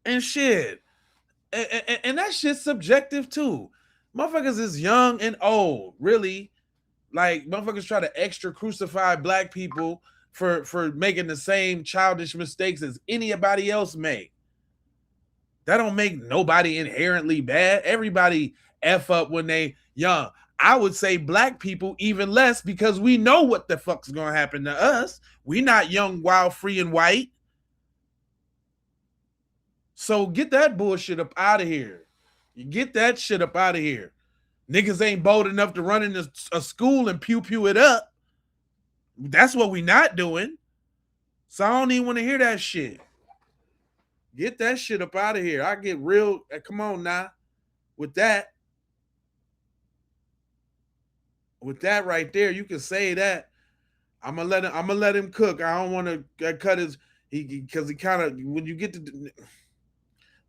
And shit. And that shit's subjective too. Motherfuckers is young and old, really. Like motherfuckers try to extra crucify black people for making the same childish mistakes as anybody else make. That don't make nobody inherently bad. Everybody F up when they young. I would say black people even less, because we know what the fuck's gonna happen to us. We not young, wild, free, and white. So get that bullshit up out of here. You get that shit up out of here. Niggas ain't bold enough to run into a school and pew pew it up. That's what we not doing. So I don't even want to hear that shit. Get that shit up out of here. I get real. Come on now. With that right there, you can say that. I'm gonna let him cook. I don't want to cut his because he kind of when you get to.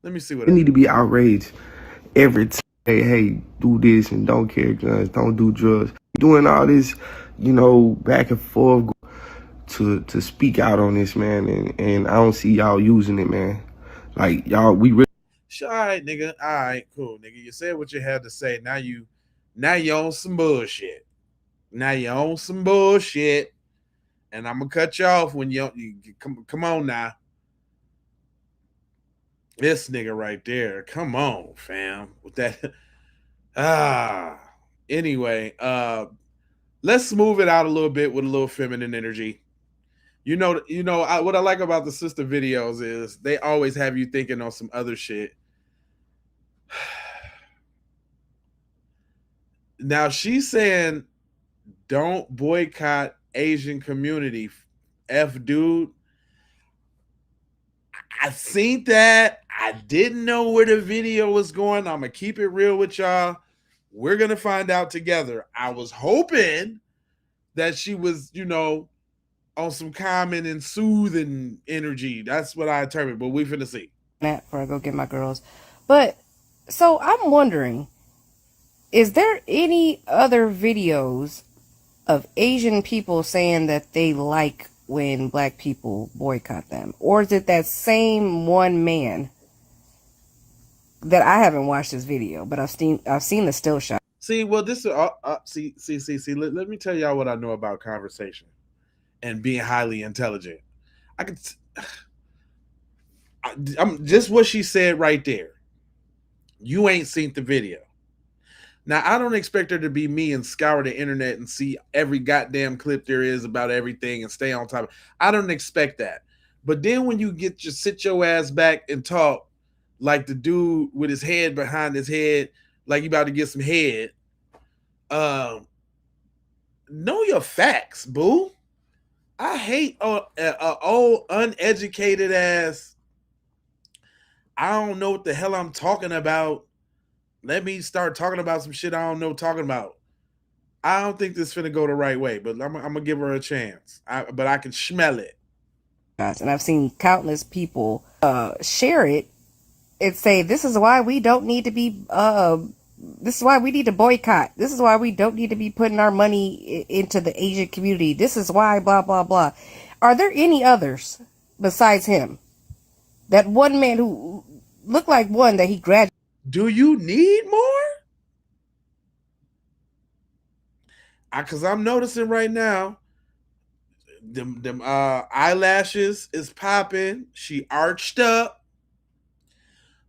Let me see what They need to be outraged every time. Hey, do this and don't carry guns, don't do drugs. Doing all this, back and forth to speak out on this, man, and I don't see y'all using it, man. Like y'all, we really. All right, nigga. All right, cool, nigga. You said what you had to say. Now you on some bullshit. Now you on some bullshit, and I'm gonna cut you off when you come on now. This nigga right there. Come on, fam. With that. Anyway, let's move it out a little bit with a little feminine energy. What I like about the sister videos is they always have you thinking on some other shit. Now she's saying, don't boycott Asian community. F dude. I seen that. I didn't know where the video was going. I'm gonna keep it real with y'all. We're gonna find out together. I was hoping that she was, on some calming and soothing energy. That's what I determined, but we finna see. That before I go get my girls. But so I'm wondering, is there any other videos of Asian people saying that they like when black people boycott them? Or is it that same one man that I haven't watched this video, but I've seen the still shot. See, well, this is see. Let me tell y'all what I know about conversation and being highly intelligent. I'm just what she said right there. You ain't seen the video. Now, I don't expect her to be me and scour the internet and see every goddamn clip there is about everything and stay on top. I don't expect that. But then when you sit your ass back and talk like the dude with his head behind his head, like you about to get some head, know your facts, boo. I hate old uneducated ass. I don't know what the hell I'm talking about. Let me start talking about some shit I don't know talking about. I don't think this finna go the right way, but I'm gonna give her a chance. But I can smell it. And I've seen countless people share it and say, this is why we don't need to be, this is why we need to boycott. This is why we don't need to be putting our money into the Asian community. This is why, blah, blah, blah. Are there any others besides him? That one man who looked like one that he graduated. Do you need more? Because I'm noticing right now, them eyelashes is popping. She arched up.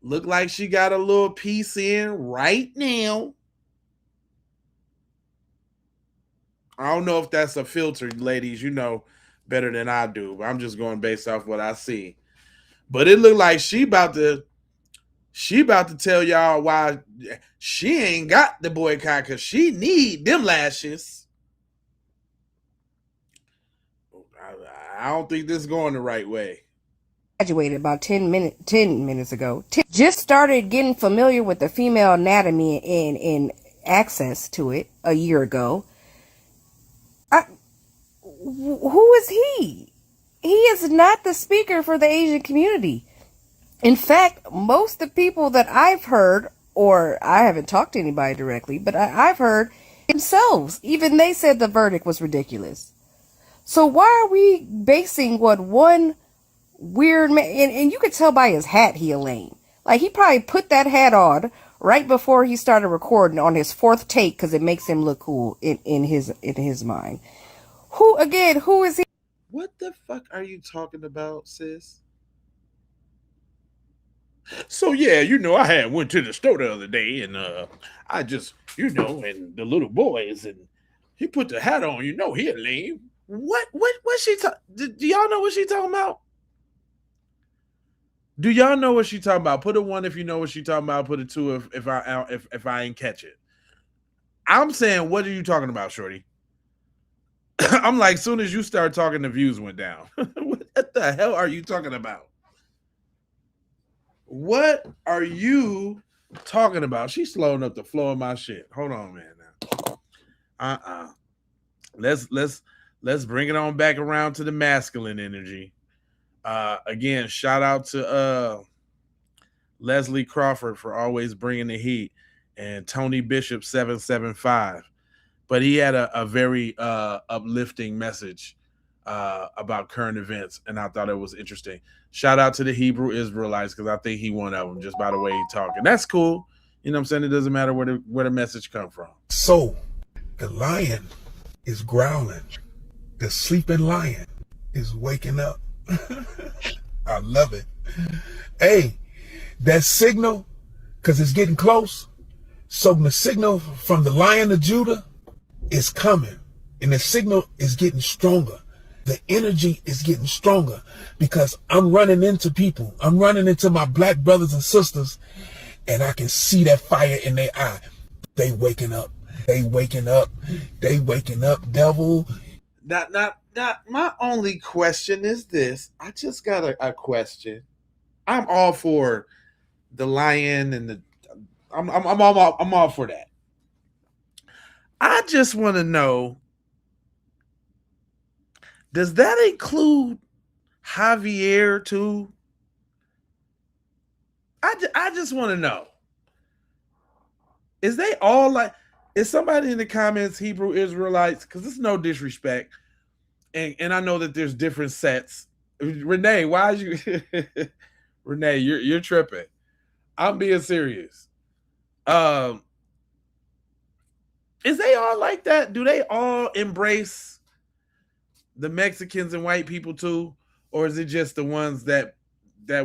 Look like she got a little piece in right now. I don't know if that's a filter, ladies. You know better than I do. But I'm just going based off what I see. But it looked like she about to tell y'all why she ain't got the boycott because she need them lashes. I don't think this is going the right way. Graduated about 10 minutes ago. Just started getting familiar with the female anatomy and access to it a year ago. Who is he? He is not the speaker for the Asian community. In fact, most of the people that I've heard, or I haven't talked to anybody directly, but I've heard themselves, even they said the verdict was ridiculous. So why are we basing what one weird man, and you could tell by his hat he a lame. Like he probably put that hat on right before he started recording on his fourth take because it makes him look cool in his mind. Who is he? What the fuck are you talking about, sis? So yeah, I had went to the store the other day and I just, and the little boys and he put the hat on, he a lame. What she do y'all know what she talking about? Do y'all know what she talking about? Put a 1 if you know what she talking about. Put a 2 if I ain't catch it. I'm saying, what are you talking about, shorty? I'm like, soon as you start talking, the views went down. What the hell are you talking about? What are you talking about? She's slowing up the flow of my shit. Hold on, man. Now. Let's bring it on back around to the masculine energy. Again, shout out to Leslie Crawford for always bringing the heat, and Tony Bishop 775. But he had a very uplifting message about current events, and I thought it was interesting. Shout out to the Hebrew Israelites because I think he one of them just by the way he talking. That's cool. You know what I'm saying? It doesn't matter where the message come from. So the lion is growling. The sleeping lion is waking up. I love it. Hey, that signal, because it's getting close. So the signal from the Lion of Judah is coming. And the signal is getting stronger. The energy is getting stronger because I'm running into people. I'm running into my black brothers and sisters, and I can see that fire in their eye. They waking up. They waking up. They waking up, devil. Not my only question is this. I just got a question. I'm all for the lion and the I'm all for that. I just want to know, does that include Javier too? I just want to know. Is they all like, is somebody in the comments Hebrew Israelites? Because it's no disrespect. And I know that there's different sets. Renee, why is you Renee, you're tripping. I'm being serious. Is they all like that? Do they all embrace the Mexicans and white people too? Or is it just the ones that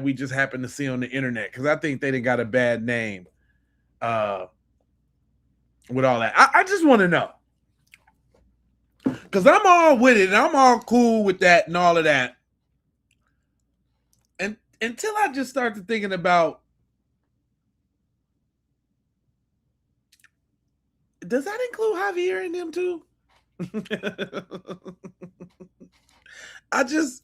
we just happen to see on the internet? Because I think they done got a bad name with all that. I just want to know. Because I'm all with it and I'm all cool with that and all of that. And until I just started thinking about, does that include Javier and them too? I just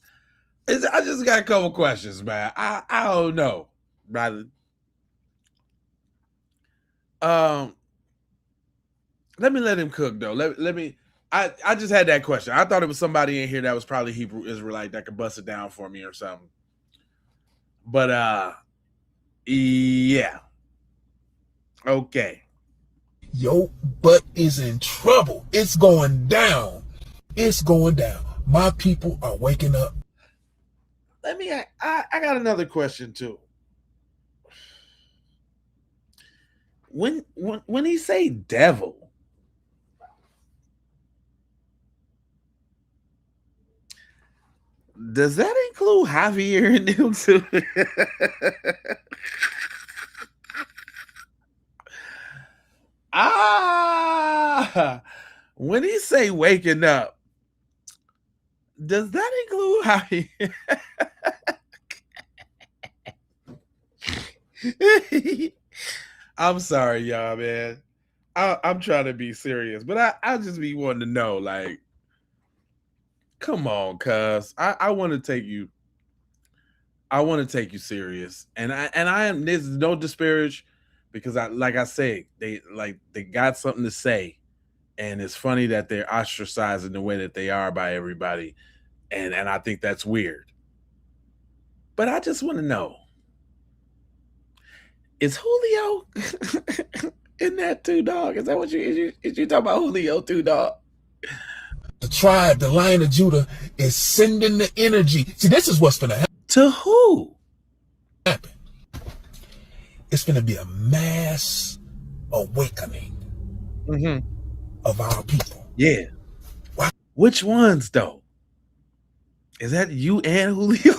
got a couple questions, man. I don't know, brother. Let me let him cook though. Let me. I just had that question. I thought it was somebody in here that was probably Hebrew Israelite that could bust it down for me or something. But yeah. Okay. Your butt is in trouble. It's going down. It's going down. My people are waking up. Let me. I got another question too. When he say devil, does that include Javier and them too? When he say waking up, does that include how he I'm sorry, y'all, man. I'm trying to be serious, but I just be wanting to know, like, come on, cuz I want to take you. I want to take you serious, and I am. There's no disparage, because like I say, they got something to say, and it's funny that they're ostracizing the way that they are by everybody, and I think that's weird. But I just want to know: is Julio in that too, dog? Is that what you talking about, Julio too, dog? The tribe, the Lion of Judah, is sending the energy. See, this is what's going to happen. To who? It's going to be a mass awakening of our people. Yeah. Wow. Which ones, though? Is that you and Julio?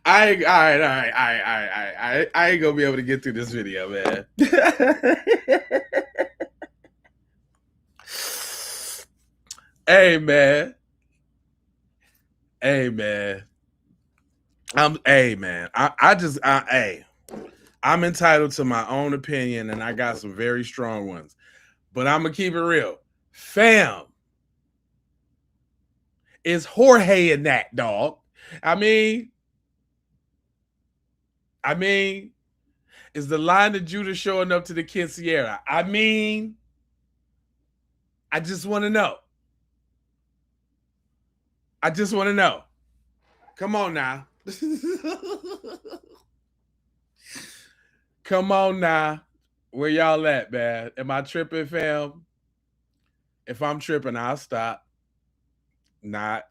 I ain't gonna be able to get through this video, man. Hey, man. Hey, man. I'm entitled to my own opinion, and I got some very strong ones. But I'm gonna keep it real. Fam, is Jorge in that, dog? I mean, is the Lion of Judah showing up to the Quinceañera? I mean, I just want to know. I just want to know. Come on now. Come on now. Where y'all at, man? Am I tripping, fam? If I'm tripping, I'll stop. Not.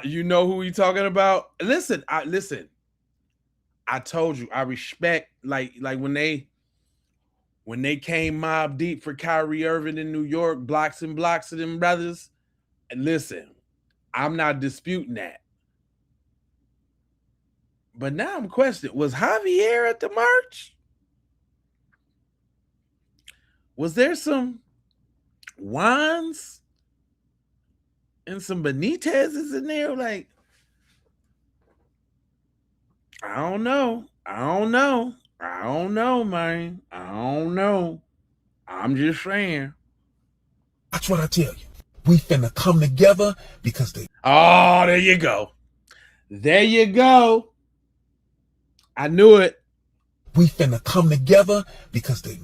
You know who we talking about? Listen. I told you, I respect like when they came mob deep for Kyrie Irving in New York, blocks and blocks of them brothers. And listen, I'm not disputing that. But now I'm questioning, was Javier at the march? Was there some Juans and some Benitez's in there? Like, I don't know, man. I don't know. I'm just saying. That's what I tell you. We finna come together because they... Oh, there you go. There you go. I knew it. We finna come together because they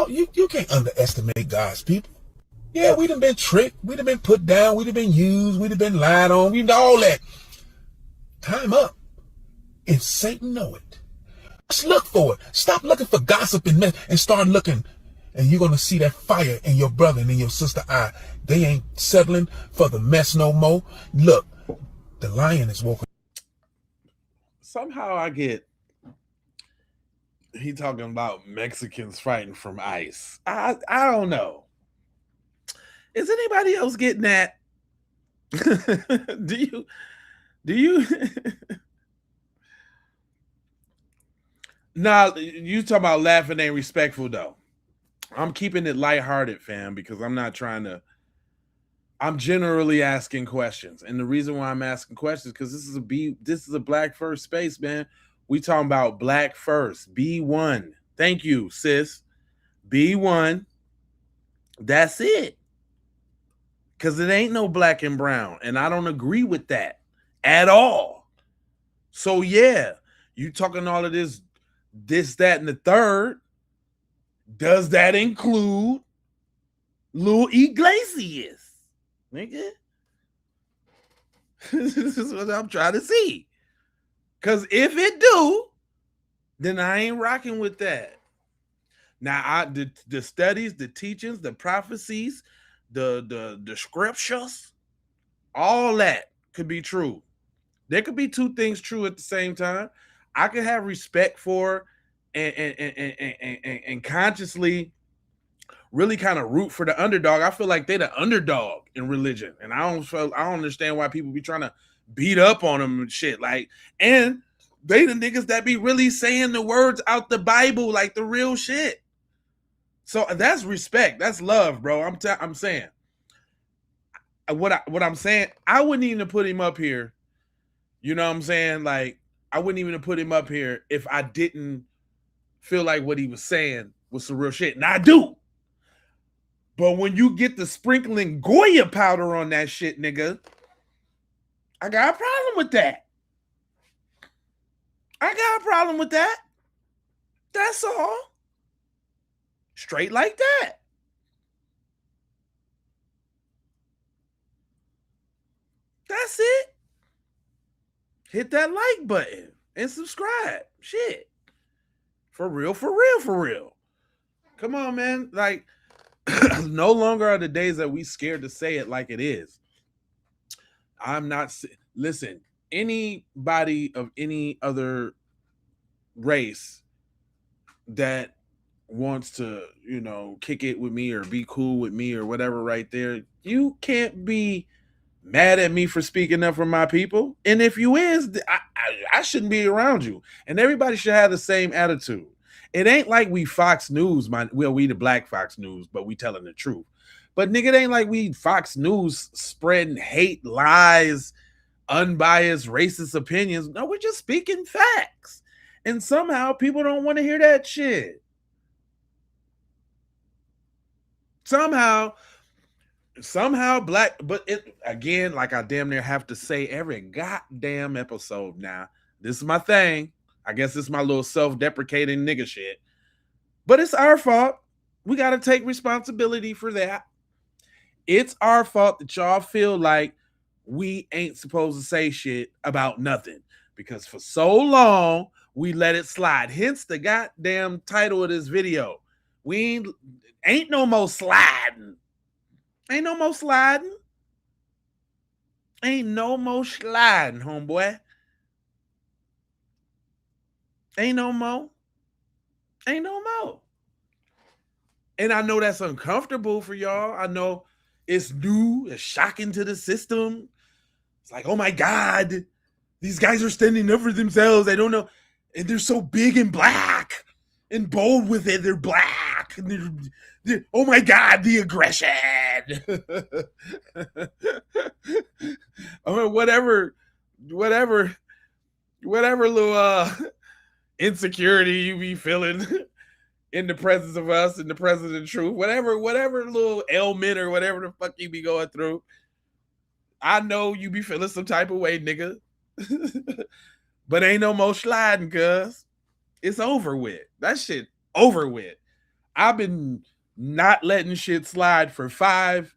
you can't underestimate God's people. Yeah, we done been tricked. We done been put down. We done been used. We done been lied on. We done all that. Time up. And Satan know it. Just look for it. Stop looking for gossip and mess and start looking. And you're going to see that fire in your brother and in your sister eye. They ain't settling for the mess no more. Look, the lion is woken. Somehow I get he talking about Mexicans fighting from ICE. I don't know. Is anybody else getting that? Do you Nah, you talking about laughing ain't respectful though. I'm keeping it lighthearted, fam, because I'm generally asking questions. And the reason why I'm asking questions because this is a black first space, man. We talking about black first. B1. Thank you, sis. B1. That's it. Because it ain't no black and brown. And I don't agree with that at all. So yeah, you talking all of this, that, and the third. Does that include Lil Iglesias? Nigga. This is what I'm trying to see. Because if it do, then I ain't rocking with that. Now, the studies, the teachings, the prophecies, the scriptures, all that could be true. There could be two things true at the same time. I could have respect for and consciously really kind of root for the underdog. I feel like they're the underdog in religion, and I don't understand why people be trying to beat up on them and shit. Like, and They the niggas that be really saying the words out the Bible, like the real shit. So that's respect. That's love, bro. I'm saying. What I'm saying, I wouldn't even put him up here. You know what I'm saying? Like, I wouldn't even put him up here if I didn't feel like what he was saying was some real shit. And I do. But when you get the sprinkling Goya powder on that shit, nigga, I got a problem with that. I got a problem with that. That's all. Straight like that. That's it. Hit that like button and subscribe. Shit. For real, for real, for real. Come on, man. Like, no longer are the days that we scared to say it like it is. I'm not. Listen, anybody of any other race that wants to, kick it with me or be cool with me or whatever right there, you can't be mad at me for speaking up for my people. And if you is, I shouldn't be around you. And everybody should have the same attitude. It ain't like we Fox News, we the black Fox News, but we telling the truth. But nigga, it ain't like we Fox News spreading hate, lies, unbiased, racist opinions. No, we're just speaking facts. And somehow people don't want to hear that shit. Somehow black, but it again, like I damn near have to say every goddamn episode now. This is my thing. I guess it's my little self-deprecating nigga shit. But it's our fault. We got to take responsibility for that. It's our fault that y'all feel like we ain't supposed to say shit about nothing. Because for so long, we let it slide. Hence the goddamn title of this video. We ain't no more sliding. Ain't no more sliding. Ain't no more sliding, homeboy. Ain't no more. Ain't no more. And I know that's uncomfortable for y'all. I know it's new, it's shocking to the system. It's like, oh my God, these guys are standing up for themselves. I don't know. And they're so big and black and bold with it. They're black. And they're, oh my God, the aggression. I mean, whatever little insecurity you be feeling in the presence of us, in the presence of the truth, whatever little ailment or whatever the fuck you be going through, I know you be feeling some type of way, nigga. But ain't no more sliding, cuz. It's over with. That shit over with. I've been not letting shit slide for 5+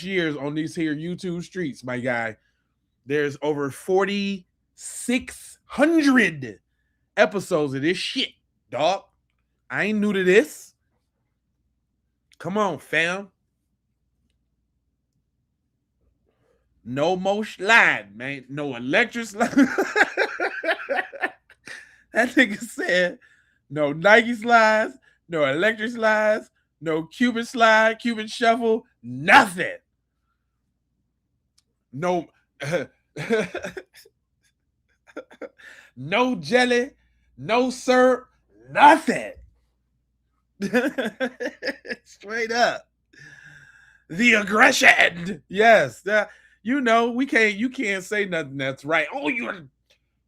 years on these here YouTube streets, my guy. There's over 4,600 episodes of this shit, dog. I ain't new to this. Come on, fam. No more slide, man. No electric slide. That nigga said no Nike slides, no electric slides, no Cuban slide, Cuban shuffle, nothing. No, no jelly, no syrup, nothing. Straight up. The aggression. Yes. You can't say nothing that's right. Oh, you're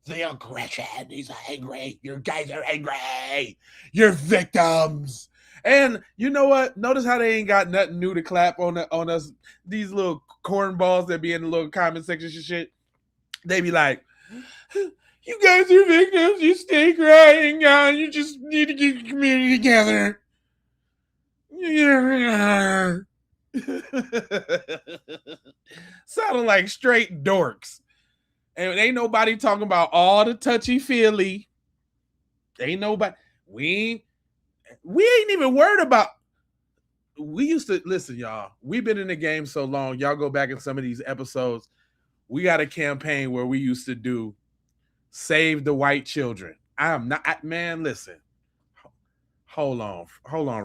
the aggression. He's angry. Your guys are angry. You're victims. And you know what? Notice how they ain't got nothing new to clap on us. These little cornballs that be in the little comment section shit. They be like, you guys are victims. You stay crying, God. You just need to get your community together. Sounding like straight dorks. And ain't nobody talking about all the touchy-feely. Ain't nobody. We ain't even worried about. We used to, listen, y'all. We've been in the game so long. Y'all go back in some of these episodes. We got a campaign where we used to do Save the White Children. Man, listen. Hold on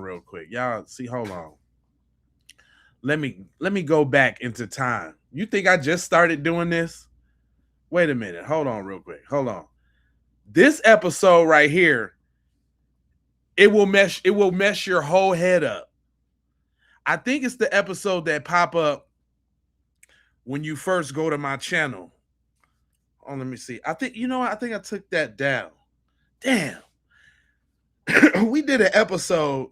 real quick. Y'all see, hold on. Let me go back into time. You think I just started doing this? Wait a minute. Hold on real quick. Hold on. This episode right here, it will mess your whole head up. I think it's the episode that pop up when you first go to my channel. Oh, let me see. I think I took that down. Damn. We did an episode.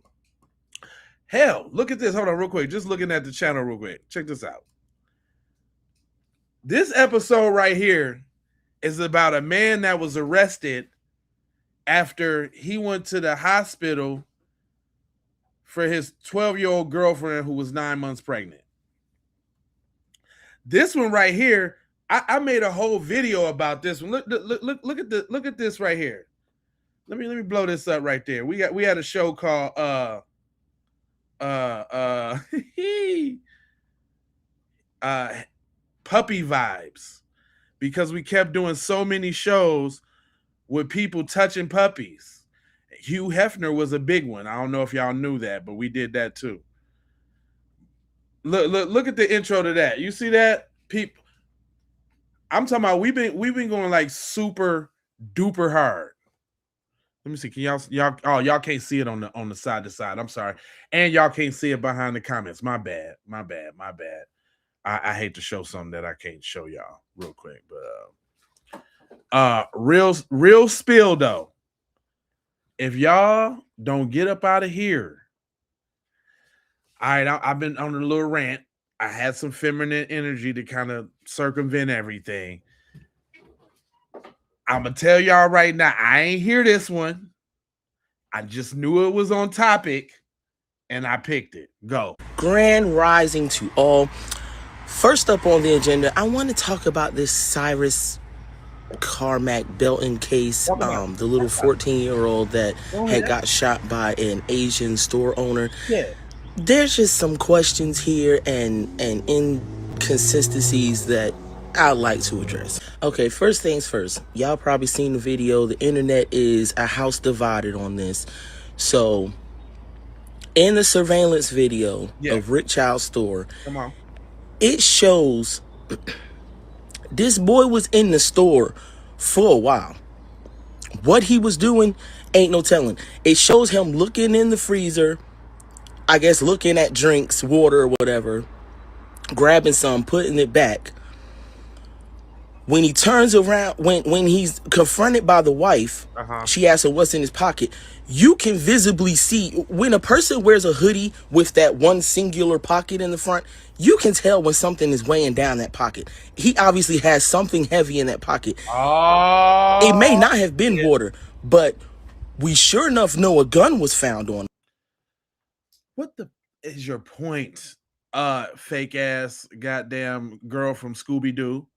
Hell, look at this. Hold on real quick. Just looking at the channel real quick. Check this out. This episode right here is about a man that was arrested after he went to the hospital for his 12-year-old girlfriend who was 9 months pregnant. This one right here, I made a whole video about this one. Look at this right here. Let me blow this up right there. We had a show called Puppy Vibes, because we kept doing so many shows with people touching puppies. Hugh Hefner was a big one. I don't know if y'all knew that, but we did that too. Look at the intro to that. You see that? People, I'm talking about we've been going like super duper hard. Let me see. Can y'all can't see it on the side to side. I'm sorry. And y'all can't see it behind the comments. My bad. I hate to show something that I can't show y'all real quick, but real spill though. If y'all don't get up out of here, all right, I've been on a little rant. I had some feminine energy to kind of circumvent everything. I'm gonna tell y'all right now, I ain't hear this one. I just knew it was on topic, and I picked it. Go. Grand rising to all. First up on the agenda, I want to talk about this Cyrus Carmack Belton case, the little 14-year-old that had got shot by an Asian store owner. Yeah. There's just some questions here and inconsistencies that I'd like to address. Okay, first things first. Y'all probably seen the video. The internet is a house divided on this. So, in the surveillance video of Rick Child's store, come on, it shows this boy was in the store for a while. What he was doing, ain't no telling. It shows him looking in the freezer, I guess looking at drinks, water or whatever, grabbing some, putting it back. When he turns around, when he's confronted by the wife, she asks him what's in his pocket. You can visibly see when a person wears a hoodie with that one singular pocket in the front, you can tell when something is weighing down that pocket. He obviously has something heavy in that pocket. It may not have been water, but we sure enough know a gun was found on. What the is your point, fake ass goddamn girl from Scooby-Doo?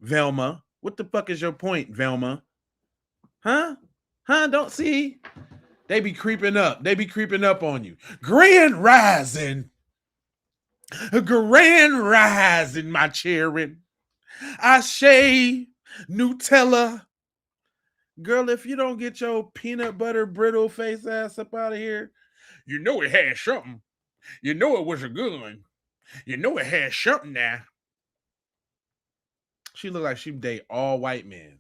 Velma. What the fuck is your point, Velma? Huh? Don't see? They be creeping up. They be creeping up on you. Grand rising. Grand rising, my children. I shave Nutella. Girl, if you don't get your peanut butter brittle face ass up out of here, you know it had something. You know it was a good one. You know it had something now. She looked like she date all white men.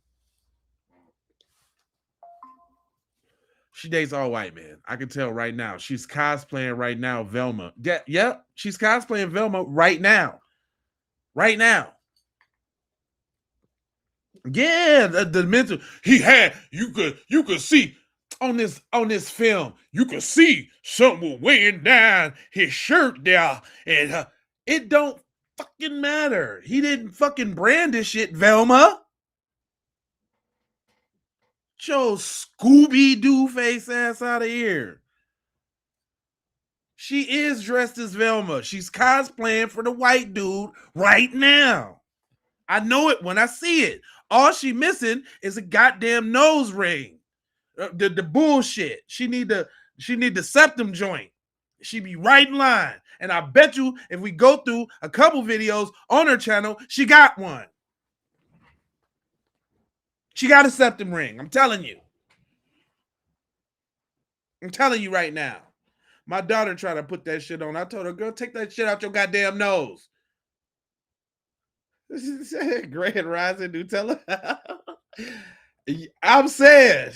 She dates all white men. I can tell right now. She's cosplaying right now, Velma. Yeah, she's cosplaying Velma right now. Right now. Yeah, the mental he had. You could see on this film. You could see something was weighing down his shirt there, and it don't fucking matter. He didn't fucking brandish it, Velma. Joe Scooby-Doo face ass out of here. She is dressed as Velma. She's cosplaying for the white dude right now. I know it when I see it. All she missing is a goddamn nose ring. The bullshit. She need the septum joint. She be right in line. And I bet you if we go through a couple videos on her channel, she got one. She got a septum ring. I'm telling you. I'm telling you right now. My daughter tried to put that shit on. I told her, girl, take that shit out your goddamn nose. Grand rising Nutella. I'm saying.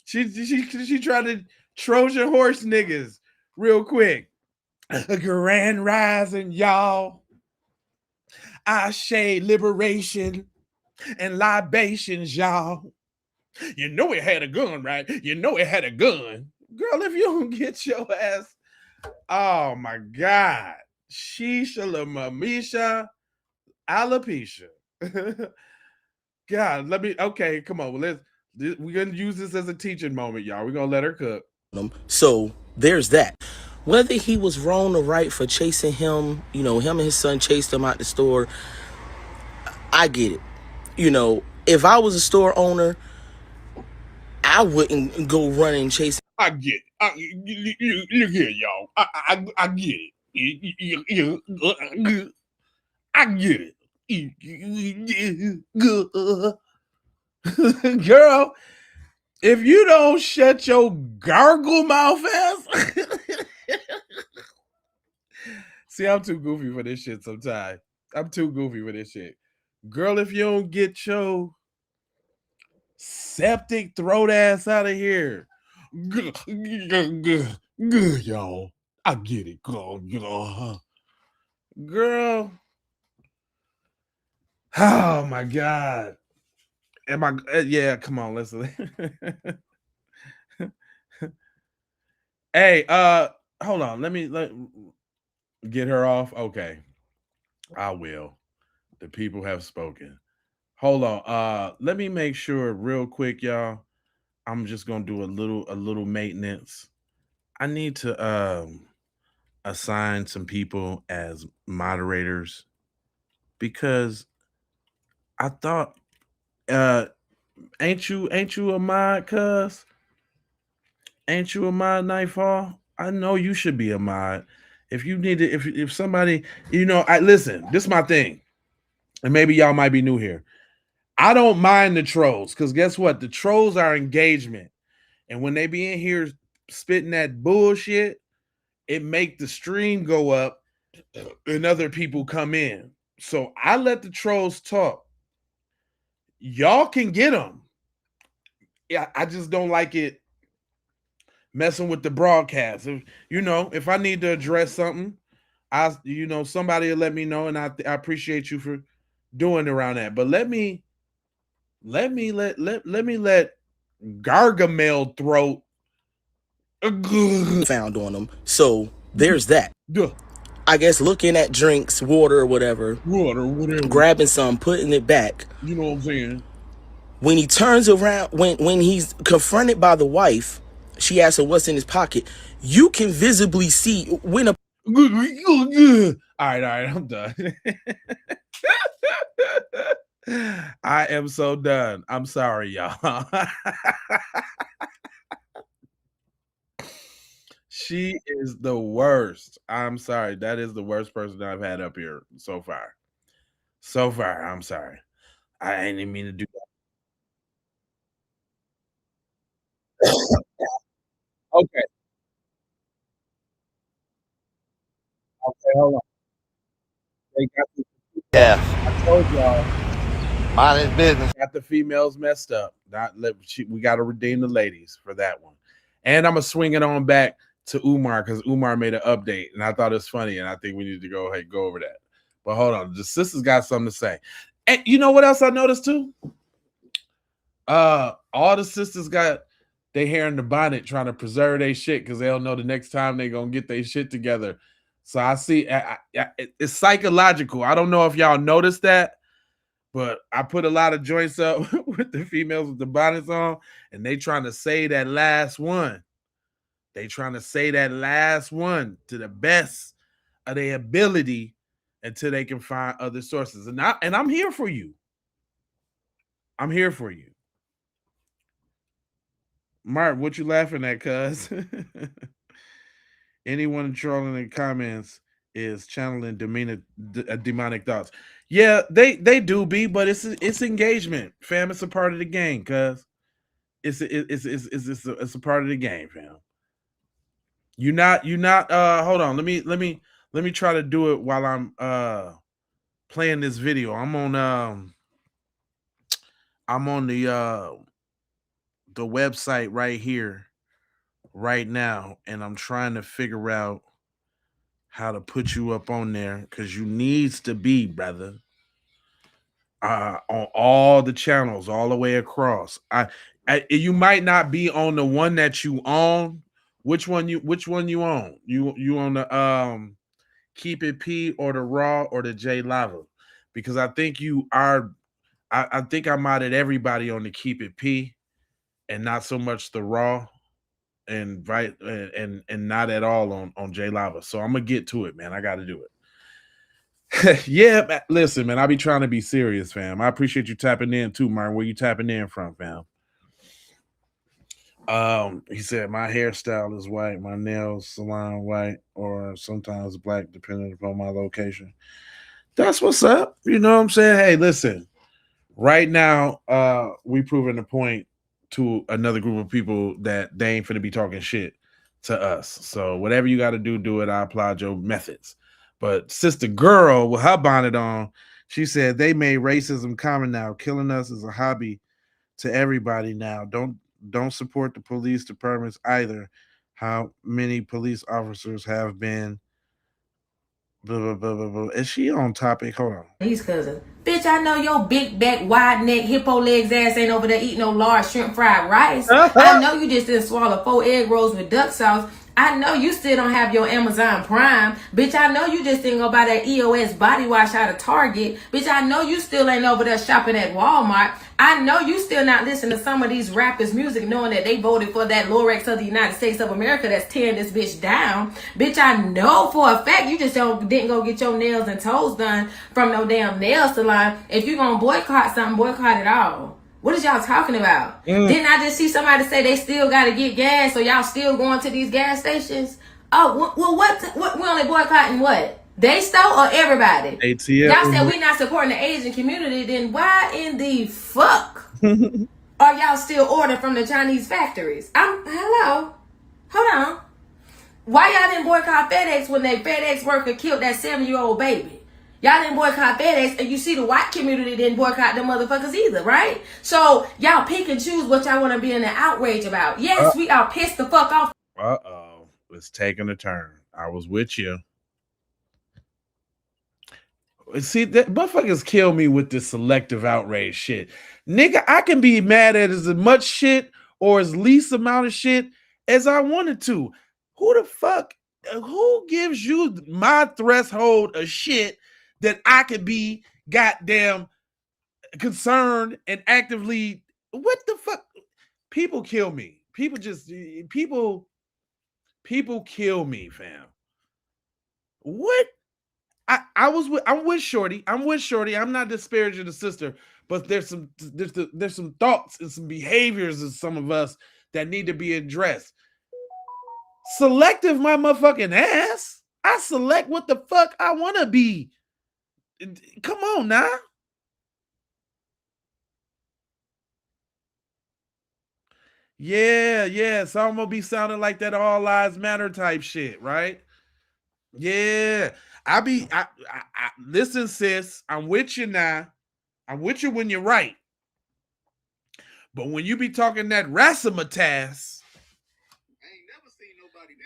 she tried to Trojan horse niggas real quick. Grand rising, y'all. I shade liberation and libations, y'all. You know it had a gun, right? You know it had a gun. Girl, if you don't get your ass, oh my God. Shisha la mamisha alopecia. God, okay, come on. We're going to use this as a teaching moment, y'all. We're going to let her cook. So there's that. Whether he was wrong or right for chasing him, him and his son chased him out the store. I get it. If I was a store owner, I wouldn't go running chasing. I get it. Look here, y'all. I get it. I get it. Girl, if you don't shut your gargle mouth ass. See, I'm too goofy for this shit sometimes. I'm too goofy for this shit. Girl, if you don't get your septic throat ass out of here. Good, y'all. I get it. Girl. Oh my God. Yeah, come on, listen. Hey, hold on. Let get her off. Okay. I will. The people have spoken. Hold on. Let me make sure real quick, y'all. I'm just gonna do a little maintenance. I need to assign some people as moderators because I thought ain't you a mod, cuz? Ain't you a mod, Nightfall? I know you should be a mod. If you need to, if somebody, I listen, this is my thing. And maybe y'all might be new here. I don't mind the trolls, because guess what? The trolls are engagement. And when they be in here spitting that bullshit, it make the stream go up and other people come in. So I let the trolls talk. Y'all can get them. Yeah, I just don't like it messing with the broadcast. If I need to address something, somebody will let me know, and I appreciate you for doing around that. But let me let Gargamel throat found on them. So there's that. I guess looking at drinks, water or whatever, grabbing some, putting it back. You know what I'm saying? When he turns around, when he's confronted by the wife, she asks him what's in his pocket. You can visibly see when a all right, I'm done. I am so done. I'm sorry, y'all. She is the worst. I'm sorry. That is the worst person I've had up here so far. So far, I'm sorry. I ain't even mean to do that. Okay. Okay, hold on. Yeah. I told y'all. Mind his business. Got the females messed up. We got to redeem the ladies for that one. And I'm gonna swing it on back to Umar because Umar made an update, and I thought it was funny, and I think we need to go over that. But hold on, the sisters got something to say. And you know what else I noticed too? All the sisters got their hair in the bonnet trying to preserve their shit because they don't know the next time they gonna get their shit together. So I see it's psychological. I don't know if y'all noticed that, but I put a lot of joints up with the females with the bonnets on, and they trying to say that last one. They trying to say that last one to the best of their ability until they can find other sources. And I'm here for you. I'm here for you. Mark, what you laughing at, cuz? Anyone trolling in the comments is channeling demonic thoughts. Yeah, they do be, but it's engagement, fam. It's a part of the game, cuz it's a part of the game, fam. You're not hold on, let me try to do it while I'm playing this video. I'm on the website right here, right now, and I'm trying to figure out how to put you up on there because you needs to be, brother. On all the channels, all the way across. You might not be on the one that you own. Which one you own? You on the Keep It P or the Raw or the J Lava? Because I think you are. I think I'm out at everybody on the Keep It P and not so much the Raw and right and not at all on J Lava. So I'm gonna get to it, man. I got to do it. Yeah, listen, man. I be trying to be serious, fam. I appreciate you tapping in too, Martin. Where you tapping in from, fam? He said my hairstyle is white, my nails salon white, or sometimes black, depending upon my location. That's what's up. You know what I'm saying? Hey, listen. Right now, we proving the point to another group of people that they ain't finna be talking shit to us. So whatever you got to do it. I applaud your methods. But sister girl with her bonnet on, she said they made racism common now. Killing us is a hobby to everybody now. Don't support the police departments either. How many police officers have been blah, blah, blah, blah, blah. Is she on topic? Hold on. These cousins. Bitch, I know your big back, wide neck, hippo legs ass ain't over there eating no large shrimp fried rice. I know you just didn't swallow 4 egg rolls with duck sauce. I know you still don't have your Amazon Prime. Bitch, I know you just didn't go buy that EOS body wash out of Target. Bitch, I know you still ain't over there shopping at Walmart. I know you still not listening to some of these rappers' music knowing that they voted for that Lorex of the United States of America that's tearing this bitch down. Bitch, I know for a fact you just didn't go get your nails and toes done from no damn nail salon. If you gonna boycott something, boycott it all. What is y'all talking about? Didn't I just see somebody say they still gotta get gas, so y'all still going to these gas stations? Oh, well, what we only boycotting what? They stole or everybody? ATL. Y'all said we not supporting the Asian community, then why in the fuck are y'all still ordering from the Chinese factories? Hello? Hold on. Why y'all didn't boycott FedEx when that FedEx worker killed that 7-year-old baby? Y'all didn't boycott FedEx, and you see the white community didn't boycott them motherfuckers either, right? So y'all pick and choose what y'all want to be in an outrage about. Yes, we are pissed the fuck off. Uh-oh. It's taking a turn. I was with you. See, that motherfuckers kill me with this selective outrage shit. Nigga, I can be mad at as much shit or as least amount of shit as I wanted to. Who the fuck, who gives you my threshold of shit that I could be goddamn concerned and actively, what the fuck? People kill me. People kill me, fam. What? I'm with Shorty. I'm not disparaging the sister, but there's some thoughts and some behaviors of some of us that need to be addressed. Selective my motherfucking ass. I select what the fuck I want to be. Come on now. Yeah. So I'm gonna be sounding like that all lives matter type shit, right? Yeah. Listen, sis, I'm with you now. I'm with you when you're right. But when you be talking that razzmatazz,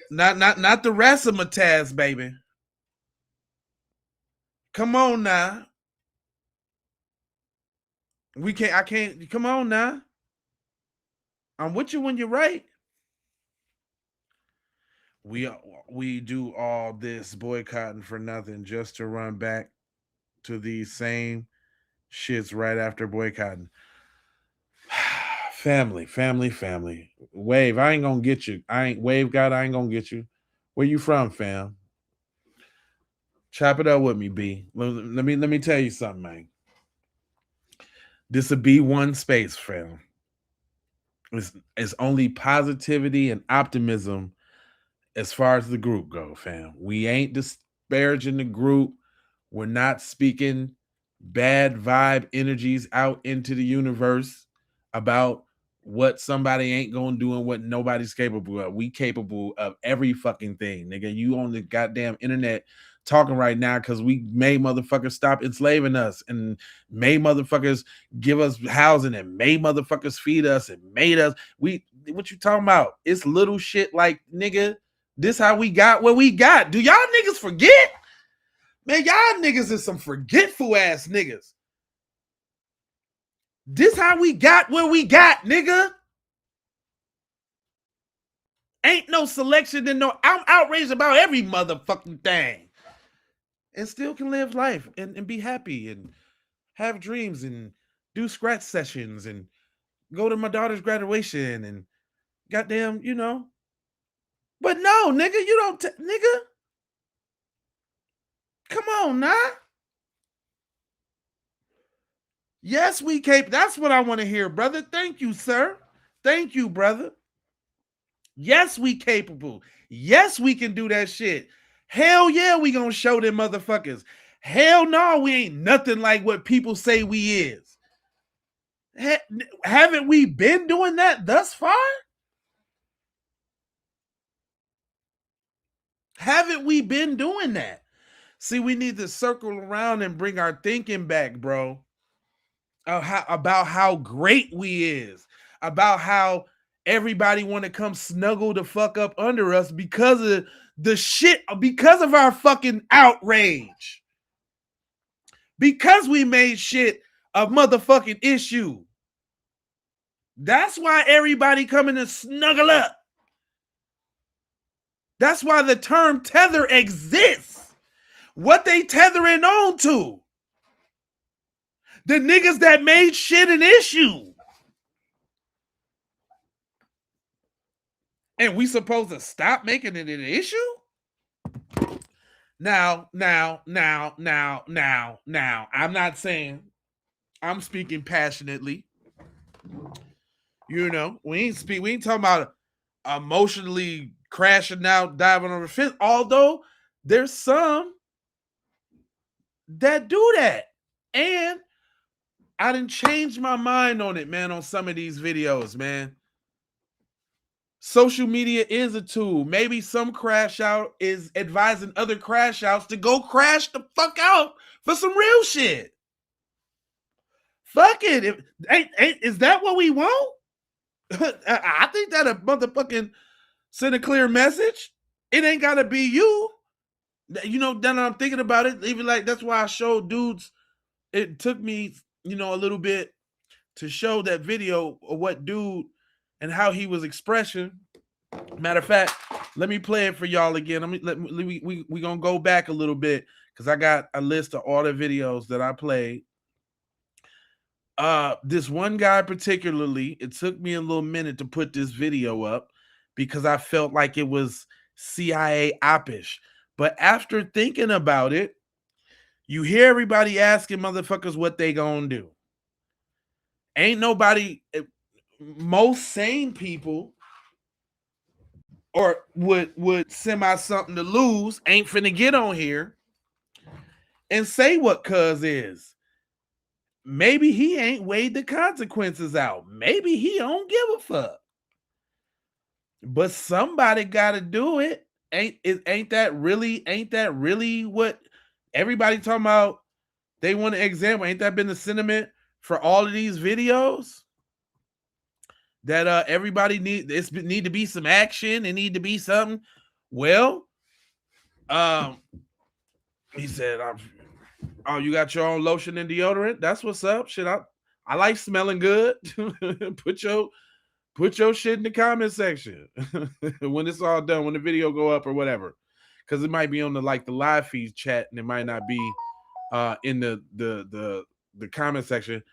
not the razzmatazz, baby. Come on now. I can't, come on now. I'm with you when you're right. We do all this boycotting for nothing just to run back to these same shits right after boycotting. Family. Wave, I ain't gonna get you. I ain't gonna get you. Where you from, fam? Chop it up with me, B. Let me tell you something, man. This will be one space, fam. It's only positivity and optimism as far as the group go, fam. We ain't disparaging the group. We're not speaking bad vibe energies out into the universe about what somebody ain't gonna do and what nobody's capable of. We capable of every fucking thing, nigga. You on the goddamn internet talking right now because we made motherfuckers stop enslaving us and made motherfuckers give us housing and made motherfuckers feed us and made us. What you talking about? It's little shit like, nigga, this how we got what we got. Do y'all niggas forget? Man, y'all niggas is some forgetful ass niggas. This how we got where we got, nigga. Ain't no selection and no. I'm outraged about every motherfucking thing. And still can live life and be happy and have dreams and do scratch sessions and go to my daughter's graduation and goddamn, you know. But no, nigga, you don't, nigga. Come on, nah. Yes, we capable. That's what I want to hear, brother. Thank you, sir. Thank you, brother. Yes, we capable. Yes, we can do that shit. Hell yeah, we gonna show them motherfuckers. Hell no, we ain't nothing like what people say we is. Haven't we been doing that thus far? Haven't we been doing that? See, we need to circle around and bring our thinking back, bro. About how great we is, about how everybody want to come snuggle the fuck up under us because of the shit, because of our fucking outrage, because we made shit a motherfucking issue. That's why everybody coming to snuggle up. That's why the term tether exists. What they tethering on to? The niggas that made shit an issue. And we supposed to stop making it an issue? Now, I'm not saying, I'm speaking passionately. You know, we ain't talking about emotionally crashing out, diving on the fence. Although there's some that do that. And I didn't change my mind on it, man, on some of these videos, man. Social media is a tool. Maybe some crash out is advising other crash outs to go crash the fuck out for some real shit. Fuck it. Is that what we want? I think that a motherfucking send a clear message. It ain't gotta be you. You know, then I'm thinking about it. Even like that's why I showed dudes. It took me, you know, a little bit to show that video of what dude and how he was expressing. Matter of fact, let me play it for y'all again. We gonna go back a little bit because I got a list of all the videos that I played. This one guy particularly, it took me a little minute to put this video up because I felt like it was CIA oppish. But after thinking about it, you hear everybody asking motherfuckers what they gonna do. Ain't nobody, most sane people or would semi something to lose ain't finna get on here and say what cuz is. Maybe he ain't weighed the consequences out. Maybe he don't give a fuck. But somebody got to do it. Ain't that really what everybody talking about? They want an example. Ain't that been the sentiment for all of these videos? That everybody need to be some action. It need to be something. Well, he said, "Oh, you got your own lotion and deodorant? That's what's up. Shit, I like smelling good. Put your shit in the comment section when it's all done, when the video go up or whatever, because it might be on the live feed chat and it might not be in the comment section.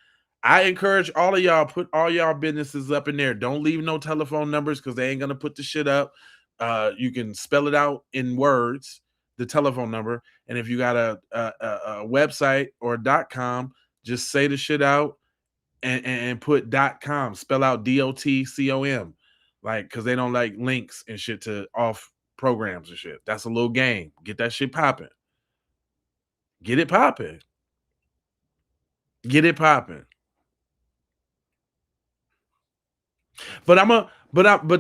I encourage all of y'all, put all y'all businesses up in there. Don't leave no telephone numbers because they ain't gonna put the shit up. You can spell it out in words, the telephom number, and if you got a website or .com, just say the shit out and put .com, spell out DOTCOM, like because they don't like links and shit to off programs and shit. That's a little game. Get that shit popping. Get it popping. Get it popping. But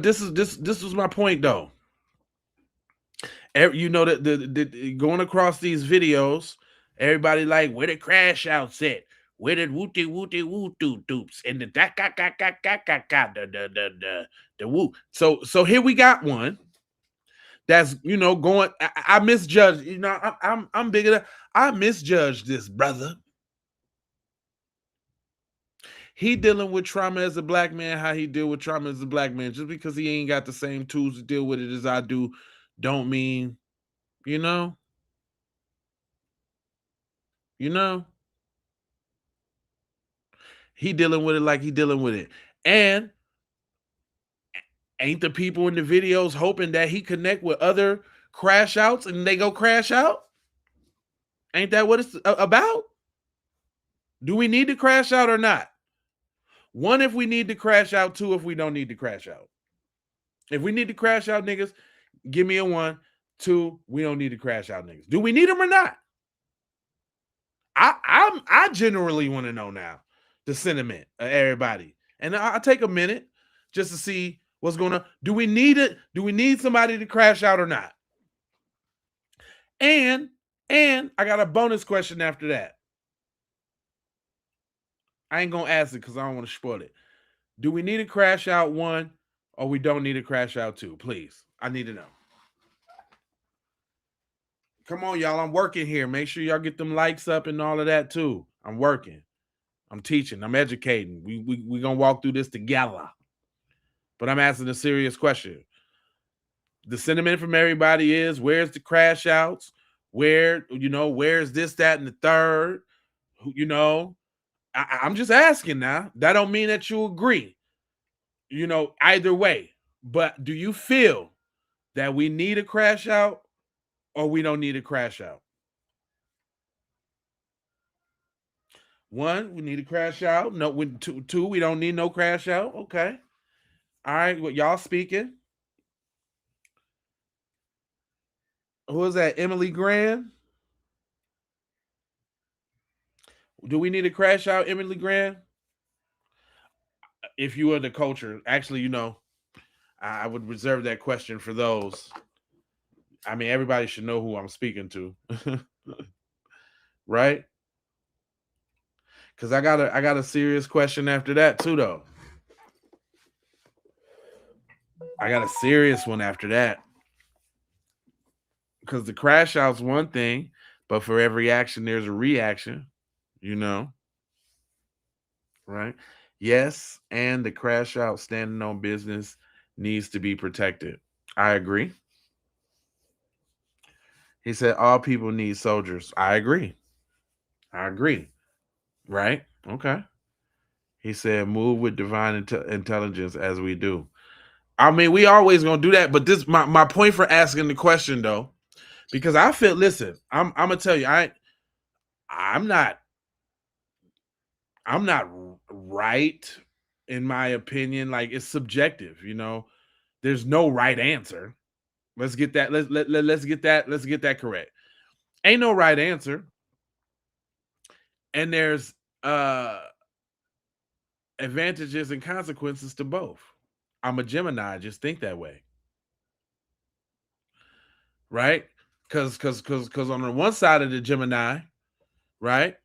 this was my point though. You know that the going across these videos, everybody like where the crash outs at, where the wooty wooty woo doo doops and the da ga ga ga ga ga ga the woo. So here we got one that's going. I misjudged. I'm bigger than I misjudged this brother. He dealing with trauma as a black man, how he deal with trauma as a black man. Just because he ain't got the same tools to deal with it as I do, don't mean, you know, you know, he dealing with it like he dealing with it. And ain't the people in the videos hoping that he connect with other crash outs and they go crash out? Ain't that what it's about? Do we need to crash out or not? One, if we need to crash out. Two, if we don't need to crash out. If we need to crash out, niggas, give me a one. Two, we don't need to crash out, niggas. Do we need them or not? I generally want to know now the sentiment of everybody, and I'll take a minute just to see what's going on. Do we need it? Do we need somebody to crash out or not? And I got a bonus question after that. I ain't gonna ask it because I don't want to spoil it. Do we need to crash out one, or we don't need to crash out two? Please, I need to know. Come on, y'all. I'm working here. Make sure y'all get them likes up and all of that too. I'm working. I'm teaching. I'm educating. We gonna walk through this together. But I'm asking a serious question. The sentiment from everybody is, where's the crash outs? Where's this, that, and the third? I'm just asking now. That don't mean that you agree. Either way. But do you feel that we need a crash out or we don't need a crash out? One, we need to crash out. No, two, we don't need no crash out. Okay. All right. Well, y'all speaking. Who is that? Emily Grant? Do we need to crash out, Emily Grant? If you are the culture, actually, I would reserve that question for those. I mean, everybody should know who I'm speaking to, right? Because I got a serious question after that too, though. I got a serious one after that. Because the crash out's one thing, but for every action, there's a reaction, right? Yes, and the crash out standing on business needs to be protected. I agree. He said all people need soldiers. I agree. Right? Okay. He said move with divine intelligence as we do. I mean, we always gonna do that, but this my point for asking the question though, because I feel. Listen, I'm gonna tell you, I'm not right in my opinion. Like, it's subjective, There's no right answer. Let's get that. Let's get that correct. Ain't no right answer. And there's advantages and consequences to both. I'm a Gemini, I just think that way. Right? Cause on the one side of the Gemini, right?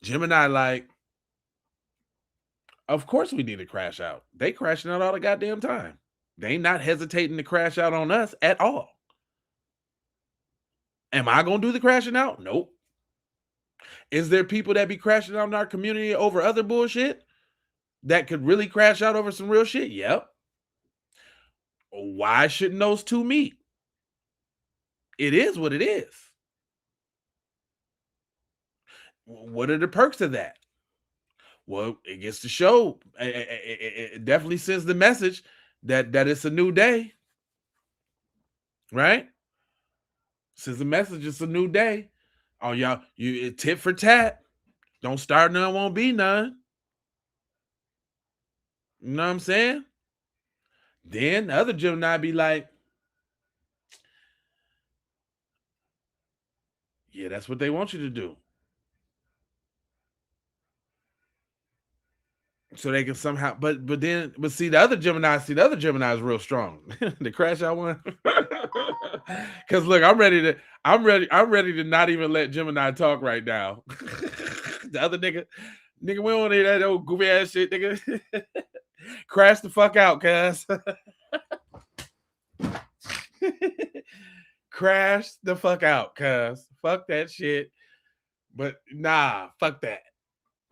Gemini, like, of course we need to crash out. They crashing out all the goddamn time. They not hesitating to crash out on us at all. Am I gonna do the crashing out? Nope. Is there people that be crashing out in our community over other bullshit that could really crash out over some real shit? Yep. Why shouldn't those two meet? It is what it is. What are the perks of that? Well, it gets to show. It definitely sends the message that it's a new day, right? Sends the message it's a new day. Oh, y'all, you tit for tat. Don't start none, won't be none. You know what I'm saying? Then the other Gemini be like, yeah, that's what they want you to do. So they can somehow, but see the other Gemini is real strong. The crash out one. Because look, I'm ready to not even let Gemini talk right now. The other nigga, we don't want to hear that old goofy ass shit, nigga. Crash the fuck out, cuz. Crash the fuck out, cuz. Fuck that shit. But nah, fuck that.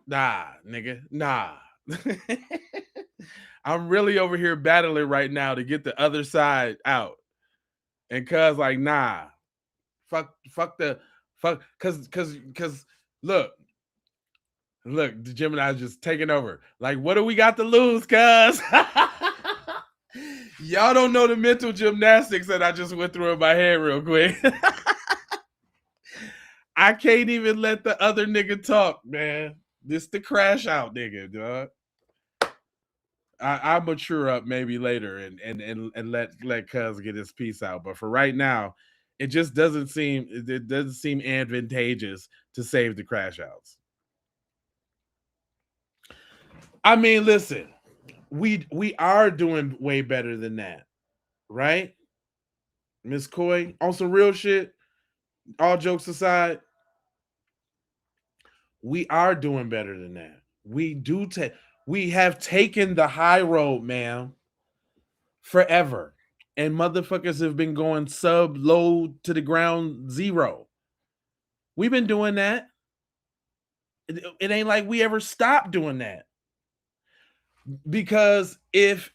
Nah, nigga. Nah. I'm really over here battling right now to get the other side out. And cuz like, nah. Fuck cause look, the Gemini's just taking over. Like, what do we got to lose, cuz? Y'all don't know the mental gymnastics that I just went through in my head real quick. I can't even let the other nigga talk, man. This the crash out nigga, dog. I mature up maybe later and let cuz get his piece out. But for right now, it just doesn't seem advantageous to save the crash outs. I mean, listen, we are doing way better than that, right? Miss Coy, on some real shit, all jokes aside, we are doing better than that. We have taken the high road, man, forever. And motherfuckers have been going sub low to the ground zero. We've been doing that. It ain't like we ever stopped doing that. Because if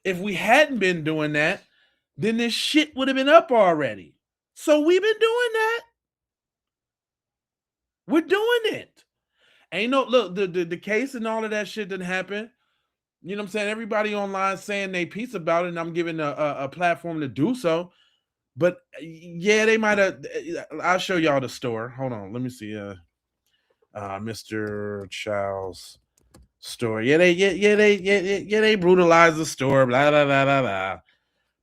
we hadn't been doing that, then this shit would have been up already. So we've been doing that. We're doing it. Ain't no look, the case and all of that shit didn't happen. You know what I'm saying? Everybody online saying they piece about it, and I'm giving a platform to do so. But yeah, they might have. I'll show y'all the store. Hold on, let me see. Mr. Child's store. They brutalized the store. Blah blah blah blah blah.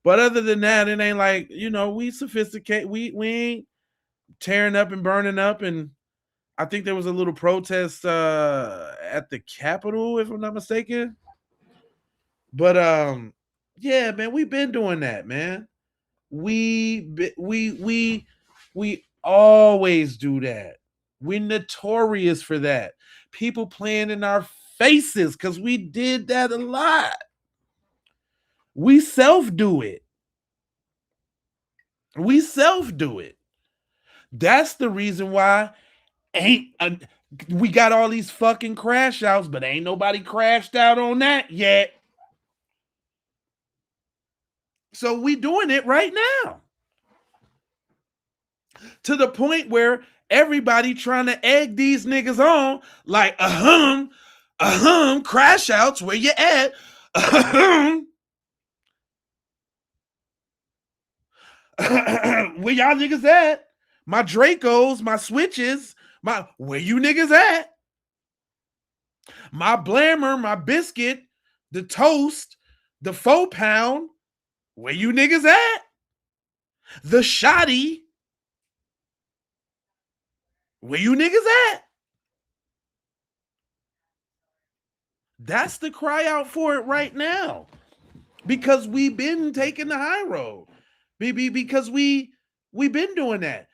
But other than that, it ain't like, we sophisticate. We ain't tearing up and burning up. And I think there was a little protest at the Capitol, if I'm not mistaken. But yeah, man, we've been doing that, man. We always do that. We're notorious for that. People playing in our faces because we did that a lot. We self-do it. That's the reason why we got all these fucking crash outs, but ain't nobody crashed out on that yet. So we doing it right now. To the point where everybody trying to egg these niggas on, like, crash outs, where you at? Where y'all niggas at? My Dracos, my switches, where you niggas at? My Blammer, my biscuit, the toast, the 4-pound, where you niggas at? The shoddy, where you niggas at? That's the cry out for it right now. Because we've been taking the high road. Because we've been doing that.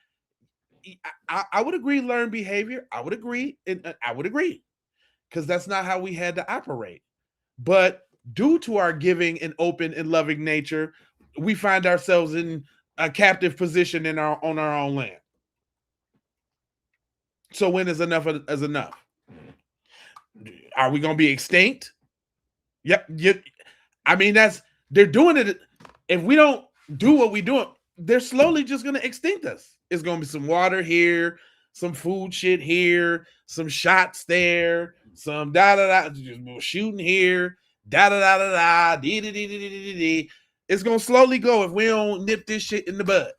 I would agree, learn behavior. I would agree. Because that's not how we had to operate. But due to our giving and open and loving nature, we find ourselves in a captive position on our own land. So when is enough is enough? Are we going to be extinct? Yep. I mean, they're doing it. If we don't do what we're doing, they're slowly just going to extinct us. It's going to be some water here, some food shit here, some shots there, some shooting here, dee. It's going to slowly go if we don't nip this shit in the bud.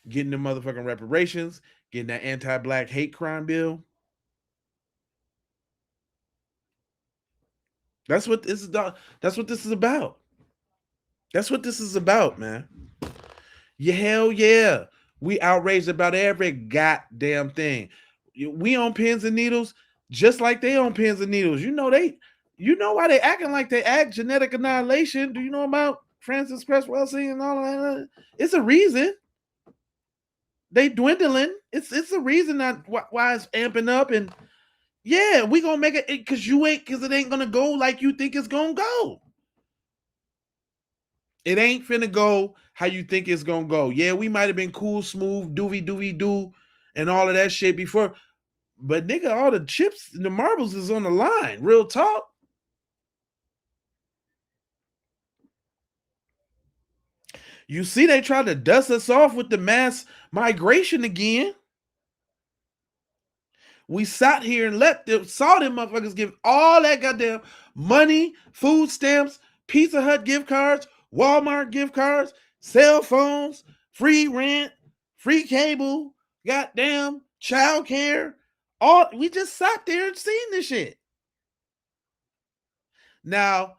Getting the motherfucking reparations, getting that anti-black hate crime bill. That's what this is about. That's what this is about. That's what this is about, man. Yeah, hell yeah. We outraged about every goddamn thing. we on pins and needles just like they on pins and needles. You know why they acting like they act. Genetic annihilation. Do you know about Francis Cresswell Singh and all of that? It's a reason. They dwindling. It's a reason that why it's amping up. And yeah, we gonna make it because it ain't gonna go like you think it's gonna go. It ain't finna go how you think it's gonna go. Yeah, we might have been cool, smooth, doovy doo, and all of that shit before. But nigga, all the chips and the marbles is on the line. Real talk. You see, they tried to dust us off with the mass migration again. We sat here and saw them motherfuckers give all that goddamn money, food stamps, Pizza Hut gift cards, Walmart gift cards, cell phones, free rent, free cable, goddamn child care. All we just sat there and seen this shit. Now,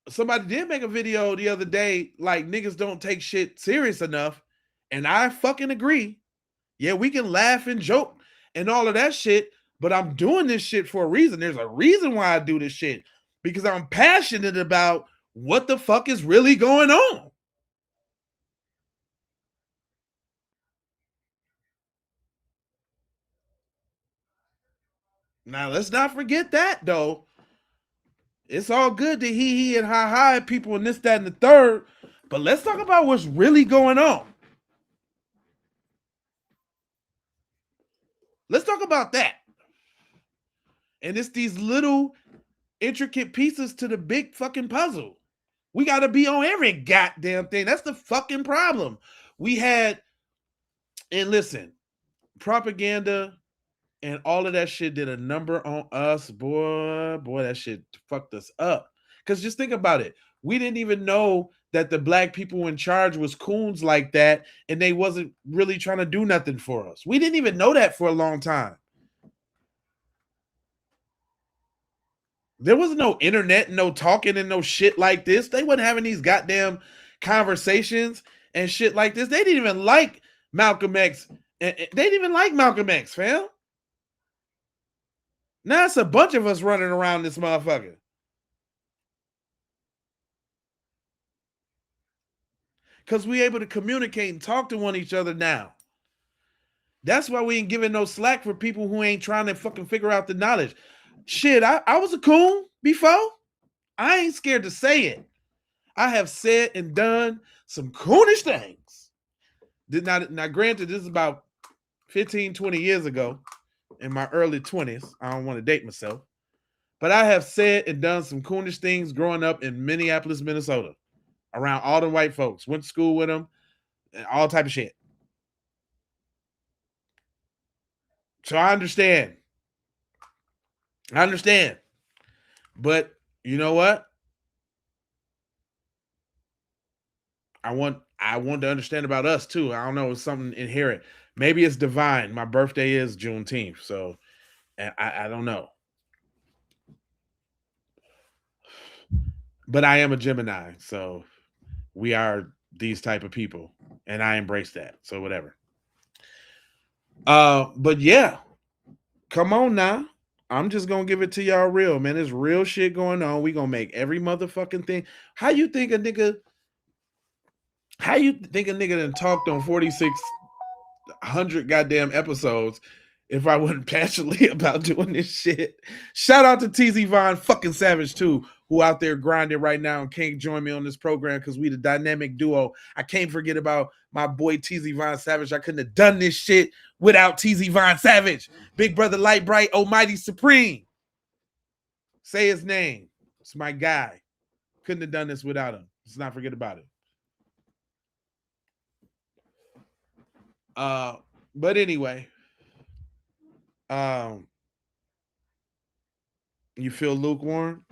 somebody did make a video the other day, like niggas don't take shit serious enough. And I fucking agree. Yeah, we can laugh and joke and all of that shit, but I'm doing this shit for a reason. There's a reason why I do this shit, because I'm passionate about what the fuck is really going on. Now, let's not forget that, though. It's all good to hee and ha at people and this, that, and the third, but let's talk about what's really going on. Let's talk about that. And it's these little intricate pieces to the big fucking puzzle. We got to be on every goddamn thing. That's the fucking problem. And listen, propaganda and all of that shit did a number on us, boy, that shit fucked us up. Because just think about it. We didn't even know that the black people in charge was coons like that, and they wasn't really trying to do nothing for us. We didn't even know that for a long time. There was no internet, no talking and no shit like this. They wasn't having these goddamn conversations and shit like this. They didn't even like Malcolm X. They didn't even like Malcolm X, fam. Now it's a bunch of us running around this motherfucker. Because we able to communicate and talk to one each other now. That's why we ain't giving no slack for people who ain't trying to fucking figure out the knowledge. Shit, I was a coon before. I ain't scared to say it. I have said and done some coonish things. Now, granted, this is about 15, 20 years ago in my early 20s. I don't want to date myself. But I have said and done some coonish things growing up in Minneapolis, Minnesota, around all the white folks. Went to school with them, and all type of shit. So I understand. But you know what? I want to understand about us too. I don't know, it's something inherent. Maybe it's divine. My birthday is Juneteenth, so I don't know. But I am a Gemini, so we are these type of people, and I embrace that. So whatever. But yeah, come on now. I'm just gonna give it to y'all real, man. There's real shit going on. We gonna make every motherfucking thing. How you think a nigga done talked on 4,600 goddamn episodes if I wasn't passionately about doing this shit? Shout out to TZ Von fucking Savage too, who out there grinding right now and can't join me on this program because we the dynamic duo. I can't forget about my boy TZ Von Savage. I couldn't have done this shit without TZ Von Savage. Big brother, light bright, almighty supreme. Say his name. It's my guy. Couldn't have done this without him. Let's not forget about it. But anyway, you feel lukewarm?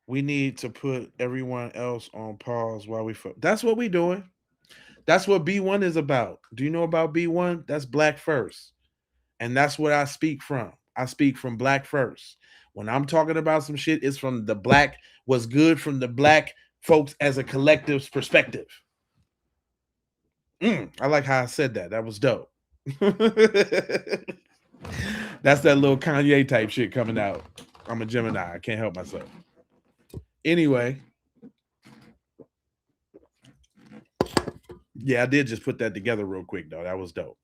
We need to put everyone else on pause while we. That's what we doing. That's what B1 is about. Do you know about B1? That's Black First, and that's what I speak from. I speak from Black First. When I'm talking about some shit, it's from the black. What's good from the black folks as a collective's perspective. I like how I said that. That was dope. That's that little Kanye type shit coming out. I'm a Gemini. I can't help myself. Anyway, yeah, I did just put that together real quick though. That was dope.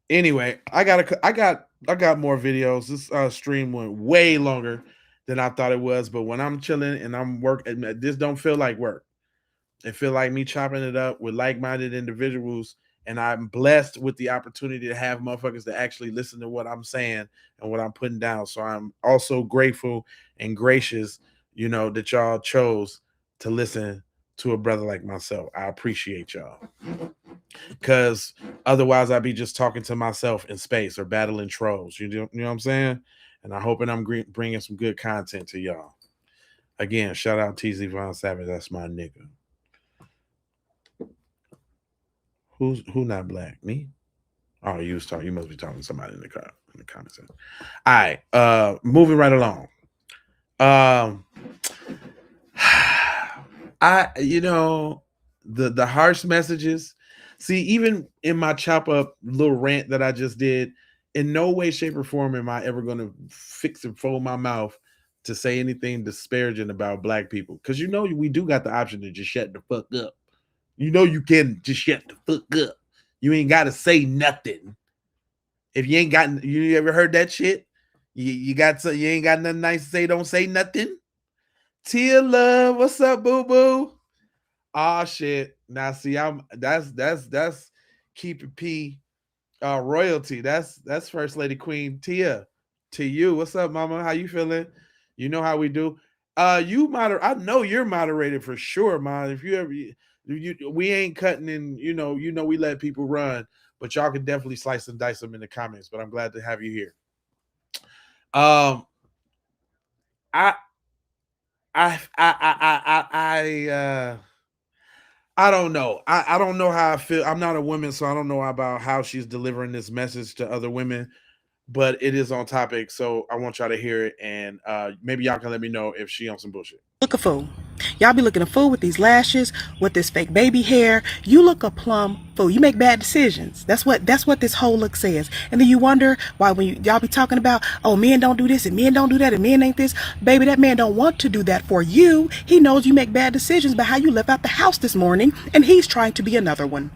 Anyway, I got more videos. This stream went way longer than I thought it was, but when I'm chilling and I'm working, this don't feel like work. It feel like me chopping it up with like-minded individuals, and I'm blessed with the opportunity to have motherfuckers to actually listen to what I'm saying and what I'm putting down. So I'm also grateful and gracious, that y'all chose to listen to a brother like myself. I appreciate y'all, because otherwise I'd be just talking to myself in space or battling trolls. You know what I'm saying? And I'm hoping I'm bringing some good content to y'all. Again, shout out TZ Von Savage. That's my nigga. Who not black? Me? Oh, you was talking. You must be talking to somebody in the comments. All right. Moving right along. The harsh messages. See, even in my chop up little rant that I just did, in no way, shape, or form am I ever going to fix and fold my mouth to say anything disparaging about black people. Because we do got the option to just shut the fuck up. You can just shut the fuck up. You ain't got to say nothing. If you ain't got, you ever heard that shit? You ain't got nothing nice to say. Don't say nothing. Tia Love, what's up, boo boo? Oh shit. Now see, that's keep it P royalty. That's First Lady Queen Tia. To you, what's up, mama? How you feeling? You know how we do. I know you're moderated for sure, man. If you ever we ain't cutting in, we let people run, but y'all can definitely slice and dice them in the comments. But I'm glad to have you here. I don't know. I don't know how I feel. I'm not a woman, so I don't know about how she's delivering this message to other women, but it is on topic, so I want y'all to hear it, and maybe y'all can let me know if she on some bullshit. Look a fool. Y'all be looking a fool with these lashes, with this fake baby hair. You look a plum fool. You make bad decisions. That's what this whole look says. And then you wonder why when y'all be talking about, oh, men don't do this and men don't do that and men ain't this. Baby, that man don't want to do that for you. He knows you make bad decisions by how you left out the house this morning, and he's trying to be another one.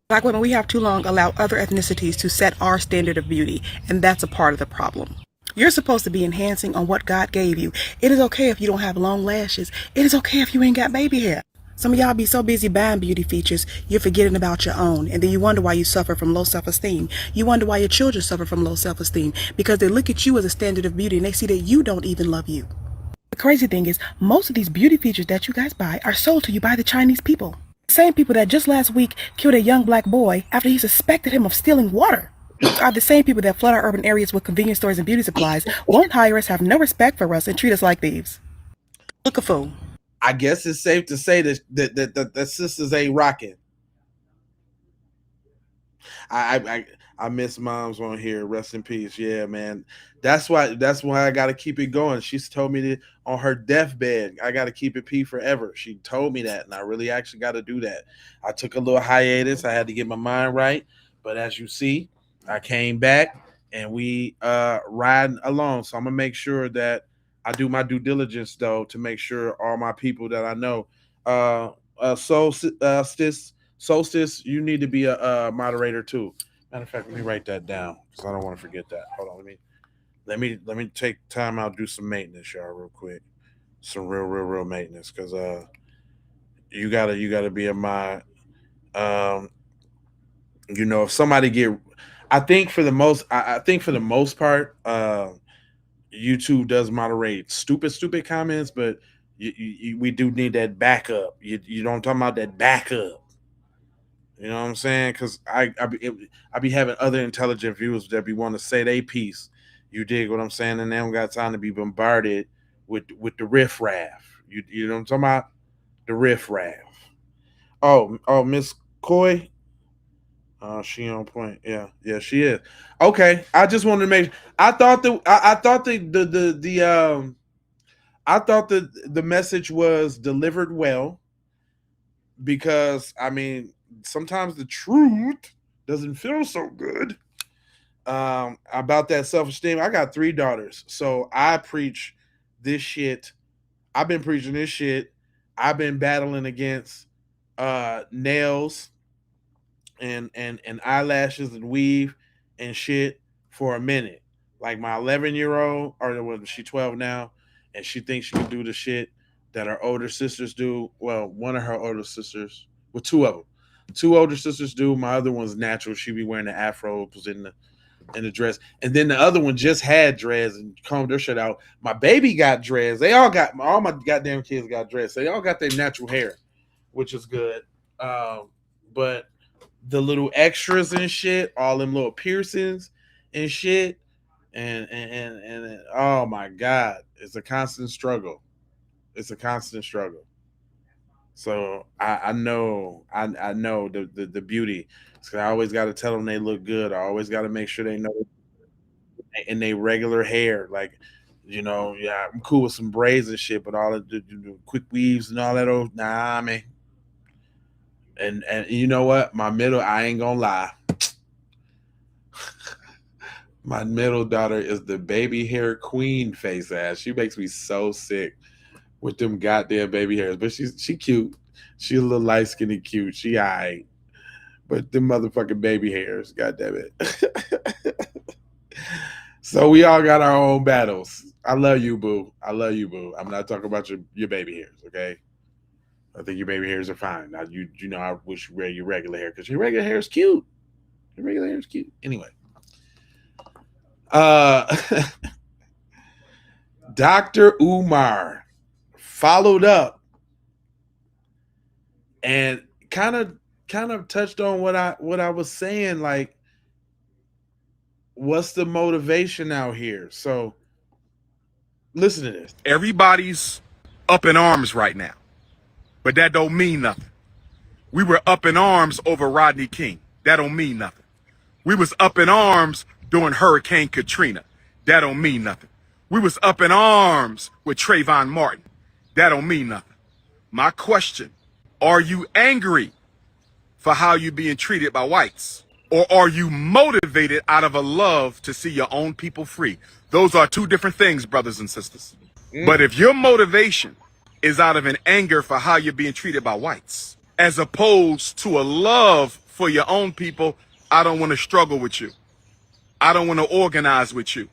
Black women, we have too long allowed other ethnicities to set our standard of beauty, and that's a part of the problem. You're supposed to be enhancing on what God gave you. It is okay if you don't have long lashes. It is okay if you ain't got baby hair. Some of y'all be so busy buying beauty features, you're forgetting about your own. And then you wonder why you suffer from low self-esteem. You wonder why your children suffer from low self-esteem. Because they look at you as a standard of beauty and they see that you don't even love you. The crazy thing is, most of these beauty features that you guys buy are sold to you by the Chinese people. The same people that just last week killed a young black boy after he suspected him of stealing water are the same people that flood our urban areas with convenience stores and beauty supplies, won't hire us, have no respect for us, and treat us like thieves. Look a fool. I guess it's safe to say that sisters ain't rocking. I miss moms on here. Rest in peace. Yeah, man. That's why I got to keep it going. She's told me that on her deathbed, I got to keep it P forever. She told me that, and I really actually got to do that. I took a little hiatus. I had to get my mind right, but as you see, I came back and we riding along. So I'm gonna make sure that I do my due diligence though to make sure all my people that I know. Solstice, you need to be a moderator too. Matter of fact, let me write that down because I don't want to forget that. Hold on, let me take time out, do some maintenance, y'all, real quick. Some real maintenance because you gotta be a mod. If somebody I think for the most part, YouTube does moderate stupid comments, but we do need that backup. You know what I'm talking about, that backup. You know what I'm saying? Because I be having other intelligent viewers that be want to say they piece. You dig what I'm saying? And they don't got time to be bombarded with the riffraff. You know what I'm talking about? The riffraff. Oh, Miss Coy. She on point. Yeah, she is. Okay, I just wanted to make. I thought the message was delivered well, because I mean sometimes the truth doesn't feel so good. About that self-esteem, I got 3 daughters, so I preach this shit. I've been preaching this shit. I've been battling against nails and eyelashes and weave and shit for a minute. Like my 11-year-old, or well, she 12 now, and she thinks she can do the shit that her older sisters do. Well, one of her older sisters, well, 2 of them, 2 older sisters do. My other one's natural. She be wearing the afro, was in the dress, and then the other one just had dreads and combed her shit out. My baby got dreads. They all my goddamn kids got dreads. They all got their natural hair, which is good. But the little extras and shit, all them little piercings and shit, and oh my god, it's a constant struggle. It's a constant struggle. So I know the beauty. So I always got to tell them they look good. I always got to make sure they know in their regular hair. Like, yeah, I'm cool with some braids and shit, but all the quick weaves and all that old, nah, man. And you know what? I ain't gonna lie. My middle daughter is the baby hair queen face ass. She makes me so sick with them goddamn baby hairs. But she cute. She a little light skinned cute. She alright. But them motherfucking baby hairs, goddamn it. So we all got our own battles. I love you, boo. I love you, boo. I'm not talking about your baby hairs, okay? I think your baby hairs are fine. Now I wish you wear your regular hair because your regular hair is cute. Your regular hair is cute. Anyway. Dr. Umar followed up and kind of touched on what I was saying, like, what's the motivation out here? So listen to this. Everybody's up in arms right now, but that don't mean nothing. We were up in arms over Rodney King. That don't mean nothing. We was up in arms during Hurricane Katrina. That don't mean nothing. We was up in arms with Trayvon Martin. That don't mean nothing. My question, are you angry for how you're being treated by whites? Or are you motivated out of a love to see your own people free? Those are 2 different things, brothers and sisters. But if your motivation is out of an anger for how you're being treated by whites, as opposed to a love for your own people, I don't want to struggle with you. I don't want to organize with you.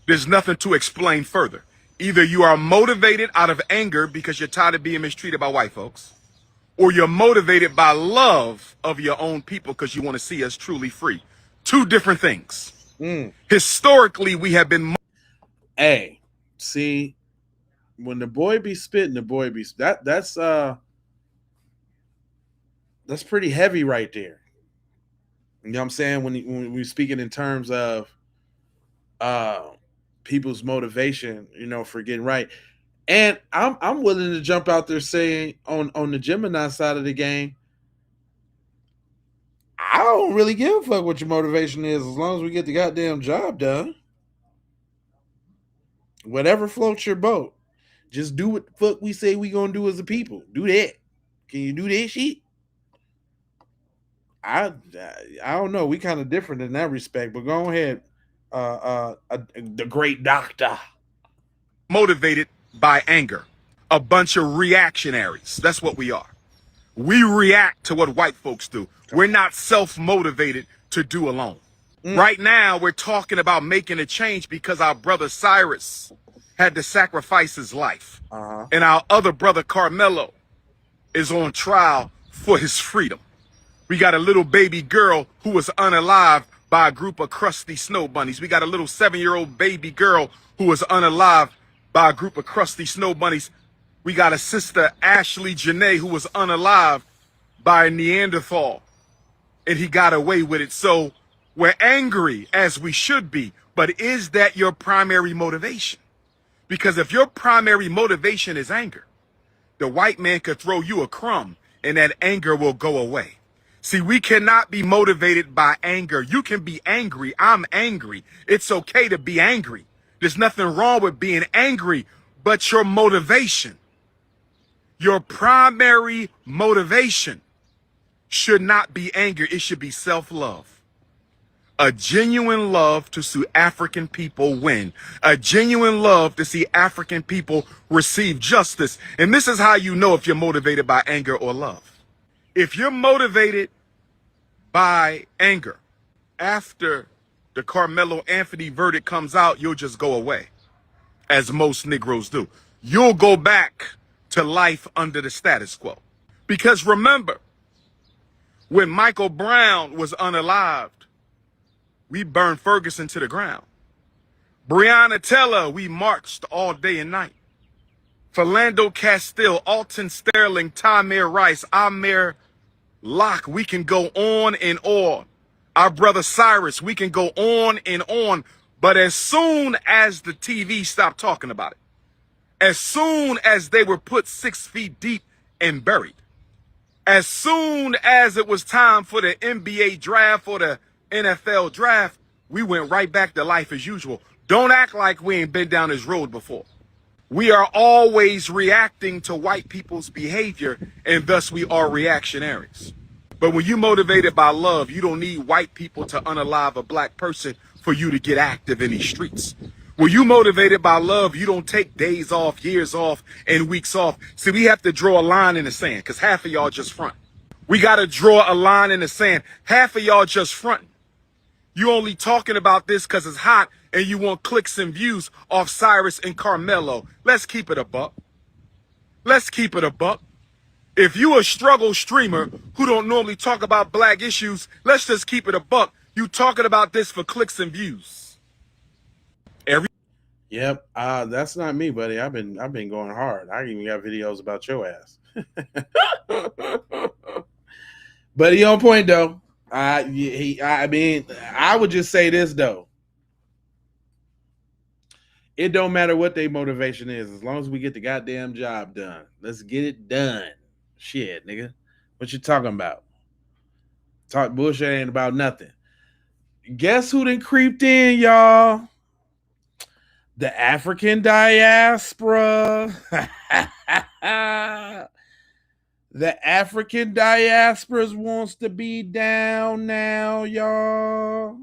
There's nothing to explain further. Either you are motivated out of anger because you're tired of being mistreated by white folks, or you're motivated by love of your own people because you want to see us truly free. 2 different things. Historically, we have been... Hey, see, when the boy be spitting, the boy be... That's pretty heavy right there. You know what I'm saying? When we're speaking in terms of people's motivation, for getting right. And I'm willing to jump out there saying on the Gemini side of the game, I don't really give a fuck what your motivation is as long as we get the goddamn job done. Whatever floats your boat. Just do what the fuck we say we gonna do as a people. Do that. Can you do that shit? I don't know. We kind of different in that respect, but go ahead. The great doctor. Motivated by anger. A bunch of reactionaries. That's what we are. We react to what white folks do. We're not self-motivated to do alone. Right now, we're talking about making a change because our brother Cyrus had to sacrifice his life. And our other brother Carmelo is on trial for his freedom. We got a little baby girl who was unalived by a group of crusty snow bunnies. We got a little 7-year-old baby girl who was unalived by a group of crusty snow bunnies. We got a sister, Ashley Janae, who was unalived by a Neanderthal, and he got away with it. So we're angry, as we should be, but is that your primary motivation? Because if your primary motivation is anger, the white man could throw you a crumb and that anger will go away. See, we cannot be motivated by anger. You can be angry. I'm angry. It's okay to be angry. There's nothing wrong with being angry, but your motivation, your primary motivation should not be anger. It should be self-love. a genuine love to see African people win, a genuine love to see African people receive justice. And this is how you know if you're motivated by anger or love. If you're motivated by anger, after the Carmelo Anthony verdict comes out, you'll just go away, as most Negroes do. You'll go back to life under the status quo. Because remember, when Michael Brown was unalived, we burned Ferguson to the ground. Breonna Taylor, we marched all day and night. Philando Castile, Alton Sterling, Tamir Rice, Amir Locke, we can go on and on. Our brother Cyrus, we can go on and on. But as soon as the TV stopped talking about it, as soon as they were put 6 feet deep and buried, as soon as it was time for the NBA draft or the NFL draft, we went right back to life as usual. Don't act like we ain't been down this road before. We are always reacting to white people's behavior, and thus we are reactionaries. But when you're motivated by love, you don't need white people to unalive a black person for you to get active in these streets. When you're motivated by love, you don't take days off, years off, and weeks off. See, we have to draw a line in the sand because half of y'all just front. We got to draw a line in the sand. Half of y'all just fronting. You only talking about this because it's hot and you want clicks and views off Cyrus and Carmelo. Let's keep it a buck. Let's keep it a buck. If you a struggle streamer who don't normally talk about black issues, let's just keep it a buck. You talking about this for clicks and views. Yep, that's not me, buddy. I've been going hard. I even got videos about your ass. But he on point though. I mean, I would just say this though. It don't matter what their motivation is, as long as we get the goddamn job done. Let's get it done. Shit, nigga. What you talking about? Talk bullshit ain't about nothing. Guess who done creeped in, y'all? The African diaspora. The African diaspora wants to be down now, y'all.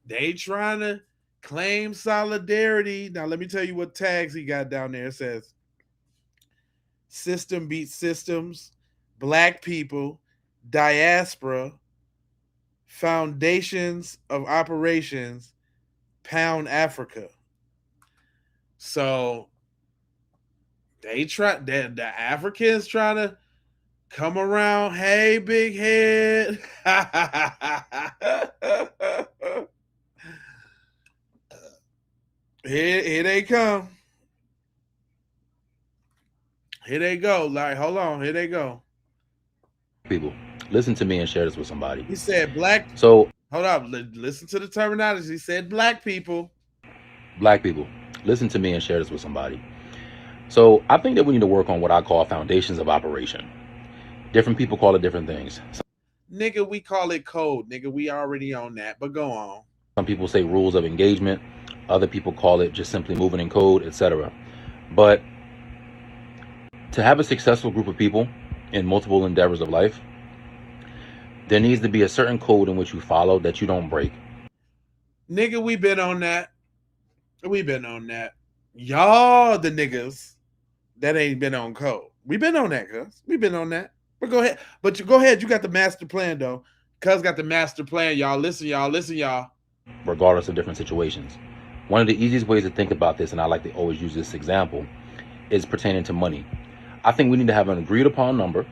They trying to claim solidarity. Now, let me tell you what tags he got down there. It says, system beats systems, black people, diaspora, foundations of operations, Pound Africa. So they try the Africans trying to come around. Hey, big head. Here they come. Here they go. Like, hold on. Here they go. People, listen to me and share this with somebody. He said black. So hold up. Listen to the terminology. He said black people. Black people, listen to me and share this with somebody. So I think that we need to work on what I call foundations of operation. Different people call it different things. Nigga, we call it code. Nigga, we already on that, but go on. Some people say rules of engagement. Other people call it just simply moving in code, etc. But to have a successful group of people in multiple endeavors of life, there needs to be a certain code in which you follow that you don't break. Nigga, we been on that. We been on that. Y'all the niggas that ain't been on code. We been on that, cuz. We been on that. But go ahead. But you go ahead. You got the master plan, though. Cuz got the master plan. Y'all listen, y'all. Listen, y'all. Regardless of different situations. One of the easiest ways to think about this, and I like to always use this example, is pertaining to money. I think we need to have an agreed upon number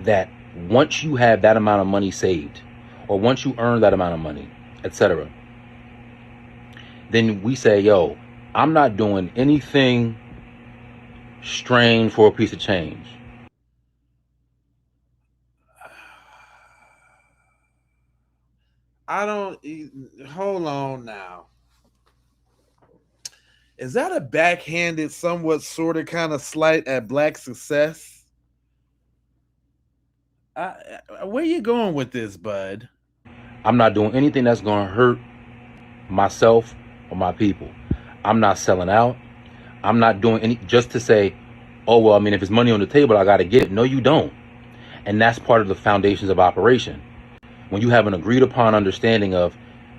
that once you have that amount of money saved, or once you earn that amount of money, etc., then we say, yo, I'm not doing anything strange for a piece of change. I don't. Hold on now. Is that a backhanded, somewhat sort of kind of slight at black success? Where you going with this, bud? I'm not doing anything that's going to hurt myself or my people. I'm not selling out. I'm not doing any just to say, oh, well, I mean, if it's money on the table, I got to get it. No, you don't. And that's part of the foundations of operation. when you have an agreed upon understanding of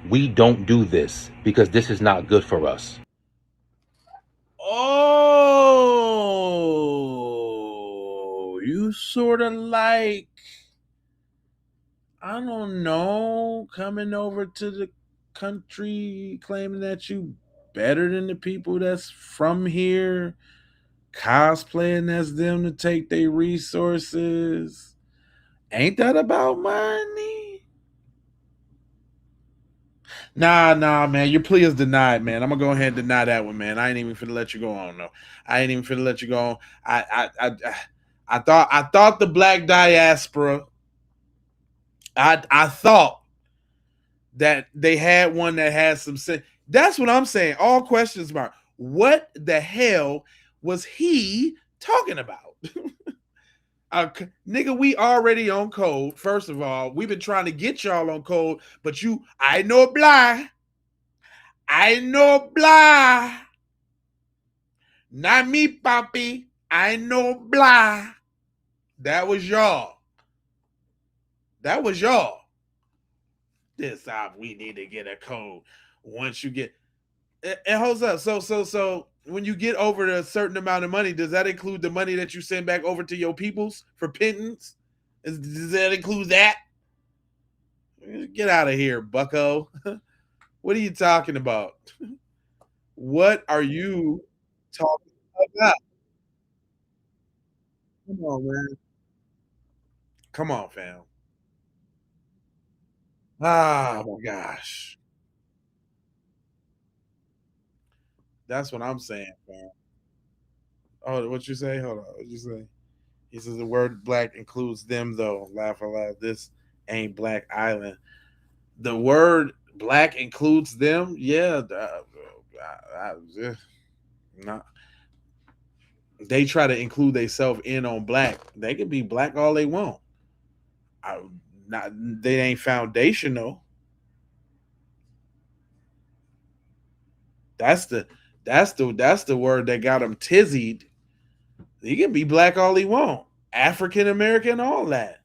we don't do this because this is not good for us. Oh, you sort of like, I don't know, coming over to the country claiming that you better than the people that's from here, cosplaying as them to take their resources. Ain't that about money? Nah, man. Your plea is denied, man. I'm gonna go ahead and deny that one, man. I ain't even finna let you go on, though. I ain't even finna let you go on. I thought the black diaspora. I thought that they had one that had some sense. That's what I'm saying. All questions about what the hell was he talking about? Nigga, we already on code. First of all, we've been trying to get y'all on code, but I know blah. I know blah. Not me, Poppy. I know blah. That was y'all. That was y'all. This time we need to get a code. Once you get it holds up. So when you get over a certain amount of money, does that include the money that you send back over to your peoples for pittance? Does that include that? Get out of here, bucko. What are you talking about? What are you talking about? Come on, man. Come on, fam. Ah, my gosh. That's what I'm saying, fam. Oh, what you say? Hold on. What you say? He says the word black includes them, though. Laugh aloud. This ain't Black Island. The word black includes them. Yeah. Nah. They try to include themselves in on black. They can be black all they want. Not they ain't foundational. That's the word that got him tizzied. He can be black all he want. African American, all that.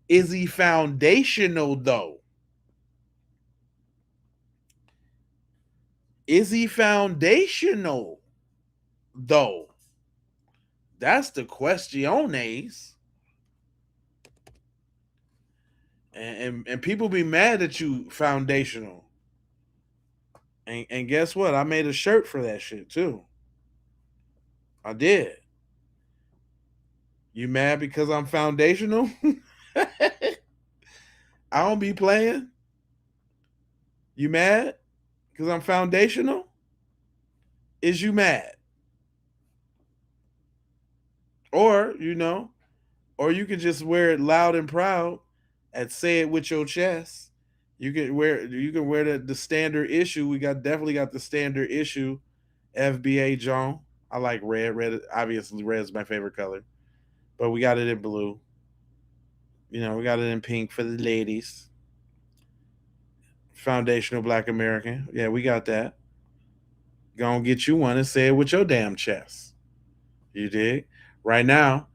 Is he foundational though? Is he foundational though? That's the questiones. And people be mad at you foundational. And guess what? I made a shirt for that shit too. I did. You mad because I'm foundational? I don't be playing. You mad because I'm foundational? Is you mad? Or, or you can just wear it loud and proud and say it with your chest. You can wear the standard issue. We definitely got the standard issue FBA John. I like red. Red obviously red is my favorite color. But we got it in blue. We got it in pink for the ladies. Foundational Black American. Yeah, we got that. Gonna get you one and say it with your damn chest. You dig? Right now,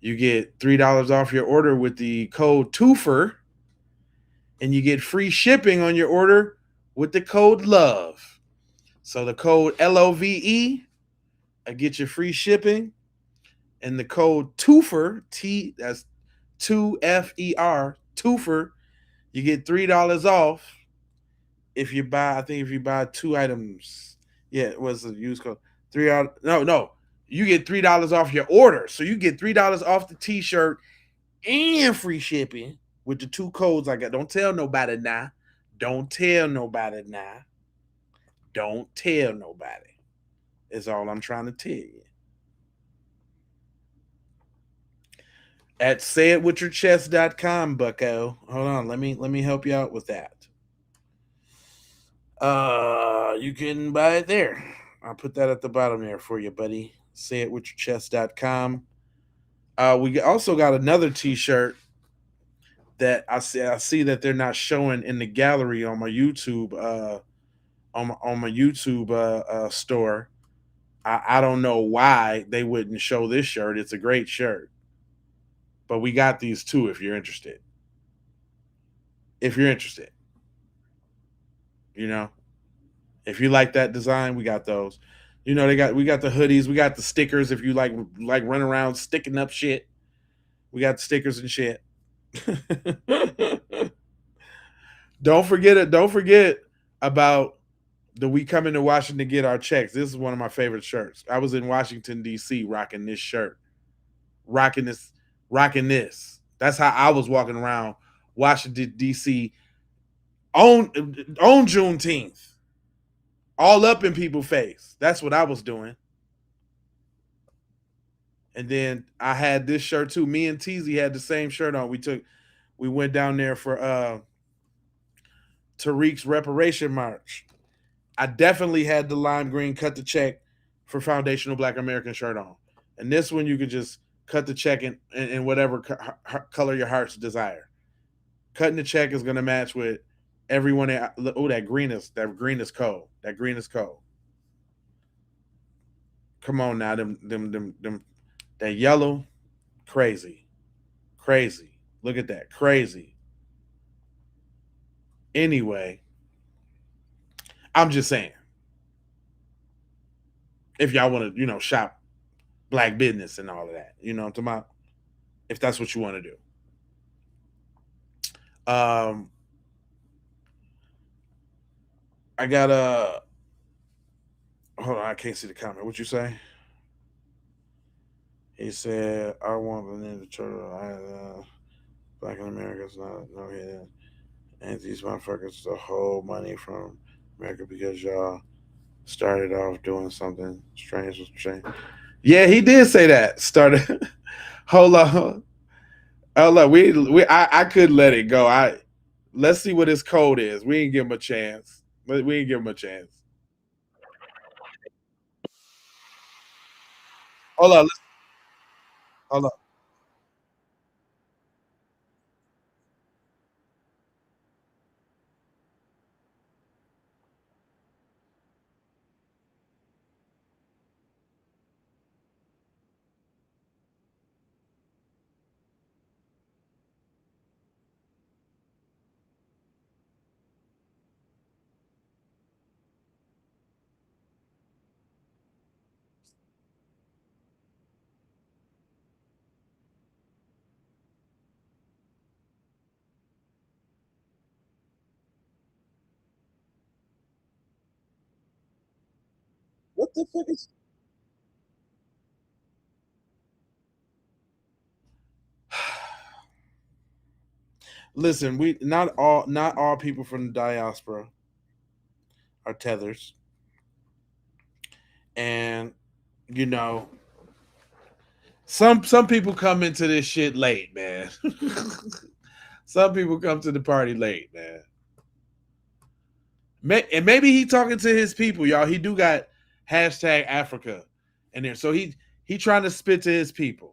you get $3 off your order with the code TWOFER, and you get free shipping on your order with the code LOVE. So the code LOVE, I get you free shipping, and the code TWOFER, that's 2FER, TWOFER, you get $3 off if you buy, I think if you buy 2 items. Yeah, it was a used code. No. You get $3 off your order. So you get $3 off the t-shirt and free shipping with the 2 codes I got. Don't tell nobody now. Don't tell nobody now. Don't tell nobody. Is all I'm trying to tell you. At sayitwithyourchest.com, bucko. Hold on, let me help you out with that. You can buy it there. I'll put that at the bottom there for you, buddy. Sayitwithyourchest.com. We also got another t-shirt that I see that they're not showing in the gallery on my YouTube on my YouTube store. I don't know why they wouldn't show this shirt. It's a great shirt. But we got these too if you're interested. if you're interested. You know, if you like that design, we got those. You know, we got the hoodies, we got the stickers. If you like run around sticking up shit, we got the stickers and shit. Don't forget it. Don't forget about the we come into Washington to get our checks. This is one of my favorite shirts. I was in Washington D.C. rocking this shirt, rocking this, rocking this. That's how I was walking around Washington D.C. on Juneteenth, all up in people's face. That's what I was doing. And then I had this shirt too. Me and Teasy had the same shirt on. We went down there for Tariq's reparation march. I definitely had the lime green cut the check for Foundational Black American shirt on. And this one you could just cut the check in whatever color your heart's desire. Cutting the check is going to match with everyone. Oh, that green is cold. That green is cold. Come on now, them that yellow, crazy. Look at that, crazy. Anyway, I'm just saying, if y'all want to, shop black business and all of that, you know what I'm talking about? If that's what you want to do. I got a. Hold on, I can't see the comment. What you say? He said, "I want the Ninja Turtle. Black in America's not no hidden, and these motherfuckers to hold money from America because y'all started off doing something strange with change." Yeah, he did say that. Started. Hold on. Hold on. I could let it go. Let's see what his code is. We ain't give him a chance. We ain't give him a chance. Hold on. Hold on. What the fuck is? Listen, we not all people from the diaspora are tethers, and you know some people come into this shit late, man. Some people come to the party late, man. And maybe he talking to his people, y'all. He do got hashtag Africa in there, so he trying to spit to his people.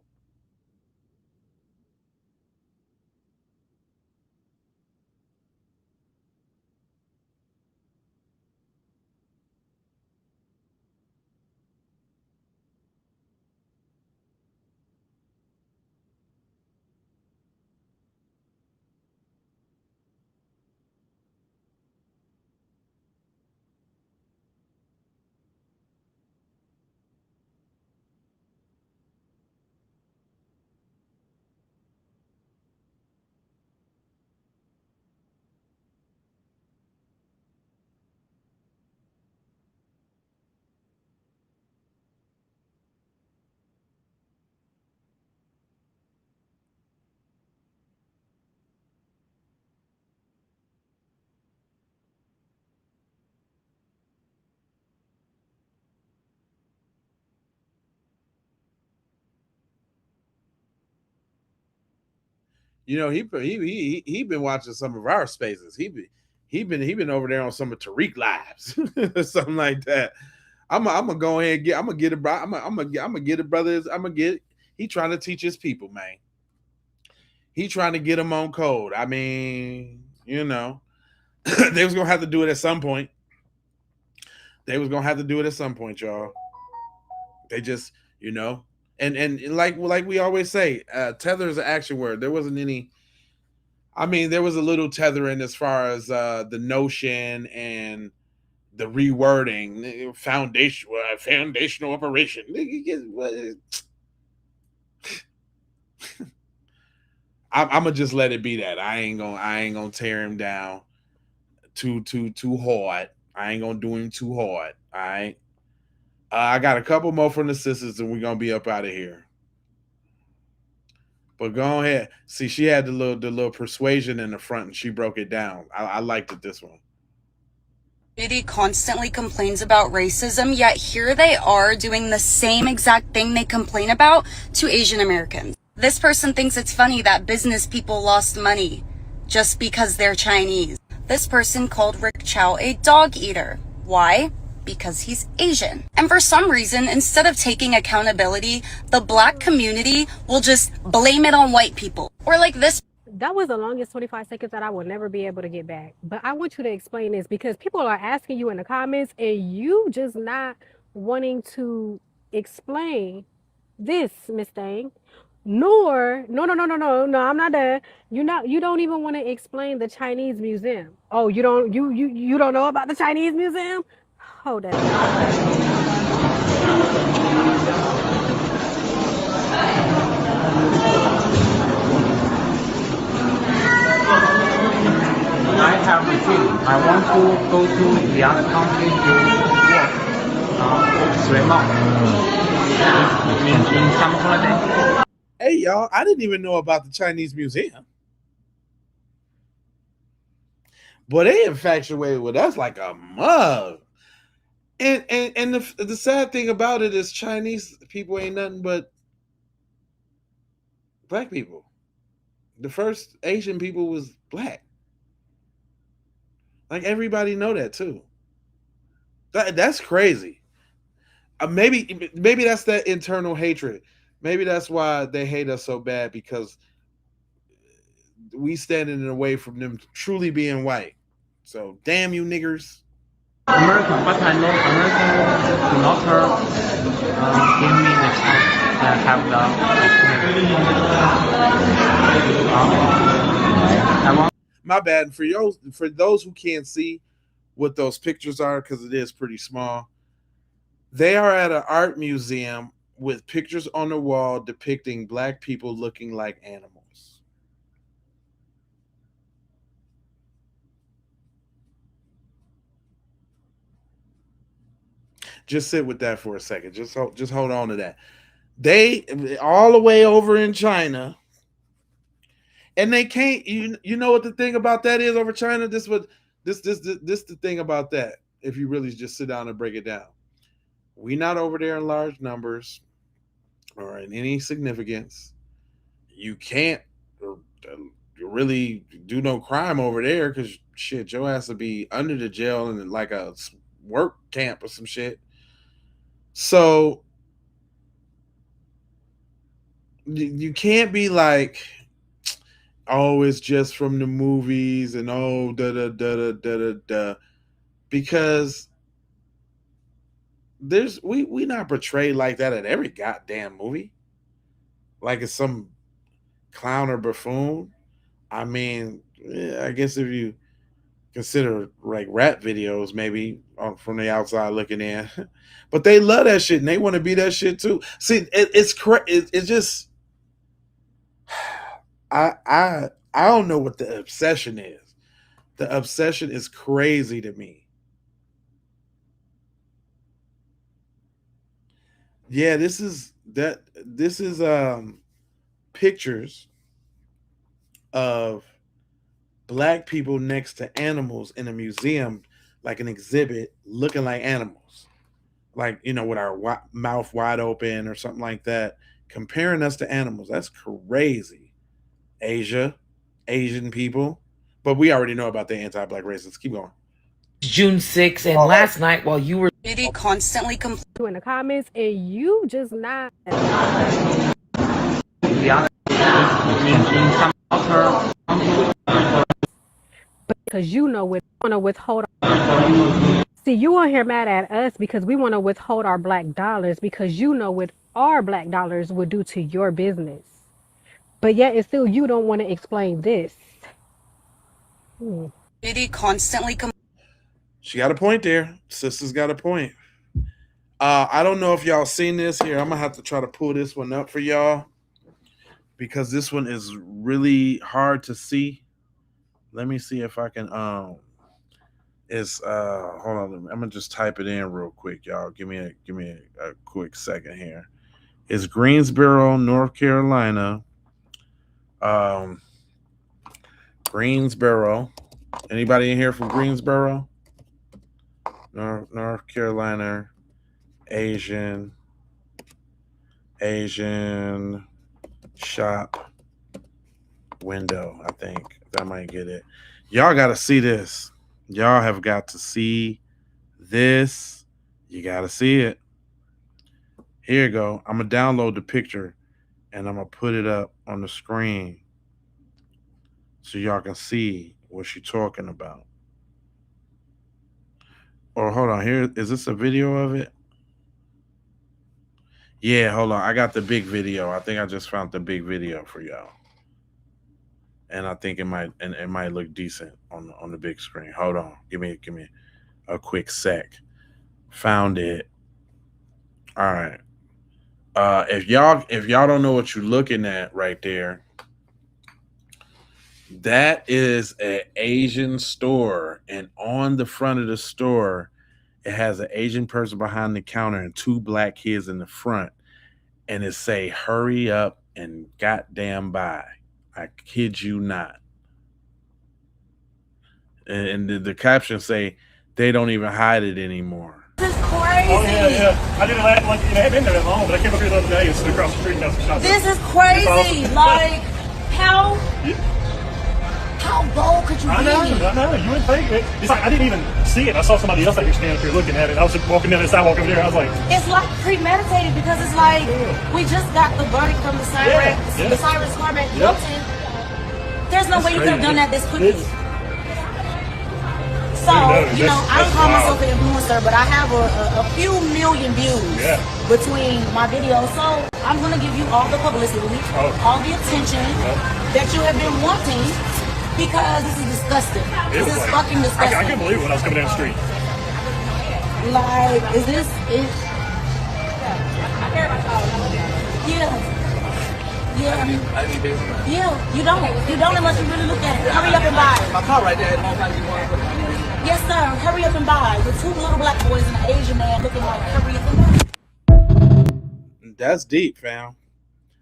You know, he been watching some of our spaces. He been over there on some of Tariq lives, something like that. I'm gonna go ahead and I'm gonna get it, bro. I'm gonna get it, brothers. I'm gonna get. He trying to teach his people, man. He trying to get them on code. I mean, they was gonna have to do it at some point. They was gonna have to do it at some point, y'all. They just, and like we always say, tether is an action word. There wasn't any. I mean, there was a little tethering as far as the notion and the rewording, foundational operation. I'm gonna just let it be that. I ain't gonna tear him down too hard. I ain't gonna do him too hard. All right. I got a couple more from the sisters, and we're gonna be up out of here. But go ahead. See, she had the little persuasion in the front, and she broke it down. I liked it this one. Community constantly complains about racism, yet here they are doing the same exact thing they complain about to Asian Americans. This person thinks it's funny that business people lost money just because they're Chinese. This person called Rick Chow a dog eater. Why? Because he's Asian. And for some reason, instead of taking accountability, the black community will just blame it on white people. Or like this. That was the longest 25 seconds that I will never be able to get back. But I want you to explain this because people are asking you in the comments and you just not wanting to explain this, Miss Thang. Nor, no, I'm not done. You don't even want to explain the Chinese museum. Oh, you don't know about the Chinese museum? Hold up. I have a dream. I want to go to the other country to work 3 months in some holiday. Hey y'all, I didn't even know about the Chinese museum. But they infatuated with us like a mug. And the sad thing about it is Chinese people ain't nothing but black people. The first Asian people was black. Like everybody know that too. That's crazy. Maybe that's that internal hatred. Maybe that's why they hate us so bad, because we standing in the way from them truly being white. So damn you niggers. American, but I know American do not give me the chance to have the My bad. For those who can't see what those pictures are, because it is pretty small, they are at an art museum with pictures on the wall depicting black people looking like animals. Just sit with that for a second. Just hold on to that. They all the way over in China, and they can't. You know what the thing about that is over China? This the thing about that. If you really just sit down and break it down, we not over there in large numbers or in any significance. You can't really do no crime over there because shit, your ass to be under the jail in like a work camp or some shit. So you can't be like, oh, it's just from the movies and oh, because we not portrayed like that at every goddamn movie. Like it's some clown or buffoon. I mean, I guess if you consider like rap videos, maybe from the outside looking in, but they love that shit and they want to be that shit too. See, it's just I don't know what the obsession is. The obsession is crazy to me. Yeah, this is pictures of black people next to animals in a museum, like an exhibit, looking like animals, like with our mouth wide open or something like that, comparing us to animals. That's crazy. Asian people, but we already know about the anti-black racists. Keep going. June 6th, and last night while you were constantly in the comments and you just not. Because you know we want to withhold. See, you on here mad at us because we want to withhold our black dollars because you know what our black dollars would do to your business. But yet, it's still you don't want to explain this. Community constantly She got a point there. Sister's got a point. I don't know if y'all seen this here. I'm gonna have to try to pull this one up for y'all because this one is really hard to see. Let me see if I can it's hold on, I'm gonna just type it in real quick, y'all. Give me a quick second here. It's Greensboro, North Carolina. Greensboro. Anybody in here from Greensboro? North Carolina. Asian shop window. I think that might get it. Y'all got to see this. Y'all have got to see this. You got to see it. Here you go. I'm going to download the picture and I'm going to put it up on the screen so y'all can see what she's talking about. Or hold on. Here, is this a video of it? Yeah, hold on. I got the big video. I think I just found the big video for y'all. And I think it might look decent on the big screen. Hold on. Give me a quick sec. Found it. All right. If y'all don't know what you're looking at right there, that is an Asian store, and on the front of the store, it has an Asian person behind the counter and two black kids in the front, and it say "Hurry up and goddamn buy." I kid you not. And the captions say they don't even hide it anymore. This is crazy. Oh, yeah. I didn't have been there that long, but I came up here the other day and stood across the street and got some shots. This is crazy. Awesome. Like, how bold could you be? I know. You wouldn't think it. It's like I didn't even see it. I saw somebody else that was standing up here looking at it. I was just walking down the sidewalk over there. I was like, it's like premeditated because it's like we just got the verdict from the Cyrus Carmack Belton. There's no way you could have done that this quickly. So, you know, I don't call myself an influencer, but I have a few million views between my videos. So I'm going to give you all the publicity, all the attention that you have been wanting, because this is disgusting. This is fucking disgusting. I can't believe it when I was coming down the street. Like, is this it? Yeah, you don't unless you really look at it. Hurry up and buy it. My car right there. Yes, sir. Hurry up and buy. With two little black boys and an Asian man looking like hurry up and buy. That's deep, fam.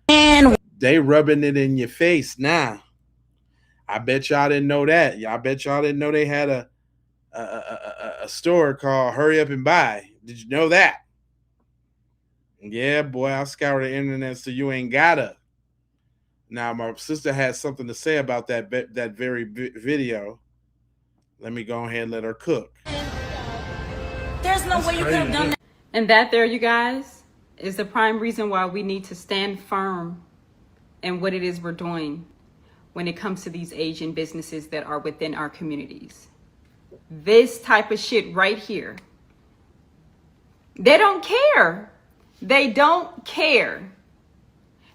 And they rubbing it in your face now. I bet y'all didn't know that. I bet y'all didn't know they had a store called Hurry Up and Buy. Did you know that? Yeah, boy, I scoured the internet so you ain't gotta. Now, my sister has something to say about that very video. Let me go ahead and let her cook. There's no way you could have done that. And that there, you guys, is the prime reason why we need to stand firm in what it is we're doing when it comes to these Asian businesses that are within our communities. This type of shit right here. They don't care. They don't care.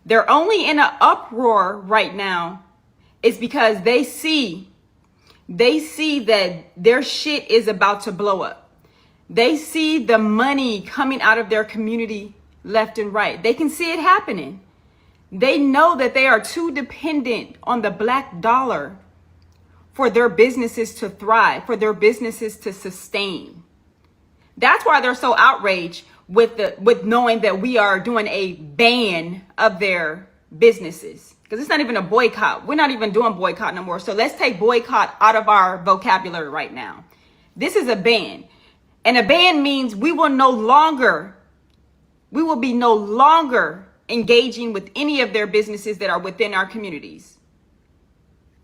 They're only in an uproar right now is because they see that their shit is about to blow up. They see the money coming out of their community left and right. They can see it happening. They know that they are too dependent on the black dollar for their businesses to thrive, for their businesses to sustain. That's why they're so outraged with knowing that we are doing a ban of their businesses. Because it's not even a boycott. We're not even doing boycott no more. So let's take boycott out of our vocabulary right now. This is a ban. And a ban means we will be no longer engaging with any of their businesses that are within our communities.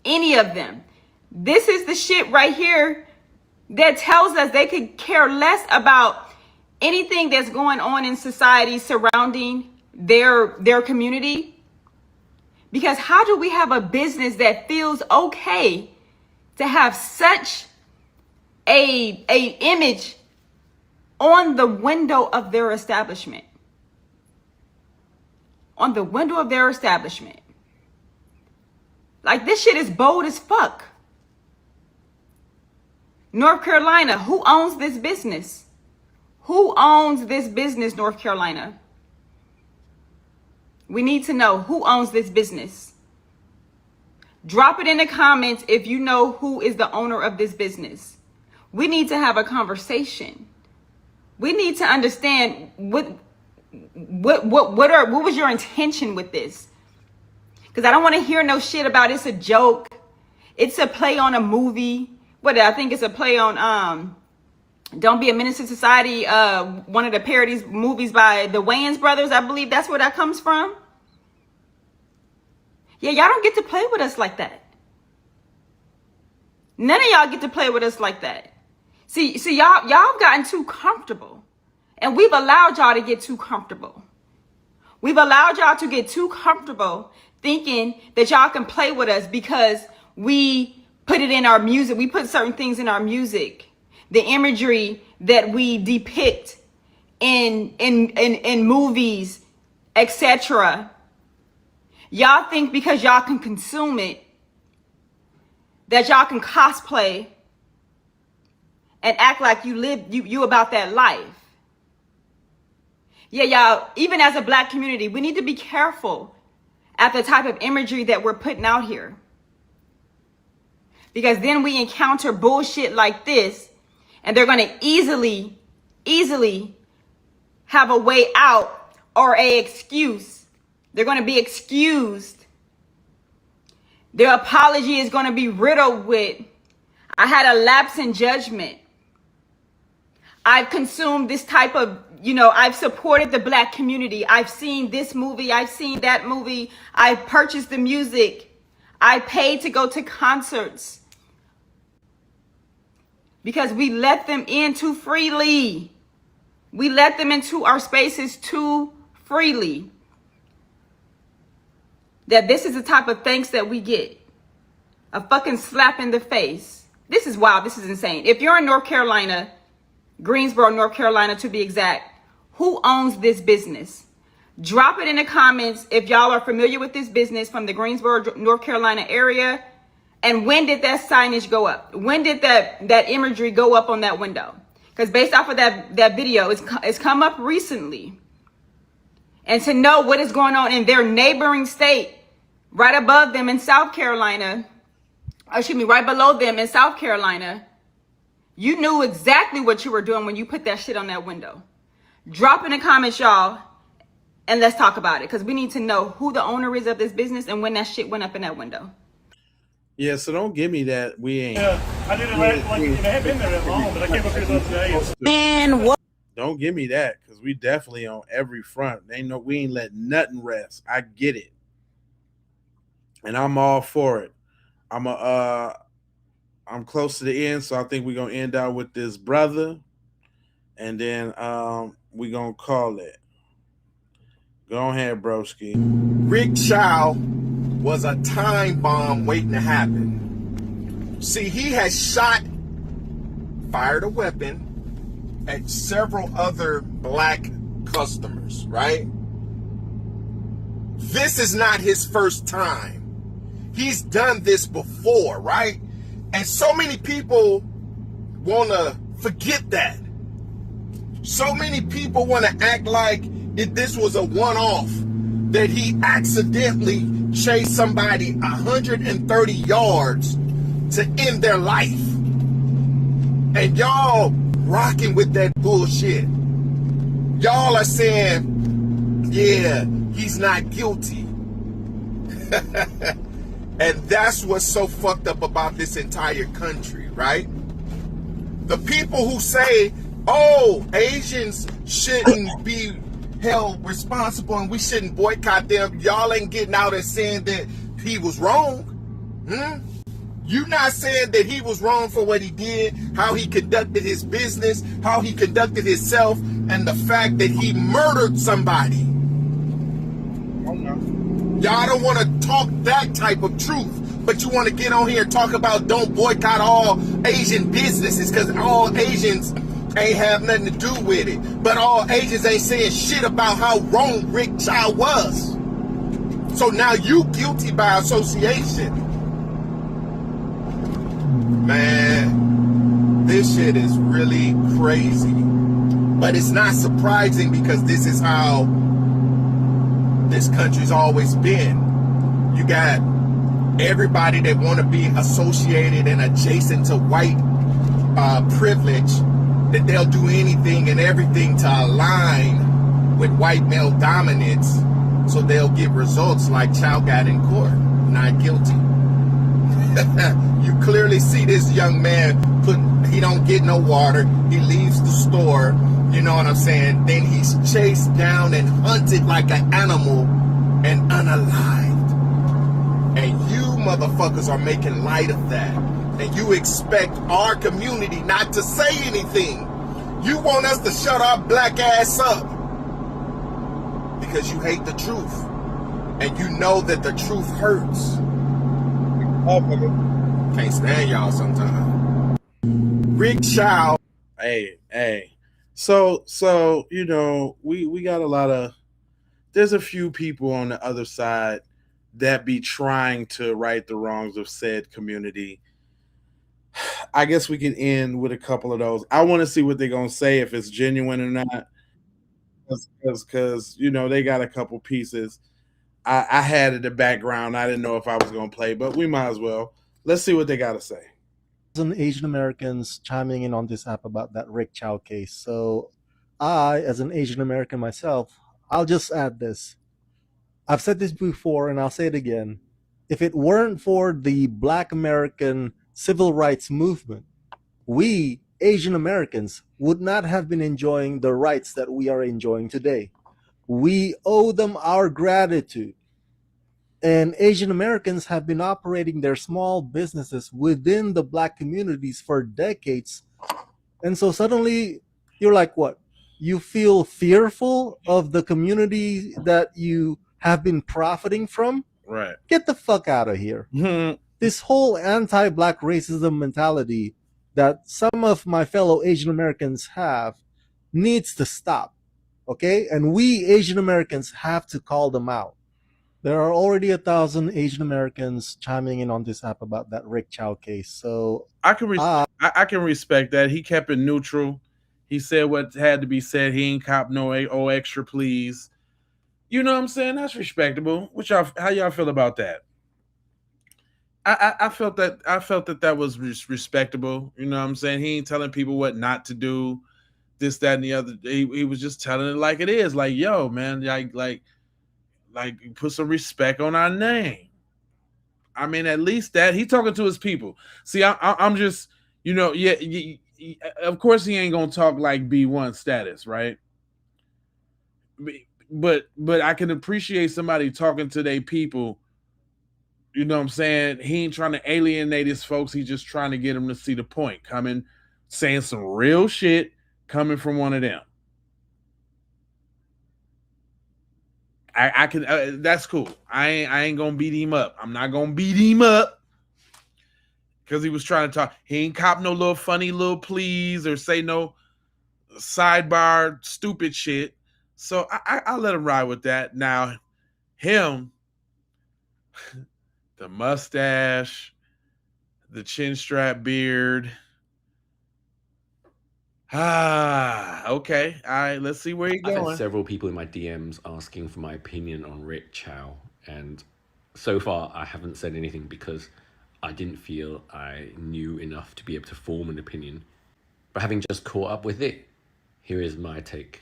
Any of them. This is the shit right here that tells us they could care less about anything that's going on in society surrounding their community. Because how do we have a business that feels okay to have such a image on the window of their establishment? On the window of their establishment. Like, this shit is bold as fuck. North Carolina, who owns this business? Who owns this business, North Carolina? We need to know who owns this business. Drop it in the comments if you know who is the owner of this business. We need to have a conversation. We need to understand what was your intention with this? Because I don't want to hear no shit about it's a joke. It's a play on a movie. I think it's a play on Don't Be a Menace to Society, one of the parodies movies by the Wayans brothers. I believe that's where that comes from. Yeah, y'all don't get to play with us like that. None of y'all get to play with us like that. See, y'all gotten too comfortable. And we've allowed y'all to get too comfortable. We've allowed y'all to get too comfortable thinking that y'all can play with us because we put it in our music. We put certain things in our music. The imagery that we depict in movies, etc. Y'all think because y'all can consume it, that y'all can cosplay and act like you about that life. Yeah, y'all, even as a Black community, we need to be careful at the type of imagery that we're putting out here. Because then we encounter bullshit like this, and they're going to easily have a way out or a excuse. They're going to be excused. Their apology is going to be riddled with, I had a lapse in judgment. I've consumed this type of, I've supported the Black community. I've seen this movie. I've seen that movie. I've purchased the music. I paid to go to concerts. Because we let them in too freely. We let them into our spaces too freely. That this is the type of thanks that we get. A fucking slap in the face. This is wild. This is insane. If you're in North Carolina, Greensboro, North Carolina to be exact, who owns this business? Drop it in the comments if y'all are familiar with this business from the Greensboro, North Carolina area. And when did that signage go up? When did that imagery go up on that window? Because based off of that video, it's come up recently. And to know what is going on in their neighboring state, right above them in South Carolina, right below them in South Carolina, you knew exactly what you were doing when you put that shit on that window. Drop in the comments, y'all, and let's talk about it. Because we need to know who the owner is of this business and when that shit went up in that window. Yeah, so don't give me that we ain't. Yeah, I did it it hadn't been there that long, but I came up here the other day. Man, what? Don't give me that, because we definitely on every front. We ain't let nothing rest. I get it. And I'm all for it. I'm close to the end, so I think we're gonna end out with this brother. And then we're gonna call it. Go ahead, broski. Rick Chow was a time bomb waiting to happen. See, he has fired a weapon at several other Black customers, right? This is not his first time. He's done this before, right? And so many people want to forget that. So many people want to act like this was a one-off, that he accidentally chased somebody 130 yards to end their life. And y'all rocking with that bullshit. Y'all are saying, yeah, he's not guilty. And that's what's so fucked up about this entire country, right? The people who say, oh, Asians shouldn't be held responsible and we shouldn't boycott them, y'all ain't getting out and saying that he was wrong. You not saying that he was wrong for what he did, how he conducted his business, how he conducted himself, and the fact that he murdered somebody. Y'all don't want to talk that type of truth, but you want to get on here and talk about don't boycott all Asian businesses because all Asians ain't have nothing to do with it. But all Asians ain't saying shit about how wrong Rick Chow was. So now you guilty by association. Man, this shit is really crazy. But it's not surprising because this is how this country's always been. You got everybody that want to be associated and adjacent to white privilege, that they'll do anything and everything to align with white male dominance so they'll get results like Chow got in court, not guilty. You clearly see this young man he don't get no water, he leaves the store, you know what I'm saying? Then he's chased down and hunted like an animal and unalived. And you motherfuckers are making light of that. And you expect our community not to say anything. You want us to shut our black ass up because you hate the truth. And you know that the truth hurts. Can't stand y'all sometimes. Rick Chow. Hey. So you know, we got a lot of, there's a few people on the other side that be trying to right the wrongs of said community. I guess we can end with a couple of those. I want to see what they're gonna say, if it's genuine or not, because you know they got a couple pieces. I had in the background. I didn't know if I was gonna play, but we might as well. Let's see what they got to say. Some Asian Americans chiming in on this app about that Rick Chow case. So I, as an Asian American myself, I'll just add this. I've said this before and I'll say it again. If it weren't for the Black American civil rights movement, we Asian Americans would not have been enjoying the rights that we are enjoying today. We owe them our gratitude. And Asian Americans have been operating their small businesses within the Black communities for decades. And so suddenly you're like, what? You feel fearful of the community that you have been profiting from? Right. Get the fuck out of here. This whole anti-Black racism mentality that some of my fellow Asian Americans have needs to stop. Okay? And we Asian Americans have to call them out. There are already 1,000 Asian Americans chiming in on this app about that Rick Chow case. So I can respect that. He kept it neutral. He said what had to be said. He ain't cop no extra please. You know what I'm saying? That's respectable. How y'all feel about that? I felt that was respectable. You know what I'm saying? He ain't telling people what not to do, this, that, and the other. He was just telling it like it is. Like, yo, man, like put some respect on our name. I mean, at least that he talking to his people. See, I'm just, you know, of course he ain't gonna talk like B1 status, right? But I can appreciate somebody talking to their people. You know what I'm saying? He ain't trying to alienate his folks. He's just trying to get them to see the point. Saying some real shit coming from one of them. I can. That's cool. I ain't gonna beat him up. I'm not gonna beat him up because he was trying to talk. He ain't cop no little funny little please or say no sidebar stupid shit. So I let him ride with that. Now, him, the mustache, the chin strap beard. Okay. All right. Let's see where you're going. I've had several people in my DMs asking for my opinion on Rick Chow, and so far I haven't said anything because I didn't feel I knew enough to be able to form an opinion. But having just caught up with it, here is my take.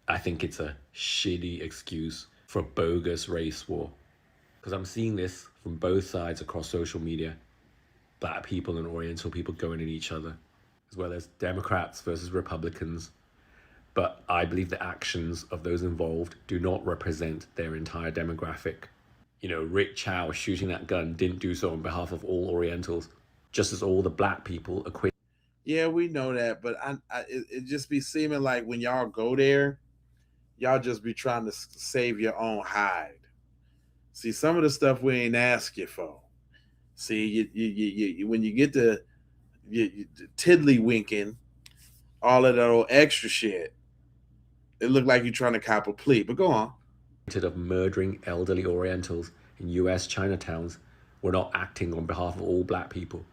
I think it's a shitty excuse for a bogus race war, because I'm seeing this from both sides across social media. Black people and Oriental people going at each other, as well as Democrats versus Republicans. But I believe the actions of those involved do not represent their entire demographic. You know, Rick Chow shooting that gun didn't do so on behalf of all Orientals, just as all the black people acquitted. Yeah, we know that, but it just be seeming like when y'all go there, y'all just be trying to save your own hide. See, some of the stuff we ain't ask you for. See, you when you get to tiddly-winking, all of that old extra shit, it looked like you're trying to cop a plea. But go on. Of murdering elderly Orientals in US Chinatowns were not acting on behalf of all black people.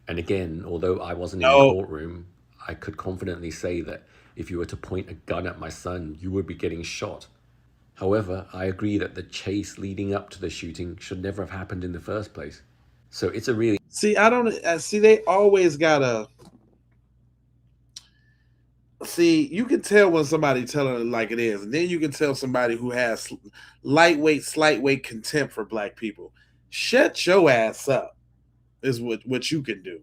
And again, although I wasn't in the No. courtroom, I could confidently say that if you were to point a gun at my son, you would be getting shot. However, I agree that the chase leading up to the shooting should never have happened in the first place. So it's a really See, I don't see. They always gotta see. You can tell when somebody telling it like it is, and then you can tell somebody who has lightweight, slightweight contempt for black people. Shut your ass up is what you can do.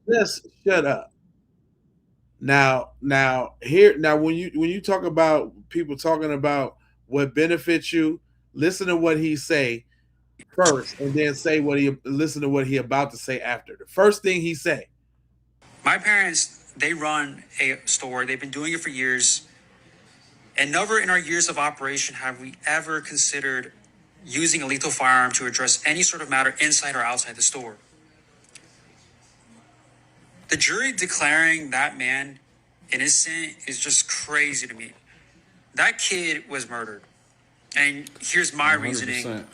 Just shut up. Now here now when you talk about people talking about what benefits you, listen to what he say first, and then say what he listen to what he about to say after. The first thing he say. My parents, they run a store. They've been doing it for years. And never in our years of operation have we ever considered using a lethal firearm to address any sort of matter inside or outside the store. The jury declaring that man innocent is just crazy to me. That kid was murdered. And here's my 100%. reasoning.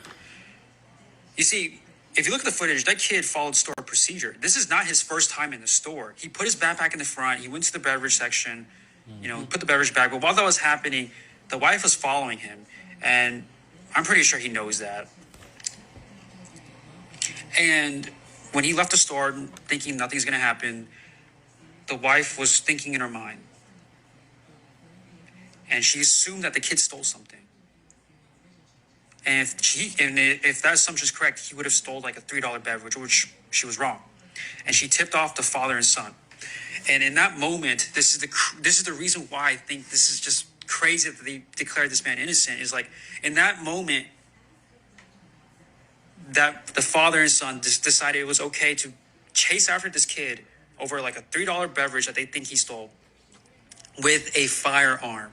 You see, if you look at the footage, that kid followed store procedure. This is not his first time in the store. He put his backpack in the front. He went to the beverage section, put the beverage back. But while that was happening, the wife was following him. And I'm pretty sure he knows that. And when he left the store thinking nothing's going to happen, the wife was thinking in her mind. And she assumed that the kid stole something. And if that assumption is correct, he would have stole like a $3 beverage, which she was wrong. And she tipped off the father and son. And in that moment, this is the reason why I think this is just crazy that they declared this man innocent. Is like in that moment that the father and son just decided it was okay to chase after this kid over like a $3 beverage that they think he stole with a firearm.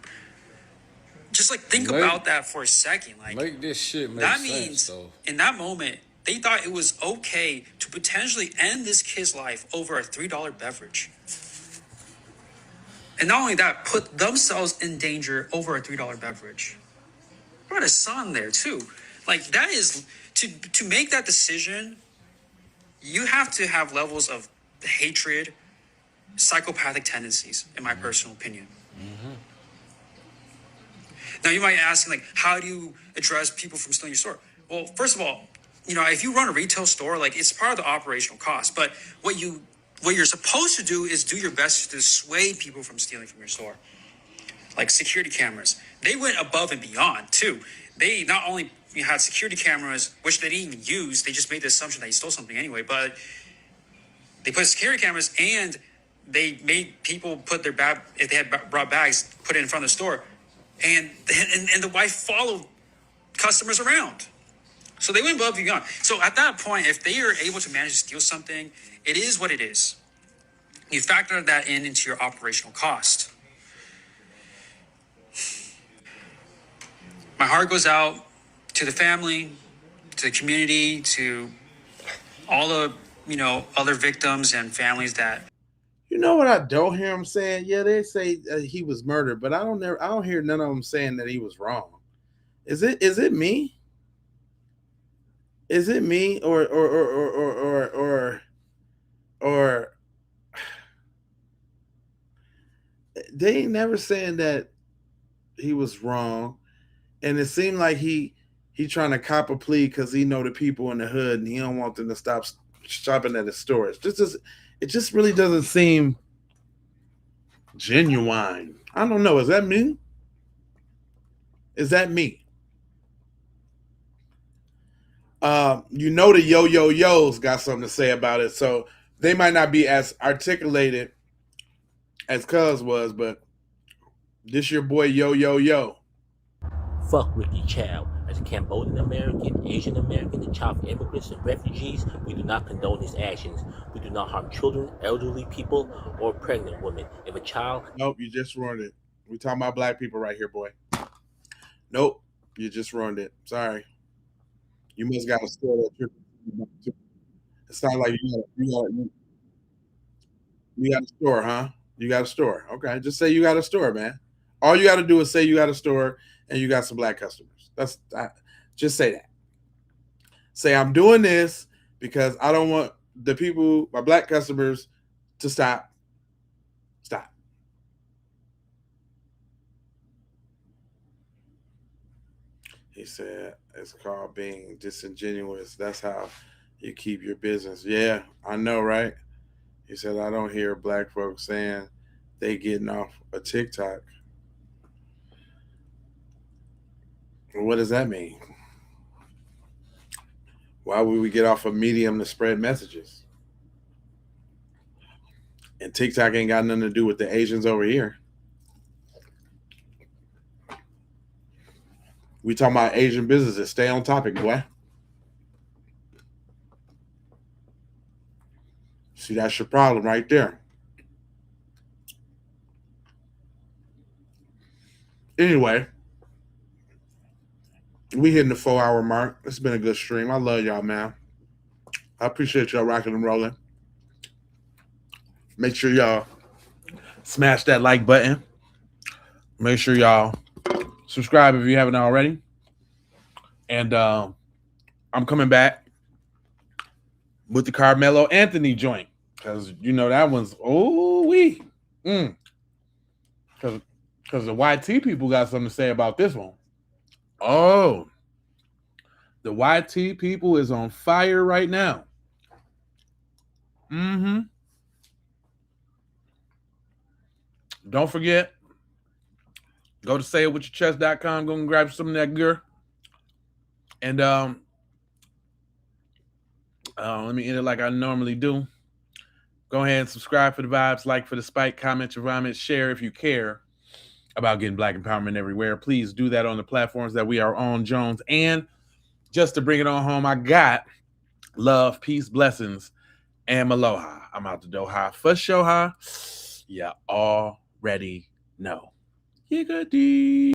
Just like think about that for a second. Like Make this shit make that sense, means though. in that moment they thought it was okay to potentially end this kid's life over a $3 beverage. And not only that, put themselves in danger over a $3 beverage. Brought a son there too. Like that is to make that decision, you have to have levels of hatred, psychopathic tendencies, in my personal opinion. Now you might ask, like, how do you address people from stealing your store? Well, first of all, if you run a retail store, like it's part of the operational cost. But what you're supposed to do is do your best to dissuade people from stealing from your store. Like security cameras, they went above and beyond too. They not only had security cameras, which they didn't even use, they just made the assumption that he stole something anyway. But they put security cameras and they made people put their bag, if they had brought bags, put it in front of the store. And the wife followed customers around. So they went above and beyond. So at that point, if they are able to manage to steal something, it is what it is. You factor that into your operational cost. My heart goes out to the family, to the community, to all the, other victims and families that. You know what I don't hear them saying? Yeah, they say he was murdered, but I don't hear none of them saying that he was wrong. Is it me? Is it me or they ain't never saying that he was wrong, and it seemed like he trying to cop a plea because he know the people in the hood and he don't want them to stop shopping at his stores. It just really doesn't seem genuine. I don't know. Is that me? Is that me? The yo-yo-yos got something to say about it, so they might not be as articulated as Cuz was, but this your boy yo-yo-yo. Fuck Ricky Chow. As a Cambodian American, Asian American, and child of immigrants and refugees, we do not condone his actions. We do not harm children, elderly people, or pregnant women. If a child... Nope, you just ruined it. We talking about black people right here, boy. Nope, you just ruined it. Sorry. You must got a store that you're... It's not like you got a store, huh? You got a store. Okay, just say you got a store, man. All you got to do is say you got a store and you got some black customers. Just say that. Say I'm doing this because I don't want the people, my black customers, to stop. Stop. He said it's called being disingenuous. That's how you keep your business. Yeah, I know, right? He said I don't hear black folks saying they getting off a TikTok. What does that mean? Why would we get off a medium to spread messages? And TikTok ain't got nothing to do with the Asians over here. We talking about Asian businesses. Stay on topic, boy. See, that's your problem right there. Anyway, we hitting the 4-hour mark. It's been a good stream. I love y'all, man. I appreciate y'all rocking and rolling. Make sure y'all smash that like button. Make sure y'all subscribe if you haven't already. And I'm coming back with the Carmelo Anthony joint. Because you know that one's because the YT people got something to say about this one. Oh, the YT people is on fire right now. Don't forget, go to sayitwithyourchest.com. Go and grab some of that gear. And let me end it like I normally do. Go ahead and subscribe for the vibes, like for the spike, comment your vomit, share if you care about getting black empowerment everywhere. Please do that on the platforms that we are on, Jones. And just to bring it on home, I got love, peace, blessings, and aloha. I'm out the Doha for Shoha. You already know. Yiggity.